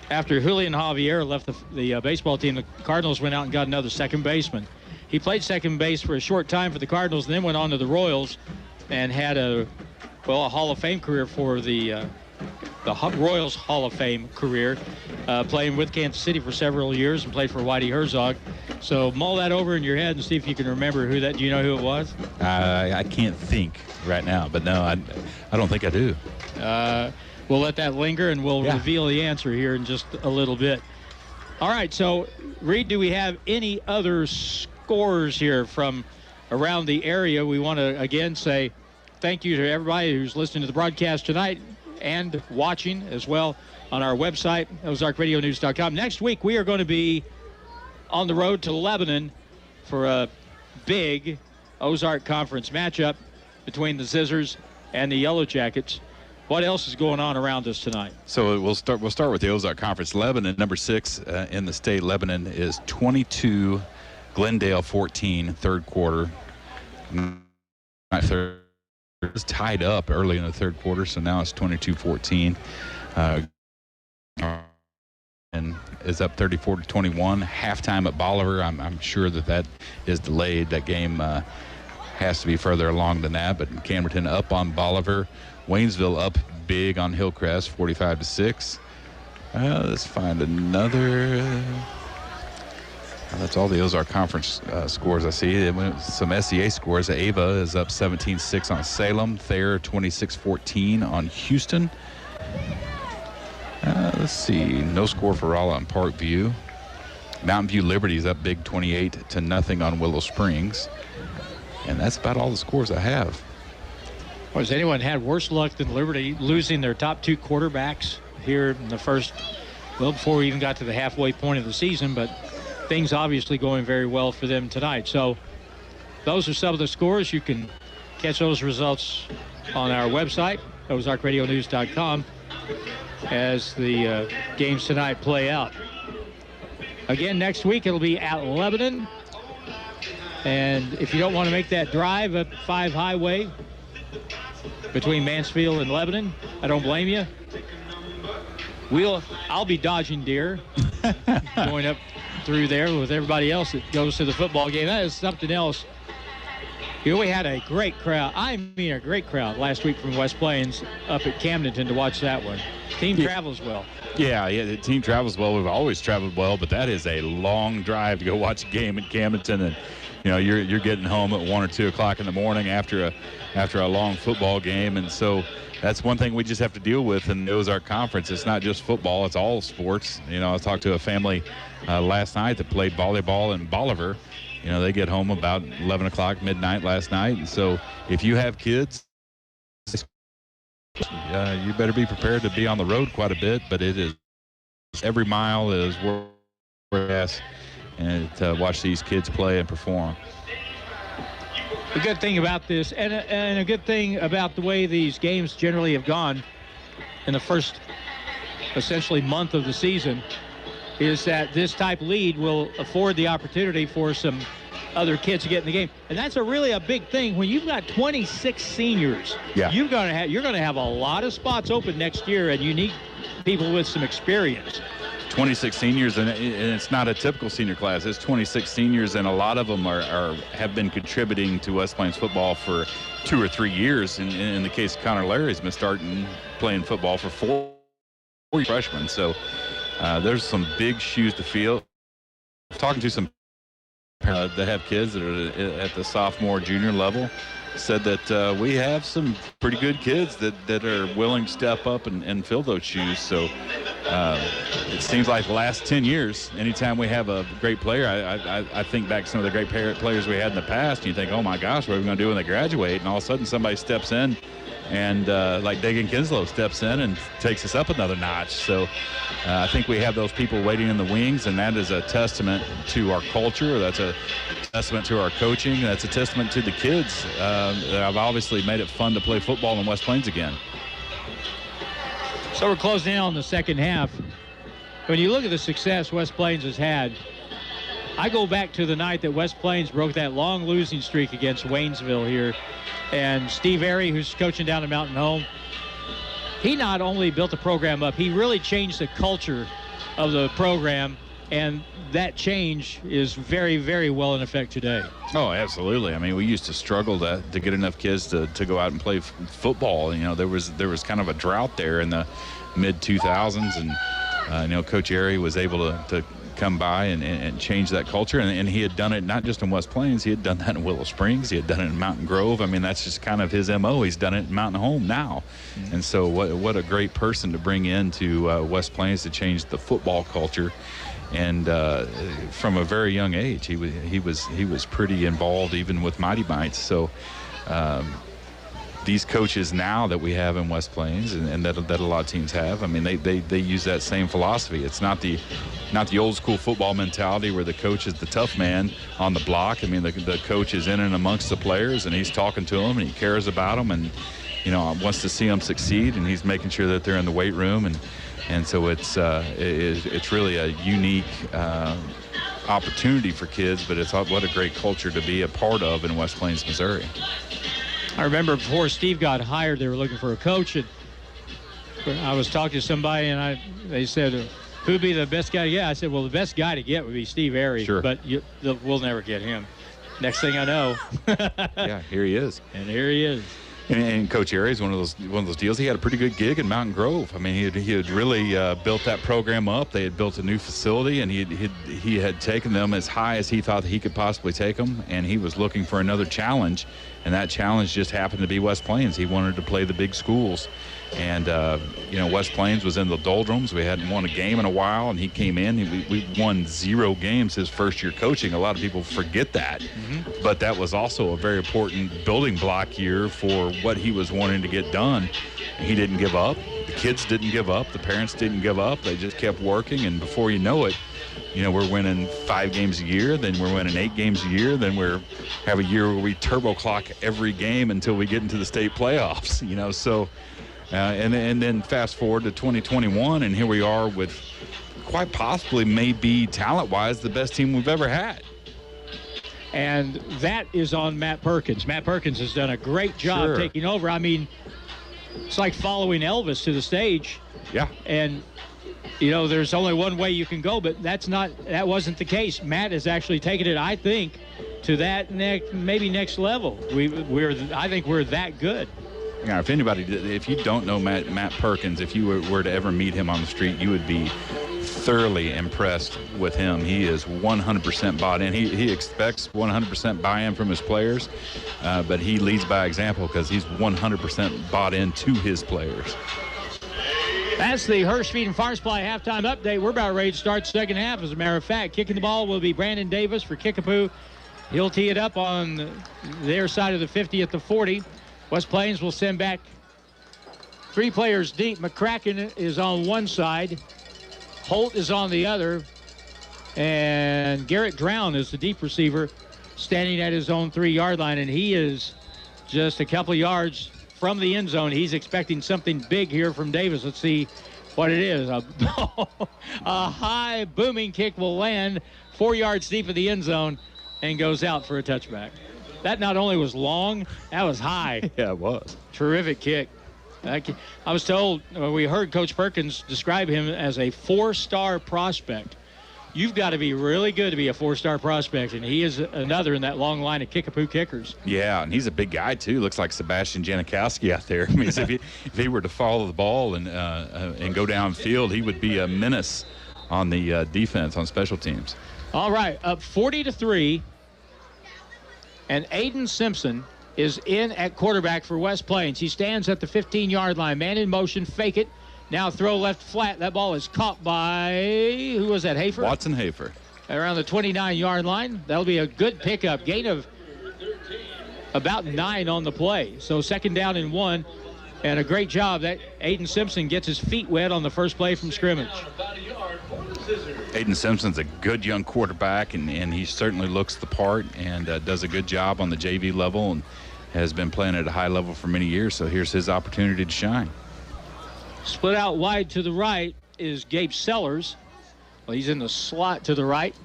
after Julian Javier left the baseball team, the Cardinals went out and got another second baseman. He played second base for a short time for the Cardinals and then went on to the Royals and had a Hall of Fame career for the Royals Hall of Fame career, playing with Kansas City for several years and played for Whitey Herzog. So mull that over in your head and see if you can remember who that. Do you know who it was? I can't think right now, but no, I don't think I do. We'll let that linger, and we'll reveal the answer here in just a little bit. All right, so, Reed, do we have any other scores here from around the area? We want to, again, say thank you to everybody who's listening to the broadcast tonight and watching as well on our website, ozarkradionews.com. Next week, we are going to be on the road to Lebanon for a big Ozark Conference matchup between the Zizzers and the Yellow Jackets. What else is going on around us tonight? So we'll start with the Ozark Conference. Lebanon, number 6 in the state. Lebanon is 22, Glendale 14, third quarter. It was tied up early in the third quarter, so now it's 22-14. And is up 34-21. Halftime at Bolivar. I'm sure that is delayed. That game has to be further along than that. But Camerton up on Bolivar. Waynesville up big on Hillcrest, 45-6. Let's find another. That's all the Ozark Conference scores I see. Some SEA scores. Ava is up 17-6 on Salem. Thayer 26-14 on Houston. Let's see. No score for Rolla and Parkview. Mountain View Liberty is up big 28-0 on Willow Springs. And that's about all the scores I have. Well, has anyone had worse luck than Liberty losing their top 2 quarterbacks here in the first, before we even got to the halfway point of the season, but things obviously going very well for them tonight. So those are some of the scores. You can catch those results on our website, ozarkradionews.com, as the games tonight play out. Again, next week it'll be at Lebanon. And if you don't want to make that drive up 5 Highway between Mansfield and Lebanon, I don't blame you. I'll be dodging deer going up through there with everybody else that goes to the football game. That is something else. We had a great crowd. I mean, a great crowd last week from West Plains up at Camdenton to watch that one. Team travels well. Yeah, the team travels well. We've always traveled well, but that is a long drive to go watch a game at Camdenton, and you're getting home at 1 or 2 o'clock in the morning after a long football game, and so that's one thing we just have to deal with in the Ozark Conference. It's not just football; it's all sports. I talked to a family last night that played volleyball in Bolivar. They get home about 11 o'clock midnight last night, and so if you have kids, you better be prepared to be on the road quite a bit. But it is every mile is worth it, and to watch these kids play and perform. The good thing about this, and a good thing about the way these games generally have gone in the first, essentially, month of the season, is that this type lead will afford the opportunity for some other kids to get in the game. And that's really a big thing. When you've got 26 seniors, you're going to have a lot of spots open next year, and you need people with some experience. 26 seniors, and it's not a typical senior class. It's 26 seniors, and a lot of them have been contributing to West Plains football for 2 or 3 years. In the case of Connor Larry's been playing football for 4 freshmen. So there's some big shoes to fill. Talking to some parents that have kids that are at the sophomore, junior level, said that we have some pretty good kids that are willing to step up and fill those shoes. So it seems like the last 10 years, anytime we have a great player, I think back to some of the great players we had in the past, and you think, oh my gosh, what are we going to do when they graduate? And all of a sudden somebody steps in, and like Dagan Kinslow steps in and takes us up another notch. So I think we have those people waiting in the wings, and that is a testament to our culture. That's a testament to our coaching. That's a testament to the kids that have obviously made it fun to play football in West Plains again. So we're closing in on the second half. When you look at the success West Plains has had I go back to the night that West Plains broke that long losing streak against Waynesville here. And Steve Airy, who's coaching down at Mountain Home, he not only built the program up, he really changed the culture of the program. And that change is very, very well in effect today. Oh, absolutely. I mean, we used to struggle to get enough kids to go out and play football. You know, there was kind of a drought there in the mid-2000s, and Coach Airy was able to come by and change that culture, and he had done it not just in West Plains, he had done that in Willow Springs, he had done it in Mountain Grove. I mean, that's just kind of his MO. He's done it in Mountain Home now. And so what a great person to bring into West Plains to change the football culture. And from a very young age, he was pretty involved even with Mighty Mites. So these coaches now that we have in West Plains and that a lot of teams have, I mean, they use that same philosophy. It's not the old school football mentality where the coach is the tough man on the block. I mean, the coach is in and amongst the players, and he's talking to them, and he cares about them, and wants to see them succeed, and he's making sure that they're in the weight room, and so it's really a unique opportunity for kids, but what a great culture to be a part of in West Plains, Missouri. I remember before Steve got hired, they were looking for a coach, and I was talking to somebody, and they said, who'd be the best guy to get? I said, well, the best guy to get would be Steve Airy, sure, but we'll never get him. Next thing I know. Yeah, here he is. And here he is. And Coach Airy is one of those deals. He had a pretty good gig in Mountain Grove. I mean, he had really built that program up. They had built a new facility, and he had taken them as high as he thought that he could possibly take them. And he was looking for another challenge, and that challenge just happened to be West Plains. He wanted to play the big schools, and West Plains was in the doldrums. We hadn't won a game in a while, and he came in. We won 0 games his first year coaching. A lot of people forget that, but that was also a very important building block year for what he was wanting to get done. He didn't give up. The kids didn't give up. The parents didn't give up. They just kept working, and before you know it, we're winning 5 games a year, then we're winning 8 games a year, then have a year where we turbo clock every game until we get into the state playoffs. So. And then fast forward to 2021, and here we are with quite possibly, maybe talent-wise, the best team we've ever had. And that is on Matt Perkins. Matt Perkins has done a great job taking over. I mean, it's like following Elvis to the stage. Yeah. And, there's only one way you can go, but that wasn't the case. Matt has actually taken it, I think, to that next level. I think we're that good. Yeah, if you don't know Matt Perkins, if you were to ever meet him on the street, you would be thoroughly impressed with him. He is 100% bought in. He expects 100% buy-in from his players, but he leads by example because he's 100% bought into his players. That's the Hirsch Feed and Farm Supply halftime update. We're about ready to start the second half. As a matter of fact, kicking the ball will be Brandon Davis for Kickapoo. He'll tee it up on their side of the 50 at the 40. West Plains will send back 3 players deep. McCracken is on one side. Holt is on the other. And Garrett Drown is the deep receiver standing at his own 3-yard line. And he is just a couple of yards from the end zone. He's expecting something big here from Davis. Let's see what it is. A high booming kick will land 4 yards deep of the end zone and goes out for a touchback. That not only was long, that was high. Yeah, it was. Terrific kick. I was told, we heard Coach Perkins describe him as a 4-star prospect. You've got to be really good to be a 4-star prospect, and he is another in that long line of Kickapoo kickers. Yeah, and he's a big guy, too. Looks like Sebastian Janikowski out there. I mean, if he were to follow the ball and go downfield, he would be a menace on the defense on special teams. All right, up 40-3. And Aidan Simpson is in at quarterback for West Plains. He stands at the 15-yard line. Man in motion, fake it. Now throw left flat. That ball is caught by, who was that, Hafer? Watson Hafer. Around the 29-yard line. That'll be a good pickup. Gain of about 9 on the play. So 2nd down and 1. And a great job that Aidan Simpson gets his feet wet on the first play from scrimmage. Aidan Simpson's a good young quarterback, and he certainly looks the part and does a good job on the JV level and has been playing at a high level for many years, so here's his opportunity to shine. Split out wide to the right is Gabe Sellers. Well, he's in the slot to the right.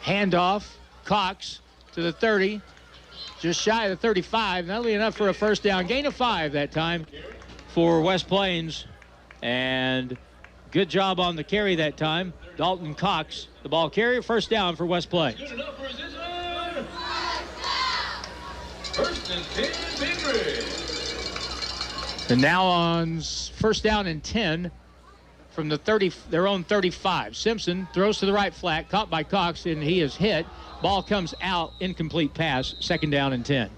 Handoff, Cox to the 30, just shy of the 35. That'll be enough for a first down. Gain of 5 that time for West Plains. And good job on the carry that time. Dalton Cox, the ball carrier, first down for West Plains. First and 10, Big Red. And now on first down and 10 from the 30, their own 35. Simpson throws to the right flat, caught by Cox, and he is hit. Ball comes out, incomplete pass, second down and 10.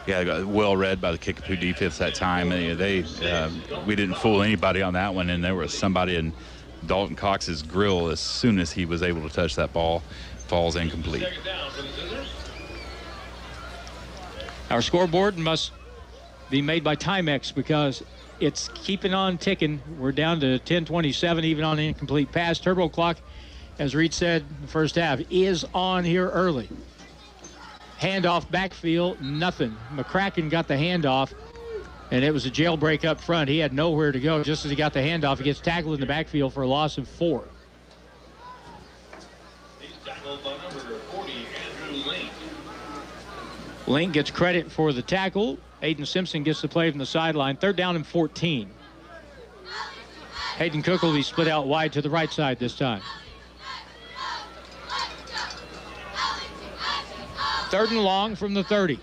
Yeah, well read by the Kickapoo defense that time. We didn't fool anybody on that one, and there was somebody in Dalton Cox's grill as soon as he was able to touch that ball. Falls incomplete. Our scoreboard must be made by Timex because it's keeping on ticking. We're down to 10:27 even on an incomplete pass. Turbo clock, as Reed said in the first half, is on here early. Handoff backfield, nothing. McCracken got the handoff, and it was a jailbreak up front. He had nowhere to go. Just as he got the handoff, he gets tackled in the backfield for a loss of 4. He's tackled by number 40, Andrew Link. Link gets credit for the tackle. Aiden Simpson gets the play from the sideline. Third down and 14. Hayden Cook will be split out wide to the right side this time. Third and long from the 30.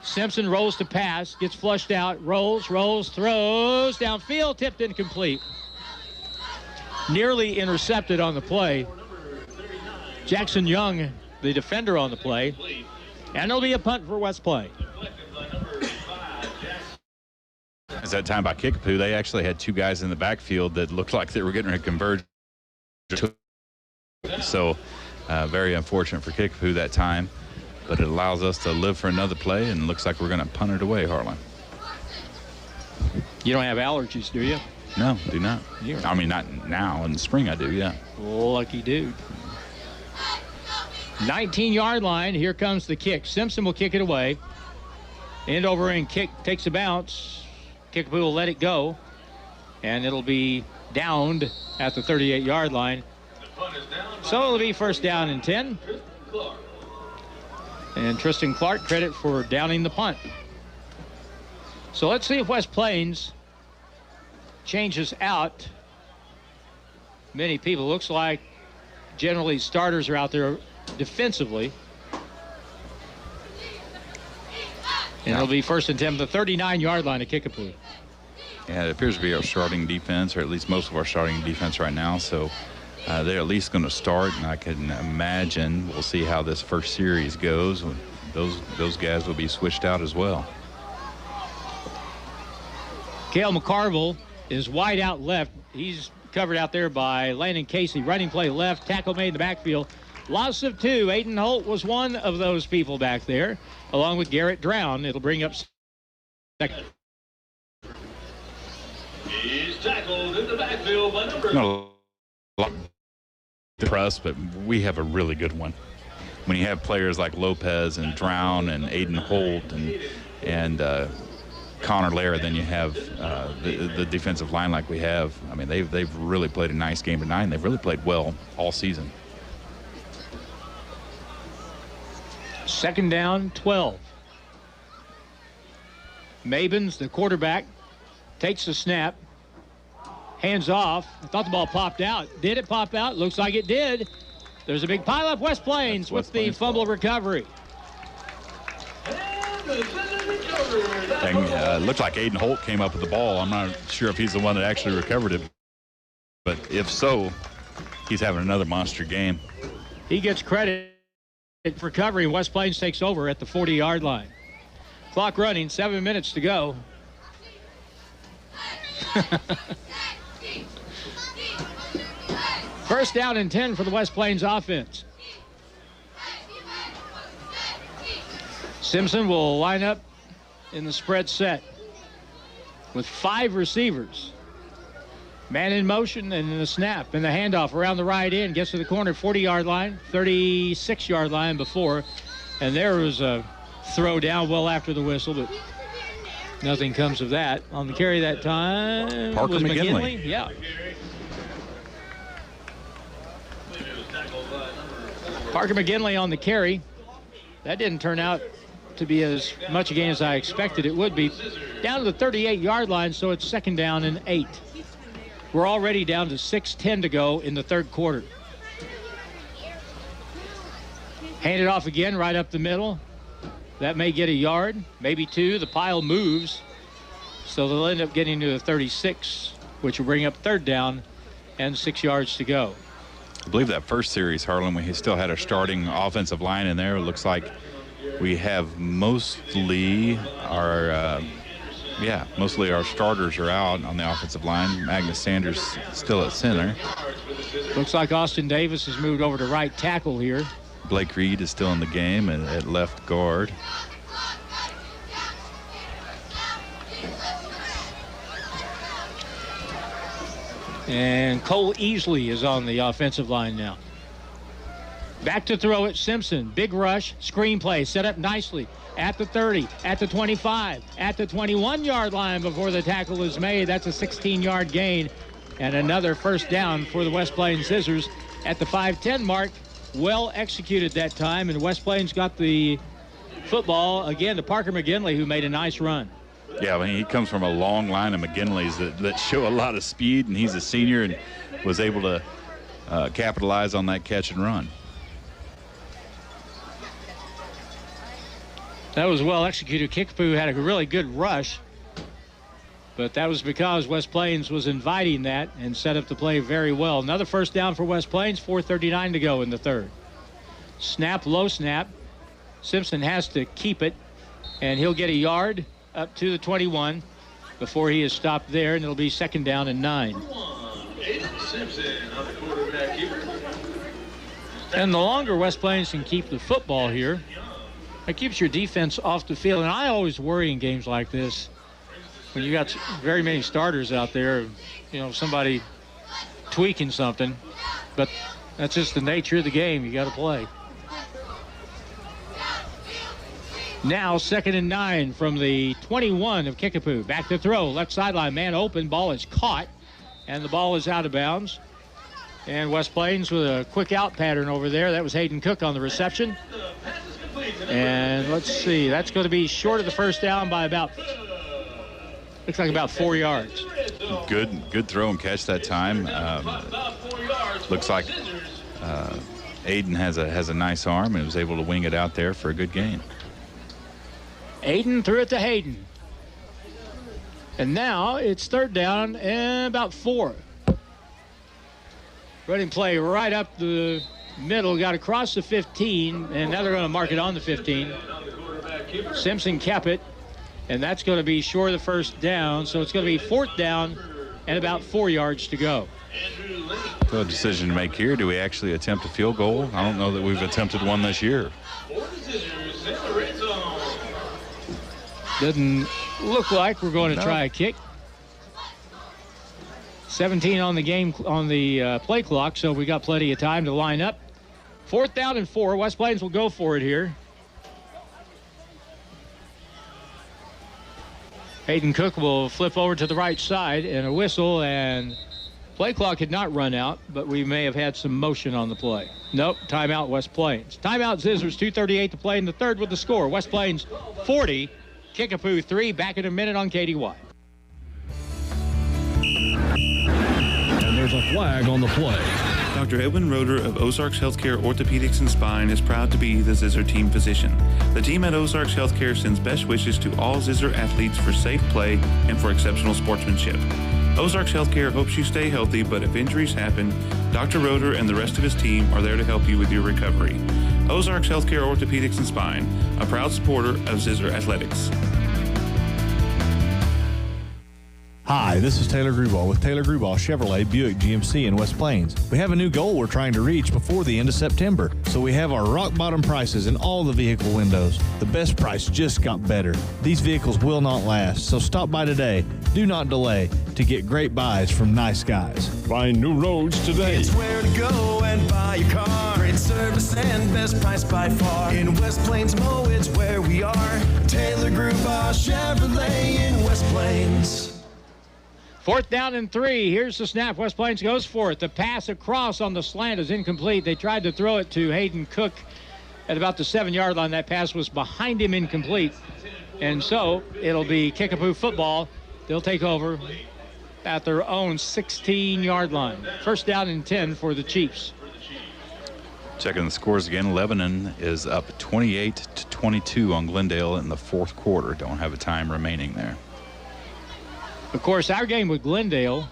Simpson rolls to pass, gets flushed out, rolls, throws, downfield, tipped incomplete. Nearly intercepted on the play. Jackson Young, the defender on the play. And there'll be a punt for West Plains. At that time by Kickapoo, they actually had 2 guys in the backfield that looked like they were getting ready to converge. So very unfortunate for Kickapoo that time, but it allows us to live for another play, and it looks like we're going to punt it away, Harlan. You don't have allergies, do you? No, do not. I mean, not now. In the spring I do, yeah. Lucky dude. 19-yard line. Here comes the kick. Simpson will kick it away. End over end kick, takes a bounce. Kickapoo will let it go, and it'll be downed at the 38-yard line. So it'll be first down and 10. And Tristan Clark credit for downing the punt. So let's see if West Plains changes out many people. Looks like generally starters are out there defensively. And it'll be first and 10 from the 39-yard line of Kickapoo. Yeah, it appears to be our starting defense, or at least most of our starting defense right now. So they're at least going to start, and I can imagine we'll see how this first series goes. Those guys will be switched out as well. Cale McCarville is wide out left. He's covered out there by Landon Casey. Running play left, tackle made in the backfield. Loss of 2. Aidan Holt was one of those people back there, along with Garrett Drown. It'll bring up second. He's tackled in the backfield by number. Press, but we have a really good one. When you have players like Lopez and Drown and Aidan Holt and Connor Lair, then you have the defensive line like we have. I mean, they've really played a nice game tonight, and they've really played well all season. Second down, 12. Mabins, the quarterback, takes the snap. Hands off. I thought the ball popped out. Did it pop out? Looks like it did. There's a big pile up. West Plains with the fumble recovery. Looked like Aidan Holt came up with the ball. I'm not sure if he's the one that actually recovered it, but if so, he's having another monster game. He gets credit for recovery. West Plains takes over at the 40-yard line. Clock running, 7 minutes to go. First down and 10 for the West Plains offense. Simpson will line up in the spread set with 5 receivers. Man in motion and the snap and the handoff around the right end. Gets to the corner, 40-yard line, 36-yard line before. And there was a throw down well after the whistle, but nothing comes of that. On the carry that time Parker was McGinley. Yeah. Parker McGinley on the carry. That didn't turn out to be as much a gain as I expected it would be. Down to the 38-yard line, so it's 2nd down and 8. We're already down to 6:10 to go in the third quarter. Hand it off again, right up the middle. That may get a yard, maybe 2. The pile moves, so they'll end up getting to the 36, which will bring up 3rd down and 6 yards to go. I believe that first series, Harlan, we still had our starting offensive line in there. It looks like we have mostly our starters are out on the offensive line. Magnus Sanders still at center. Looks like Austin Davis has moved over to right tackle here. Blake Reed is still in the game at left guard. And Cole Easley is on the offensive line now. Back to throw it, Simpson. Big rush, screen play, set up nicely at the 30, at the 25, at the 21-yard line before the tackle is made. That's a 16-yard gain and another 1st down for the West Plains Zizzers at the 5-10 mark. Well executed that time, and West Plains got the football again to Parker McGinley, who made a nice run. Yeah, I mean, he comes from a long line of McGinleys that show a lot of speed, and he's a senior and was able to capitalize on that catch and run. That was well executed. Kickapoo had a really good rush, but that was because West Plains was inviting that and set up the play very well. Another 1st down for West Plains, 4:39 to go in the third. Snap, low snap. Simpson has to keep it, and he'll get a yard up to the 21 before he is stopped there, and it'll be 2nd down and 9. Aidan Simpson on the quarterback keeper. And the longer West Plains can keep the football here, it keeps your defense off the field. And I always worry in games like this when you got very many starters out there, somebody tweaking something. But that's just the nature of the game. You got to play. Now 2nd and 9 from the 21 of Kickapoo. Back to throw. Left sideline. Man open. Ball is caught. And the ball is out of bounds. And West Plains with a quick out pattern over there. That was Hayden Cook on the reception. And let's see. That's going to be short of the 1st down by looks like about 4 yards. Good throw and catch that time. Looks like Aidan has a nice arm and was able to wing it out there for a good gain. Aidan threw it to Hayden. And now it's 3rd down and about 4. Running play right up the middle, got across the 15, and now they're going to mark it on the 15. Simpson kept it, and that's going to be short of the 1st down, so it's going to be 4th down and about 4 yards to go. So a decision to make here. Do we actually attempt a field goal? I don't know that we've attempted one this year. Doesn't look like we're going to try a kick. 17 on the game, on the play clock, so we got plenty of time to line up. 4th down and 4. West Plains will go for it here. Hayden Cook will flip over to the right side, and a whistle, and play clock had not run out, but we may have had some motion on the play. Nope, timeout West Plains. Timeout Zizzers, 2:38 to play in the third with the score. West Plains 40, Kickapoo 3, back in a minute on KDY. And there's a flag on the play. Dr. Edwin Roeder of Ozarks Healthcare Orthopedics and Spine is proud to be the Zizzer team physician. The team at Ozarks Healthcare sends best wishes to all Zizzer athletes for safe play and for exceptional sportsmanship. Ozarks Healthcare hopes you stay healthy, but if injuries happen, Dr. Roeder and the rest of his team are there to help you with your recovery. Ozarks Healthcare Orthopedics and Spine, a proud supporter of Zizzer Athletics. Hi, this is Taylor Gruball with Taylor Gruball Chevrolet Buick GMC in West Plains. We have a new goal we're trying to reach before the end of September, so we have our rock bottom prices in all the vehicle windows. The best price just got better. These vehicles will not last, so stop by today. Do not delay to get great buys from nice guys. Find new roads today. It's where to go and buy your car. Great service and best price by far. In West Plains Mo, it's where we are. Taylor Gruball Chevrolet in West Plains. 4th down and 3. Here's the snap. West Plains goes for it. The pass across on the slant is incomplete. They tried to throw it to Hayden Cook at about the 7-yard line. That pass was behind him, incomplete. And so it'll be Kickapoo football. They'll take over at their own 16-yard line. 1st down and 10 for the Chiefs. Checking the scores again, Lebanon is up 28-22 on Glendale in the 4th quarter. Don't have a time remaining there. Of course, our game with Glendale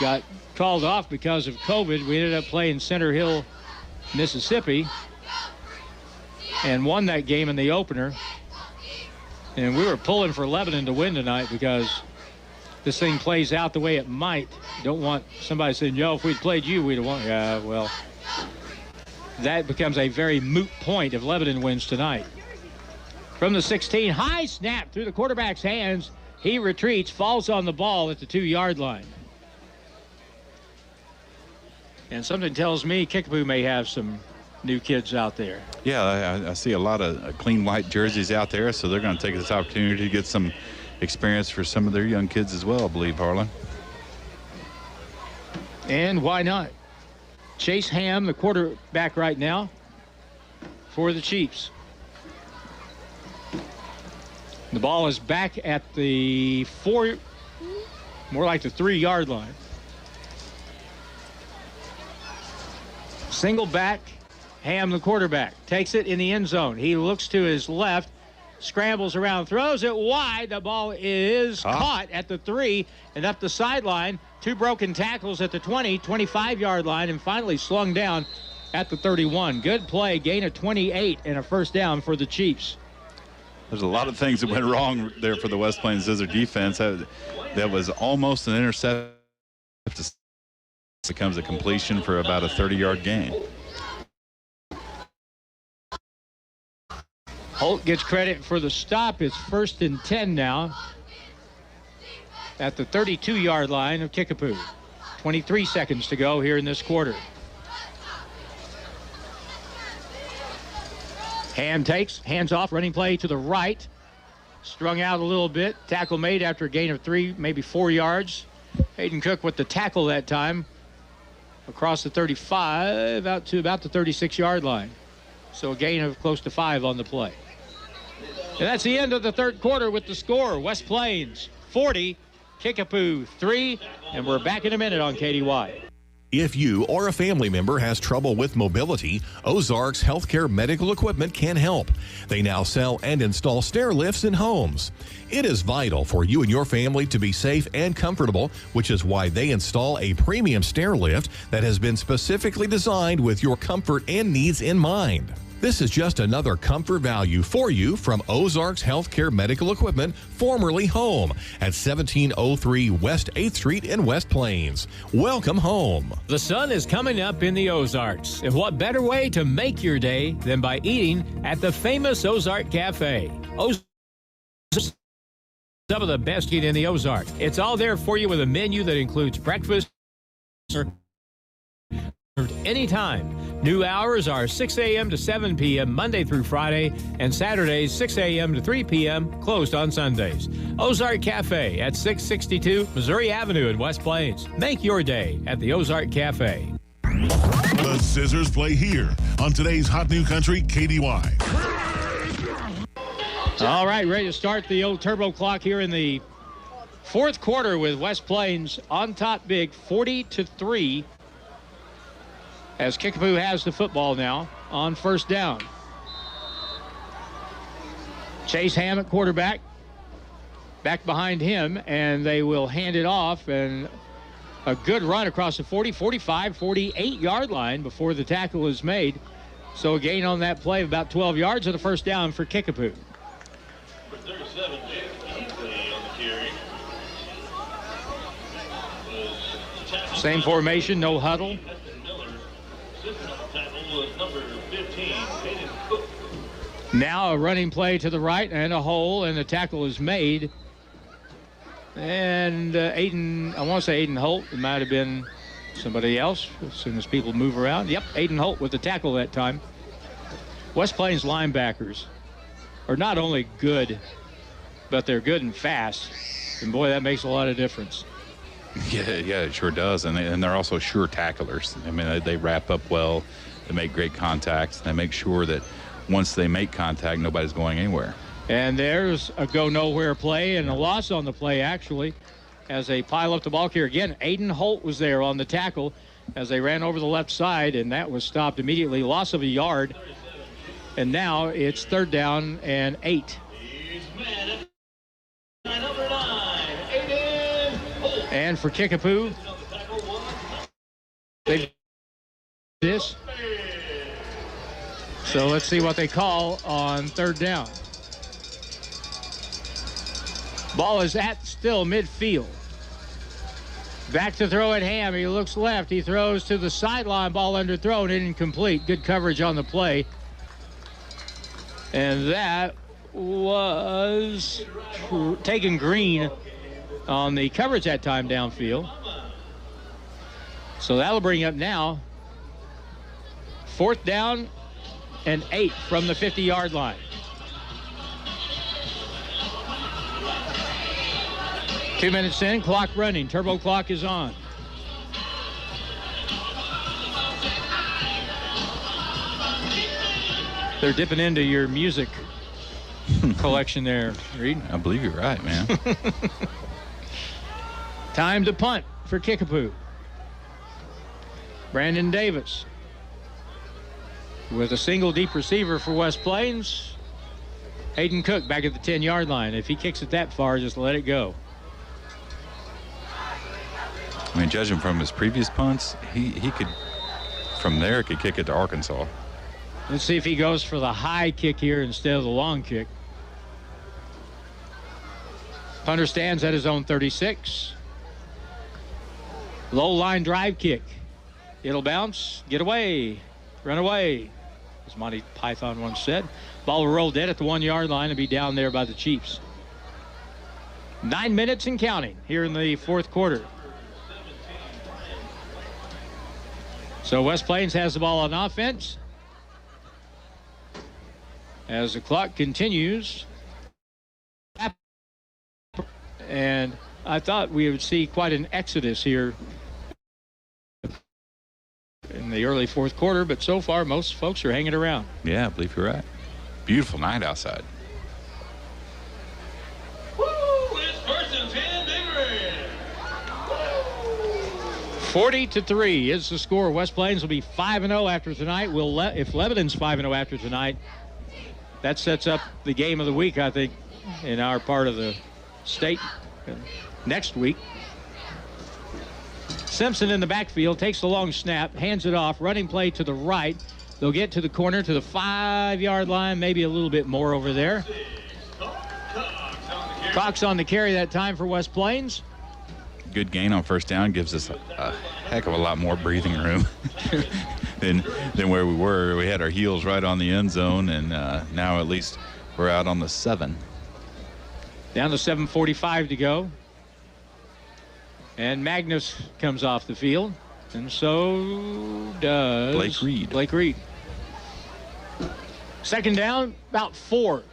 got called off because of COVID. We ended up playing Center Hill, Mississippi, and won that game in the opener. And we were pulling for Lebanon to win tonight because this thing plays out the way it might. Don't want somebody saying, yo, if we'd played you, we'd have won. Yeah, well, that becomes a very moot point if Lebanon wins tonight. From the 16, high snap through the quarterback's hands. He retreats, falls on the ball at the 2-yard line. And something tells me Kickapoo may have some new kids out there. Yeah, I see a lot of clean white jerseys out there, so they're going to take this opportunity to get some experience for some of their young kids as well, I believe, Harlan. And why not? Chase Ham, the quarterback right now for the Chiefs. The ball is back at the 3-yard line. Single back, Ham, the quarterback, takes it in the end zone. He looks to his left, scrambles around, throws it wide. The ball is caught at the 3 and up the sideline. 2 broken tackles at the 20, 25-yard line, and finally slung down at the 31. Good play, gain of 28 and a 1st down for the Chiefs. There's a lot of things that went wrong there for the West Plains Zizzer defense. That was almost an interception. It becomes a completion for about a 30-yard gain. Holt gets credit for the stop. It's 1st and 10 now at the 32-yard line of Kickapoo. 23 seconds to go here in this quarter. Ham takes, hands off, running play to the right. Strung out a little bit. Tackle made after a gain of 3, maybe 4 yards. Hayden Cook with the tackle that time across the 35 out to about the 36-yard line. So a gain of close to 5 on the play. And that's the end of the 3rd quarter with the score. West Plains 40, Kickapoo 3, and we're back in a minute on KDY. If you or a family member has trouble with mobility, Ozarks Healthcare Medical Equipment can help. They now sell and install stair lifts in homes. It is vital for you and your family to be safe and comfortable, which is why they install a premium stair lift that has been specifically designed with your comfort and needs in mind. This is just another comfort value for you from Ozarks Healthcare Medical Equipment, formerly Home, at 1703 West 8th Street in West Plains. Welcome home. The sun is coming up in the Ozarks, and what better way to make your day than by eating at the famous Ozark Cafe. Some of the best eating in the Ozarks. It's all there for you with a menu that includes breakfast anytime. New hours are 6 a.m. to 7 p.m. Monday through Friday, and Saturdays 6 a.m. to 3 p.m. closed on Sundays. Ozark Cafe at 662 Missouri Avenue in West Plains. Make your day at the Ozark Cafe. The Zizzers play here on today's Hot New Country KDY. All right, ready to start the old turbo clock here in the 4th quarter with West Plains on top big, 40-3. As Kickapoo has the football now on 1st down. Chase Ham at quarterback. Back behind him, and they will hand it off, and a good run across the 40, 45, 48-yard line before the tackle is made. So a gain on that play of about 12 yards and a 1st down for Kickapoo. For 37, Easley on the carry. Same formation, no huddle. Now a running play to the right and a hole, and the tackle is made. And I want to say Aidan Holt. It might have been somebody else as soon as people move around. Yep, Aidan Holt with the tackle that time. West Plains linebackers are not only good, but they're good and fast. And boy, that makes a lot of difference. Yeah, it sure does. And they're also sure tacklers. I mean, they wrap up well. They make great contacts. They make sure that once they make contact, nobody's going anywhere. And there's a go-nowhere play and a loss on the play, actually, as they pile up the ball here. Again, Aidan Holt was there on the tackle as they ran over the left side, and that was stopped immediately. Loss of a yard. And now it's 3rd down and 8. And for Kickapoo, this. So let's see what they call on 3rd down. Ball is at still midfield. Back to throw at Ham. He looks left. He throws to the sideline. Ball underthrown, incomplete. Good coverage on the play. And that was taken green on the coverage that time downfield. So that'll bring up now 4th down and 8 from the 50-yard line. 2 minutes in, clock running. Turbo clock is on. They're dipping into your music collection there, Reed. I believe you're right, man. Time to punt for Kickapoo. Brandon Davis with a single deep receiver for West Plains. Hayden Cook back at the 10-yard line. If he kicks it that far, just let it go. I mean, judging from his previous punts, he could, from there, could kick it to Arkansas. Let's see if he goes for the high kick here instead of the long kick. Punter stands at his own 36. Low line drive kick. It'll bounce, get away, run away, as Monty Python once said. Ball will roll dead at the 1-yard line and be down there by the Chiefs. 9 minutes and counting here in the 4th quarter. So West Plains has the ball on offense. As the clock continues. And I thought we would see quite an exodus here in the early 4th quarter, but so far most folks are hanging around. Yeah, I believe you're right. Beautiful night outside. Woo! It's 1st and 10, Big Red. 40-3 is the score. West Plains will be 5-0 after tonight. If Lebanon's 5-0 after tonight, that sets up the game of the week, I think, in our part of the state next week. Simpson in the backfield takes the long snap, hands it off, running play to the right. They'll get to the corner to the 5-yard line, maybe a little bit more over there. Cox on the carry that time for West Plains. Good gain on 1st down, gives us a heck of a lot more breathing room than where we were. We had our heels right on the end zone, and now at least we're out on the 7. Down to 7:45 to go. And Magnus comes off the field, and so does Blake Reed. 2nd down, about 4.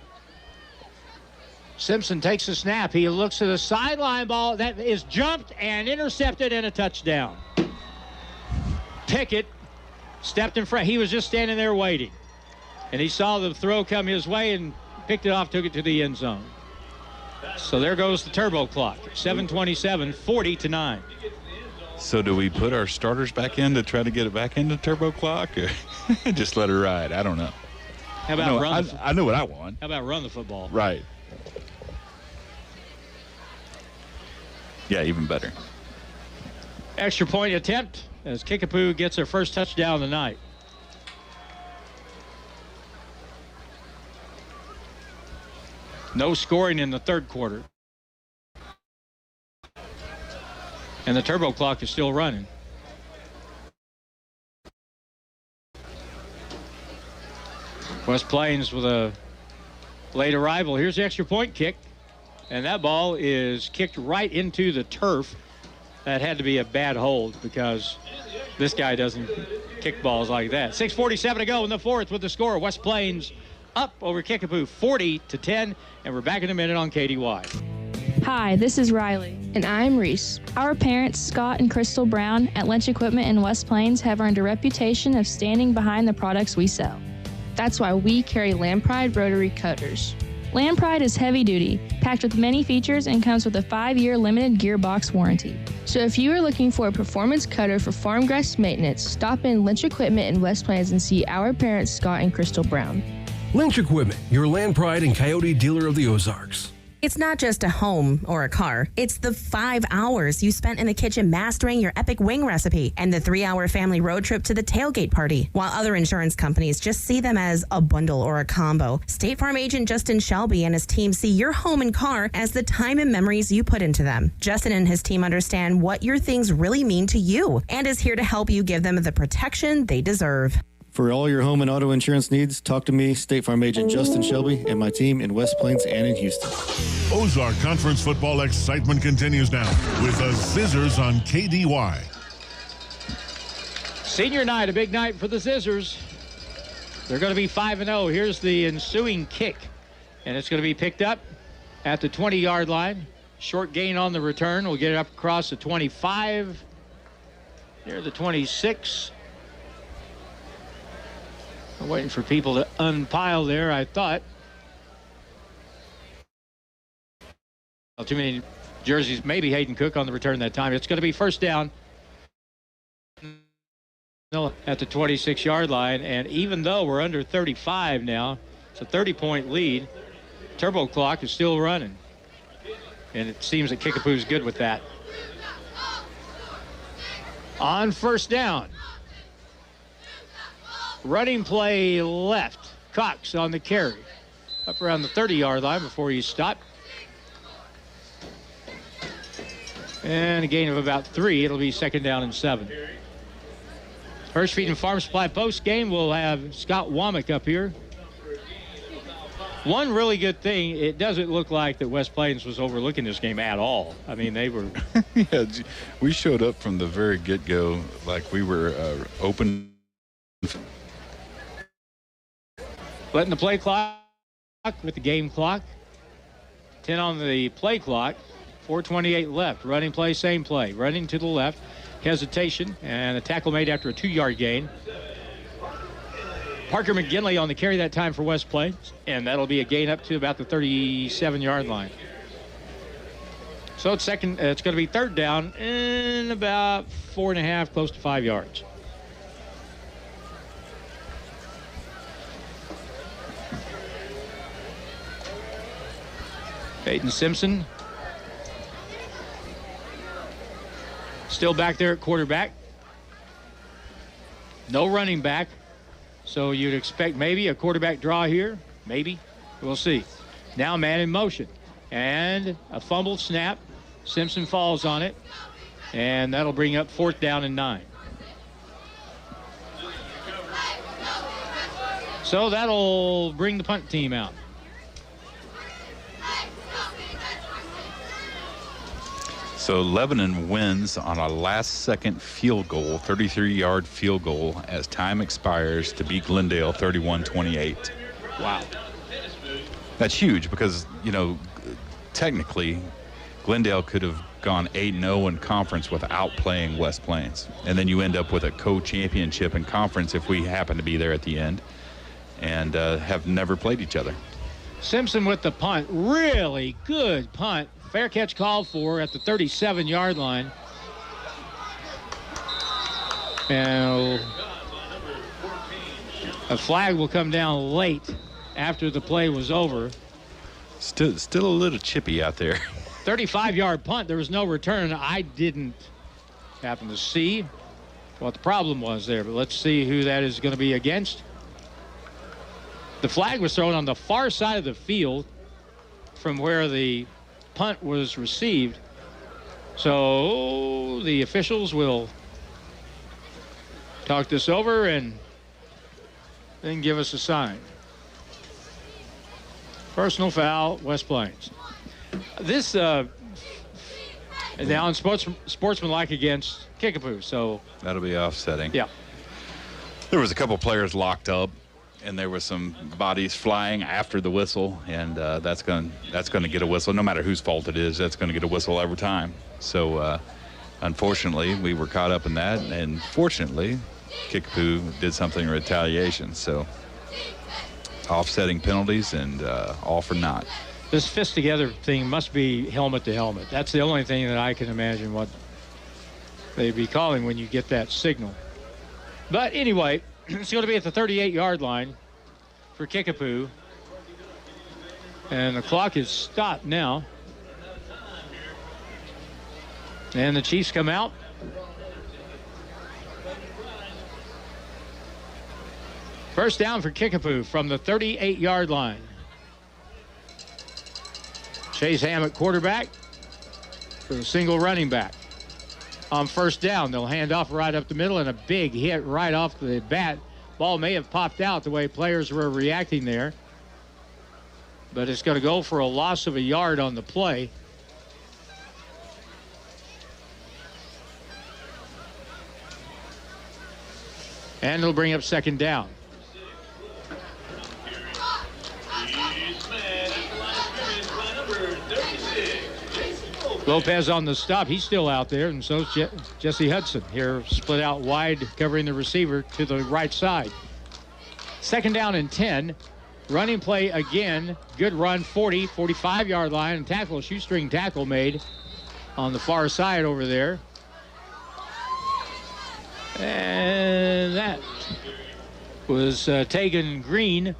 Simpson takes the snap. He looks to the sideline. Ball that is jumped and intercepted, and a touchdown. Pickett stepped in front. He was just standing there waiting, and he saw the throw come his way and picked it off, took it to the end zone. So there goes the turbo clock. 7:27, 40-9. So do we put our starters back in to try to get it back into turbo clock, or just let her ride? I don't know. How about I know what I want. How about run the football? Right. Yeah, even better. Extra point attempt as Kickapoo gets their first touchdown of the night. No scoring in the 3rd quarter. And the turbo clock is still running. West Plains with a late arrival. Here's the extra point kick. And that ball is kicked right into the turf. That had to be a bad hold because this guy doesn't kick balls like that. 6:47 to go in the 4th with the score. West Plains up over Kickapoo 40-10. And we're back in a minute on KDY. Hi, this is Riley. And I'm Reese. Our parents, Scott and Crystal Brown, at Lynch Equipment in West Plains have earned a reputation of standing behind the products we sell. That's why we carry Land Pride rotary cutters. Land Pride is heavy duty, packed with many features, and comes with a 5-year limited gearbox warranty. So if you are looking for a performance cutter for farm grass maintenance, stop in Lynch Equipment in West Plains and see our parents, Scott and Crystal Brown. Lynch Equipment, your Land Pride and Coyote dealer of the Ozarks. It's not just a home or a car. It's the 5 hours you spent in the kitchen mastering your epic wing recipe and the 3-hour family road trip to the tailgate party. While other insurance companies just see them as a bundle or a combo, State Farm agent Justin Shelby and his team see your home and car as the time and memories you put into them. Justin and his team understand what your things really mean to you and is here to help you give them the protection they deserve. For all your home and auto insurance needs, talk to me, State Farm agent Justin Shelby, and my team in West Plains and in Houston. Ozark Conference football excitement continues now with the Zizzers on KDY. Senior night, a big night for the Zizzers. They're going to be 5-0. Here's the ensuing kick, and it's going to be picked up at the 20-yard line. Short gain on the return. We'll get it up across the 25, near the 26. I'm waiting for people to unpile there, I thought. Well, too many jerseys. Maybe Hayden Cook on the return that time. It's going to be first down at the 26-yard line. And even though we're under 35 now, it's a 30-point lead, turbo clock is still running. And it seems that Kickapoo's good with that. On first down. Running play left. Cox on the carry. Up around the 30-yard line before he stopped. And a gain of about 3. It'll be second down and 7. First Feed and Farm Supply post game. We'll have Scott Womack up here. One really good thing, it doesn't look like that West Plains was overlooking this game at all. I mean, they were... Yeah, we showed up from the very get-go like we were open... Letting the play clock with the game clock. 10 on the play clock. 4:28 left. Running play, same play. Running to the left. Hesitation and a tackle made after a 2-yard gain. Parker McGinley on the carry that time for West Plains. And that'll be a gain up to about the 37-yard line. So it's going to be third down in about 4.5, close to 5 yards. Peyton Simpson still back there at quarterback. No running back. So you'd expect maybe a quarterback draw here. Maybe. We'll see. Now man in motion. And a fumbled snap. Simpson falls on it. And that'll bring up fourth down and 9. So that'll bring the punt team out. So Lebanon wins on a last-second field goal, 33-yard field goal, as time expires to beat Glendale 31-28. Wow. That's huge because, you know, technically Glendale could have gone 8-0 in conference without playing West Plains. And then you end up with a co-championship in conference if we happen to be there at the end and have never played each other. Simpson with the punt. Really good punt. Fair catch called for at the 37-yard line. And a flag will come down late after the play was over. Still a little chippy out there. 35-yard punt. There was no return. I didn't happen to see what the problem was there, but let's see who that is going to be against. The flag was thrown on the far side of the field from where the punt was received. So the officials will talk this over and then give us a sign. Personal foul, West Plains. This now on sportsmanlike against Kickapoo, so that'll be offsetting. Yeah. There was a couple players locked up and there was some bodies flying after the whistle, and that's going to get a whistle. No matter whose fault it is, that's going to get a whistle every time. So, unfortunately, we were caught up in that, and fortunately, Kickapoo did something in retaliation. So, offsetting penalties and all for naught. This fist together thing must be helmet to helmet. That's the only thing that I can imagine what they'd be calling when you get that signal. But anyway, it's going to be at the 38-yard line for Kickapoo. And the clock is stopped now. And the Chiefs come out. First down for Kickapoo from the 38-yard line. Chase Hammett quarterback for the single running back. On first down, they'll hand off right up the middle, and a big hit right off the bat. Ball may have popped out the way players were reacting there. But it's going to go for a loss of a yard on the play. And it'll bring up second down. Lopez on the stop. He's still out there, and so's Jesse Hudson here, split out wide, covering the receiver to the right side. Second down and 10. Running play again. Good run, 40, 45-yard line, and tackle, shoestring tackle made on the far side over there. And that was Tegan Green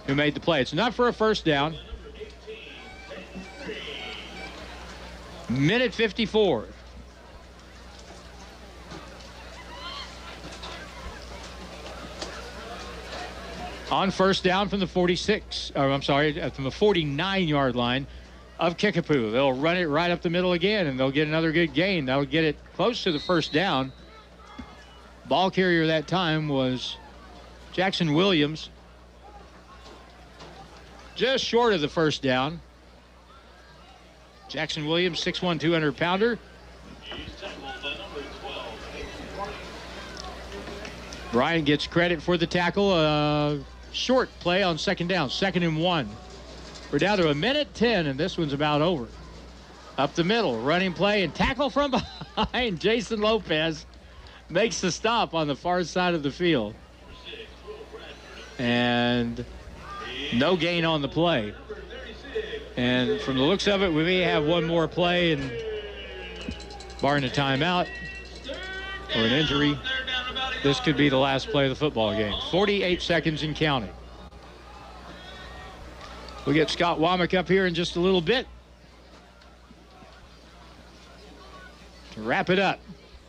who made the play. It's enough for a first down. Minute 54. On first down from the 46, or I'm sorry, from the 49-yard line of Kickapoo. They'll run it right up the middle again, and they'll get another good gain. That'll get it close to the first down. Ball carrier that time was Jackson Williams. Just short of the first down. Jackson Williams, 6'1", 200-pounder. Bryant gets credit for the tackle. Short play on second down, 2nd and 1. We're down to a minute 10, and this one's about over. Up the middle, running play, and tackle from behind. Jason Lopez makes the stop on the far side of the field. And no gain on the play. And from the looks of it, we may have one more play, and barring a timeout or an injury, this could be the last play of the football game. 48 seconds and counting. We'll get Scott Womack up here in just a little bit to wrap it up.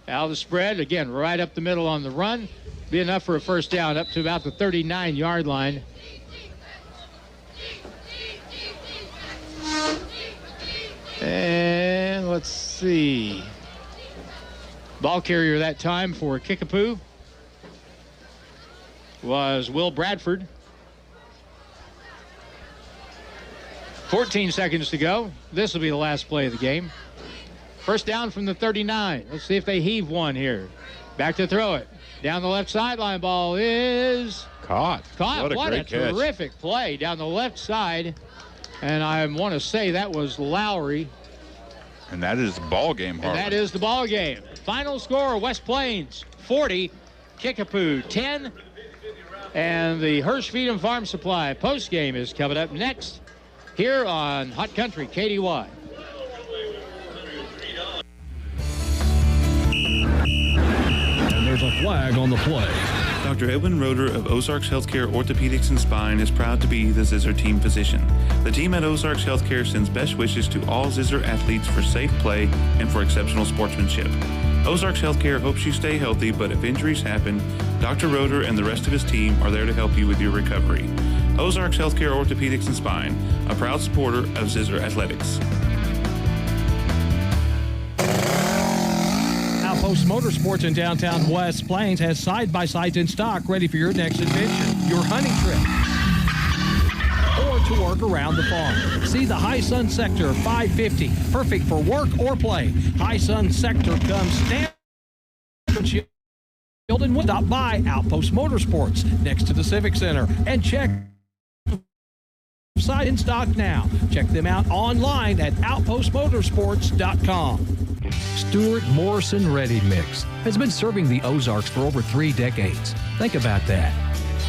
Out of the spread, again, right up the middle on the run. Be enough for a first down up to about the 39-yard line. And let's see. Ball carrier that time for Kickapoo was Will Bradford. 14 seconds to go. This will be the last play of the game. First down from the 39. Let's see if they heave one here. Back to throw it. Down the left sideline, ball is caught. What a terrific play down the left side. And I want to say that was Lowry. And that is the ball game, Harlan. And that is the ball game. Final score, West Plains 40, Kickapoo 10. And the Hirsch-Feedham Farm Supply post game is coming up next here on Hot Country KDY. And there's a flag on the play. Dr. Edwin Roeder of Ozarks Healthcare Orthopedics and Spine is proud to be the Zizzer team physician. The team at Ozarks Healthcare sends best wishes to all Zizzer athletes for safe play and for exceptional sportsmanship. Ozarks Healthcare hopes you stay healthy, but if injuries happen, Dr. Roeder and the rest of his team are there to help you with your recovery. Ozarks Healthcare Orthopedics and Spine, a proud supporter of Zizzer Athletics. Outpost Motorsports in downtown West Plains has side-by-sides in stock ready for your next adventure, your hunting trip, or to work around the farm. See the High Sun Sector 550, perfect for work or play. High Sun Sector comes standard And stop by Outpost Motorsports next to the Civic Center and check site in stock now. Check them out online at outpostmotorsports.com. Stuart Morrison Ready Mix has been serving the Ozarks for over 3 decades. Think about that.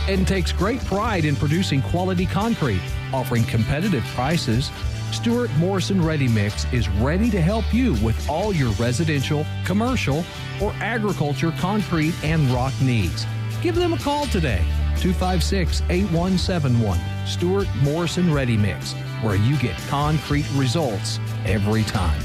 And takes great pride in producing quality concrete, offering competitive prices. Stuart Morrison Ready Mix is ready to help you with all your residential, commercial, or agriculture concrete and rock needs. Give them a call today, 256-8171. Stuart Morrison Ready Mix, where you get concrete results every time.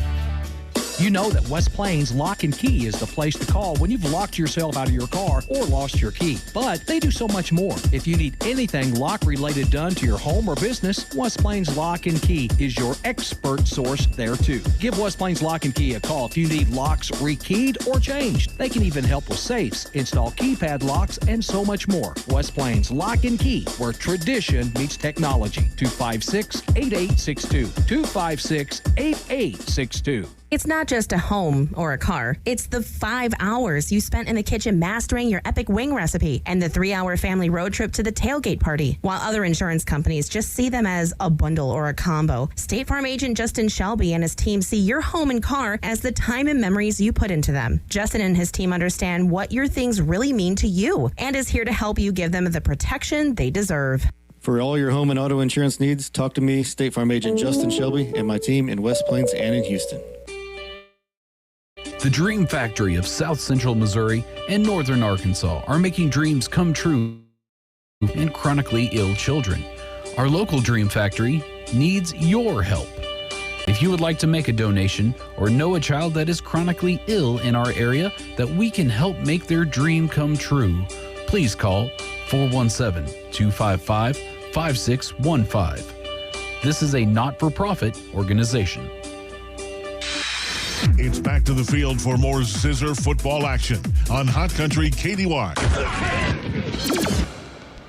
You know that West Plains Lock and Key is the place to call when you've locked yourself out of your car or lost your key. But they do so much more. If you need anything lock-related done to your home or business, West Plains Lock and Key is your expert source there too. Give West Plains Lock and Key a call if you need locks rekeyed or changed. They can even help with safes, install keypad locks, and so much more. West Plains Lock and Key, where tradition meets technology. 256-8862. 256-8862. It's not just a home or a car. It's the 5 hours you spent in the kitchen mastering your epic wing recipe and the 3-hour family road trip to the tailgate party. While other insurance companies just see them as a bundle or a combo, State Farm agent Justin Shelby and his team see your home and car as the time and memories you put into them. Justin and his team understand what your things really mean to you and is here to help you give them the protection they deserve. For all your home and auto insurance needs, talk to me, State Farm agent Justin Shelby, and my team in West Plains and in Houston. The Dream Factory of South Central Missouri and Northern Arkansas are making dreams come true in chronically ill children. Our local Dream Factory needs your help. If you would like to make a donation or know a child that is chronically ill in our area that we can help make their dream come true, please call 417-255-5615. This is a not-for-profit organization. It's back to the field for more Zizzer football action on Hot Country KDY.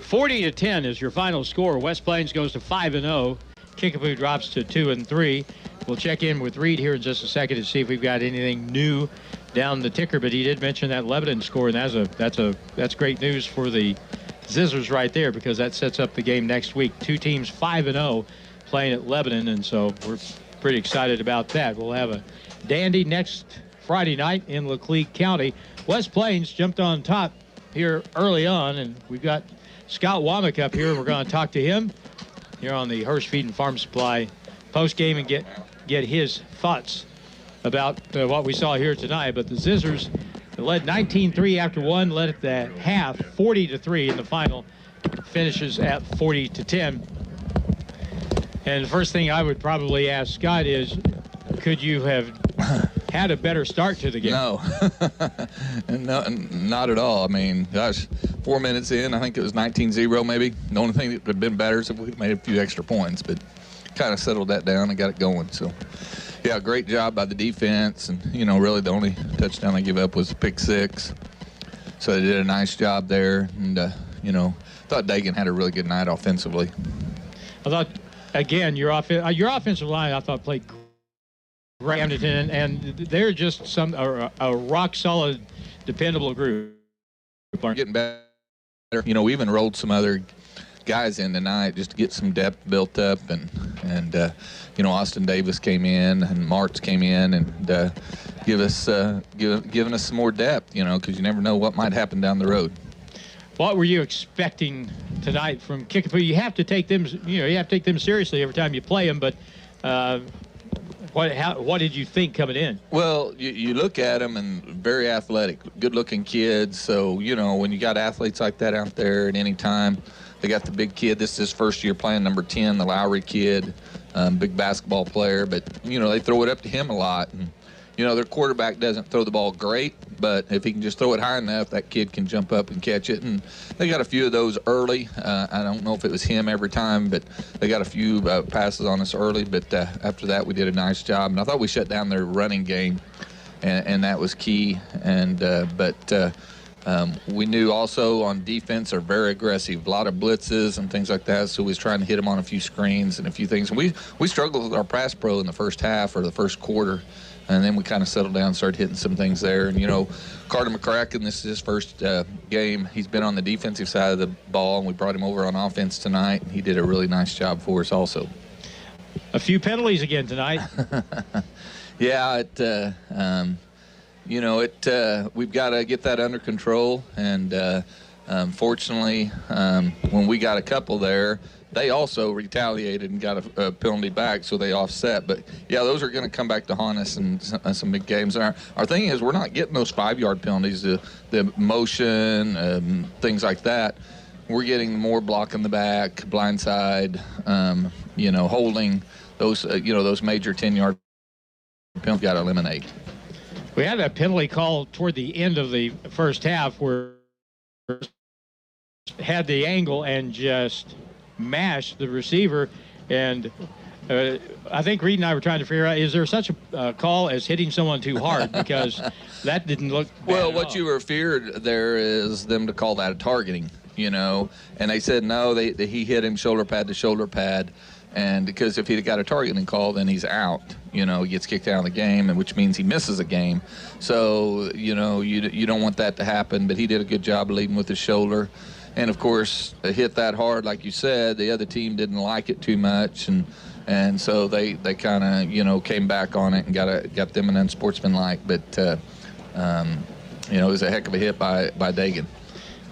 40-10 is your final score. West Plains goes to 5-0. Kickapoo drops to 2-3. We'll check in with Reed here in just a second to see if we've got anything new down the ticker. But he did mention that Lebanon score, and that's great news for the Zizzers right there, because that sets up the game next week. 2 teams 5-0 playing at Lebanon, and so we're pretty excited about that. We'll have a dandy next Friday night in Laclede County. West Plains jumped on top here early on, and we've got Scott Womack up here. We're going to talk to him here on the Hirsch Feed and Farm Supply post game and get his thoughts about what we saw here tonight. But the Zizzers led 19-3 after one, led at the half 40-3, and the final finishes at 40-10. And the first thing I would probably ask Scott is, could you have had a better start to the game? No, not at all. I mean, gosh, 4 minutes in, I think it was 19-0 maybe. The only thing that could have been better is if we made a few extra points, but kind of settled that down and got it going. So, yeah, great job by the defense. And, really the only touchdown they gave up was a pick six. So they did a nice job there. And, thought Dagan had a really good night offensively. I thought, again, your offensive line, I thought, played great. And they're just a rock-solid, dependable group. Getting better. We even rolled some other guys in tonight just to get some depth built up, and Austin Davis came in and Martz came in and giving us some more depth, because you never know what might happen down the road. What were you expecting tonight from Kickapoo? You have to take them, seriously every time you play them, but what did you think coming in? Well, you look at them and very athletic, good-looking kids. So, when you got athletes like that out there at any time, they got the big kid. This is his first year playing, number 10, the Lowry kid, big basketball player. But, they throw it up to him a lot. And, their quarterback doesn't throw the ball great, but if he can just throw it high enough, that kid can jump up and catch it. And they got a few of those early. I don't know if it was him every time, but they got a few passes on us early. But after that, we did a nice job. And I thought we shut down their running game, and that was key. And we knew also on defense are very aggressive, a lot of blitzes and things like that. So we was trying to hit them on a few screens and a few things. And we struggled with our pass pro in the first half or the first quarter. And then we kind of settled down and started hitting some things there. And, Carter McCracken, this is his first game. He's been on the defensive side of the ball, and we brought him over on offense tonight. And he did a really nice job for us also. A few penalties again tonight. Yeah, we've got to get that under control. And fortunately, when we got a couple there, they also retaliated and got a penalty back, so they offset. But, yeah, those are going to come back to haunt us in some big games. And our thing is we're not getting those 5-yard penalties, the motion, things like that. We're getting more blocking the back, blindside, holding. Those major 10-yard penalties got to eliminate. We had a penalty call toward the end of the first half where had the angle and just mashed the receiver. And I think Reed and I were trying to figure out, is there such a call as hitting someone too hard? Because that didn't look bad. Well, what you were feared there is them to call that a targeting, and they said no, he hit him shoulder pad to shoulder pad. And because if he'd got a targeting call, then he's out. He gets kicked out of the game, and which means he misses a game. So, you don't want that to happen. But he did a good job leading with his shoulder. And, of course, hit that hard, like you said. The other team didn't like it too much. And so they kind of, came back on it and got them an unsportsmanlike. But, it was a heck of a hit by Dagan.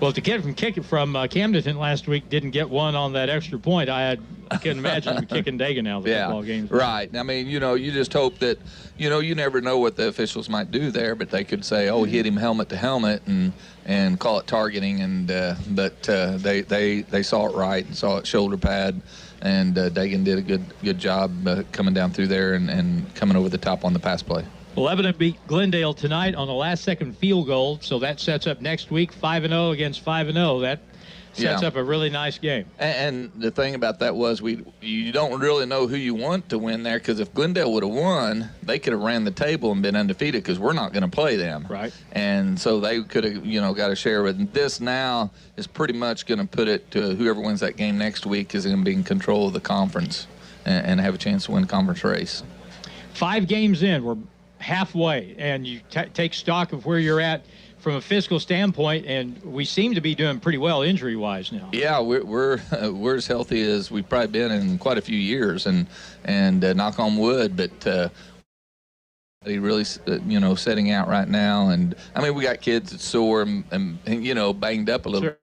Well, the kid from Camdenton last week didn't get one on that extra point. I couldn't imagine him kicking Dagan out of the football game. Right. I mean, you just hope that, you never know what the officials might do there, but they could say, oh, he hit him helmet to helmet and call it targeting. And but they saw it right and saw it shoulder pad. And Dagan did a good job coming down through there and coming over the top on the pass play. Lebanon beat Glendale tonight on the last-second field goal, so that sets up next week 5-0 against 5-0. That sets up a really nice game. And the thing about that was you don't really know who you want to win there, because if Glendale would have won, they could have ran the table and been undefeated, because we're not going to play them. Right. And so they could have, got a share of it. This now is pretty much going to put it to whoever wins that game next week is going to be in control of the conference and have a chance to win the conference race. 5 games in, we're halfway, and you take stock of where you're at from a physical standpoint, and we seem to be doing pretty well injury-wise now. Yeah, we're as healthy as we've probably been in quite a few years, and knock on wood, but they really setting out right now. And I mean, we got kids that's sore and banged up a little. Sure.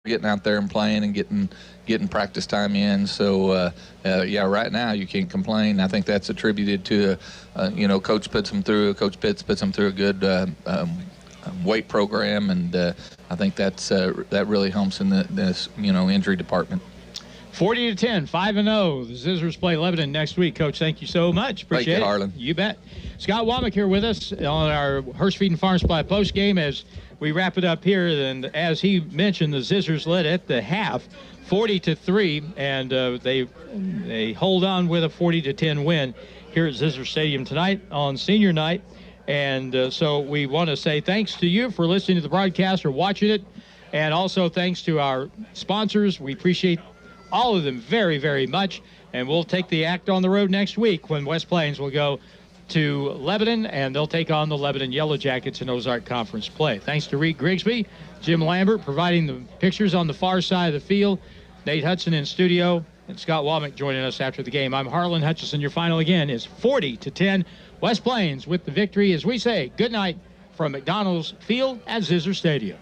Getting out there and playing and getting practice time in. So, right now you can't complain. I think that's attributed to, Coach Pitts puts them through a good weight program, and I think that really helps in this injury department. 40-10, 5-0. The Zizzers play Lebanon next week. Coach, thank you so much. Appreciate it. Thank you, Harlan. You bet. Scott Womack here with us on our Hurst Feed and Farm Supply post game as we wrap it up here. And as he mentioned, the Zizzers led at the half 40-3, and they hold on with a 40-10 win here at Zizzer Stadium tonight on senior night. And so we want to say thanks to you for listening to the broadcast or watching it, and also thanks to our sponsors. We appreciate all of them very, very much. And we'll take the act on the road next week when West Plains will go to Lebanon, and they'll take on the Lebanon Yellow Jackets in Ozark Conference play. Thanks to Reed Grigsby, Jim Lambert providing the pictures on the far side of the field, Nate Hudson in studio, and Scott Womack joining us after the game. I'm Harlan Hutchison. Your final again is 40-10. West Plains with the victory as we say good night from McDonald's Field at Zizzer Stadium.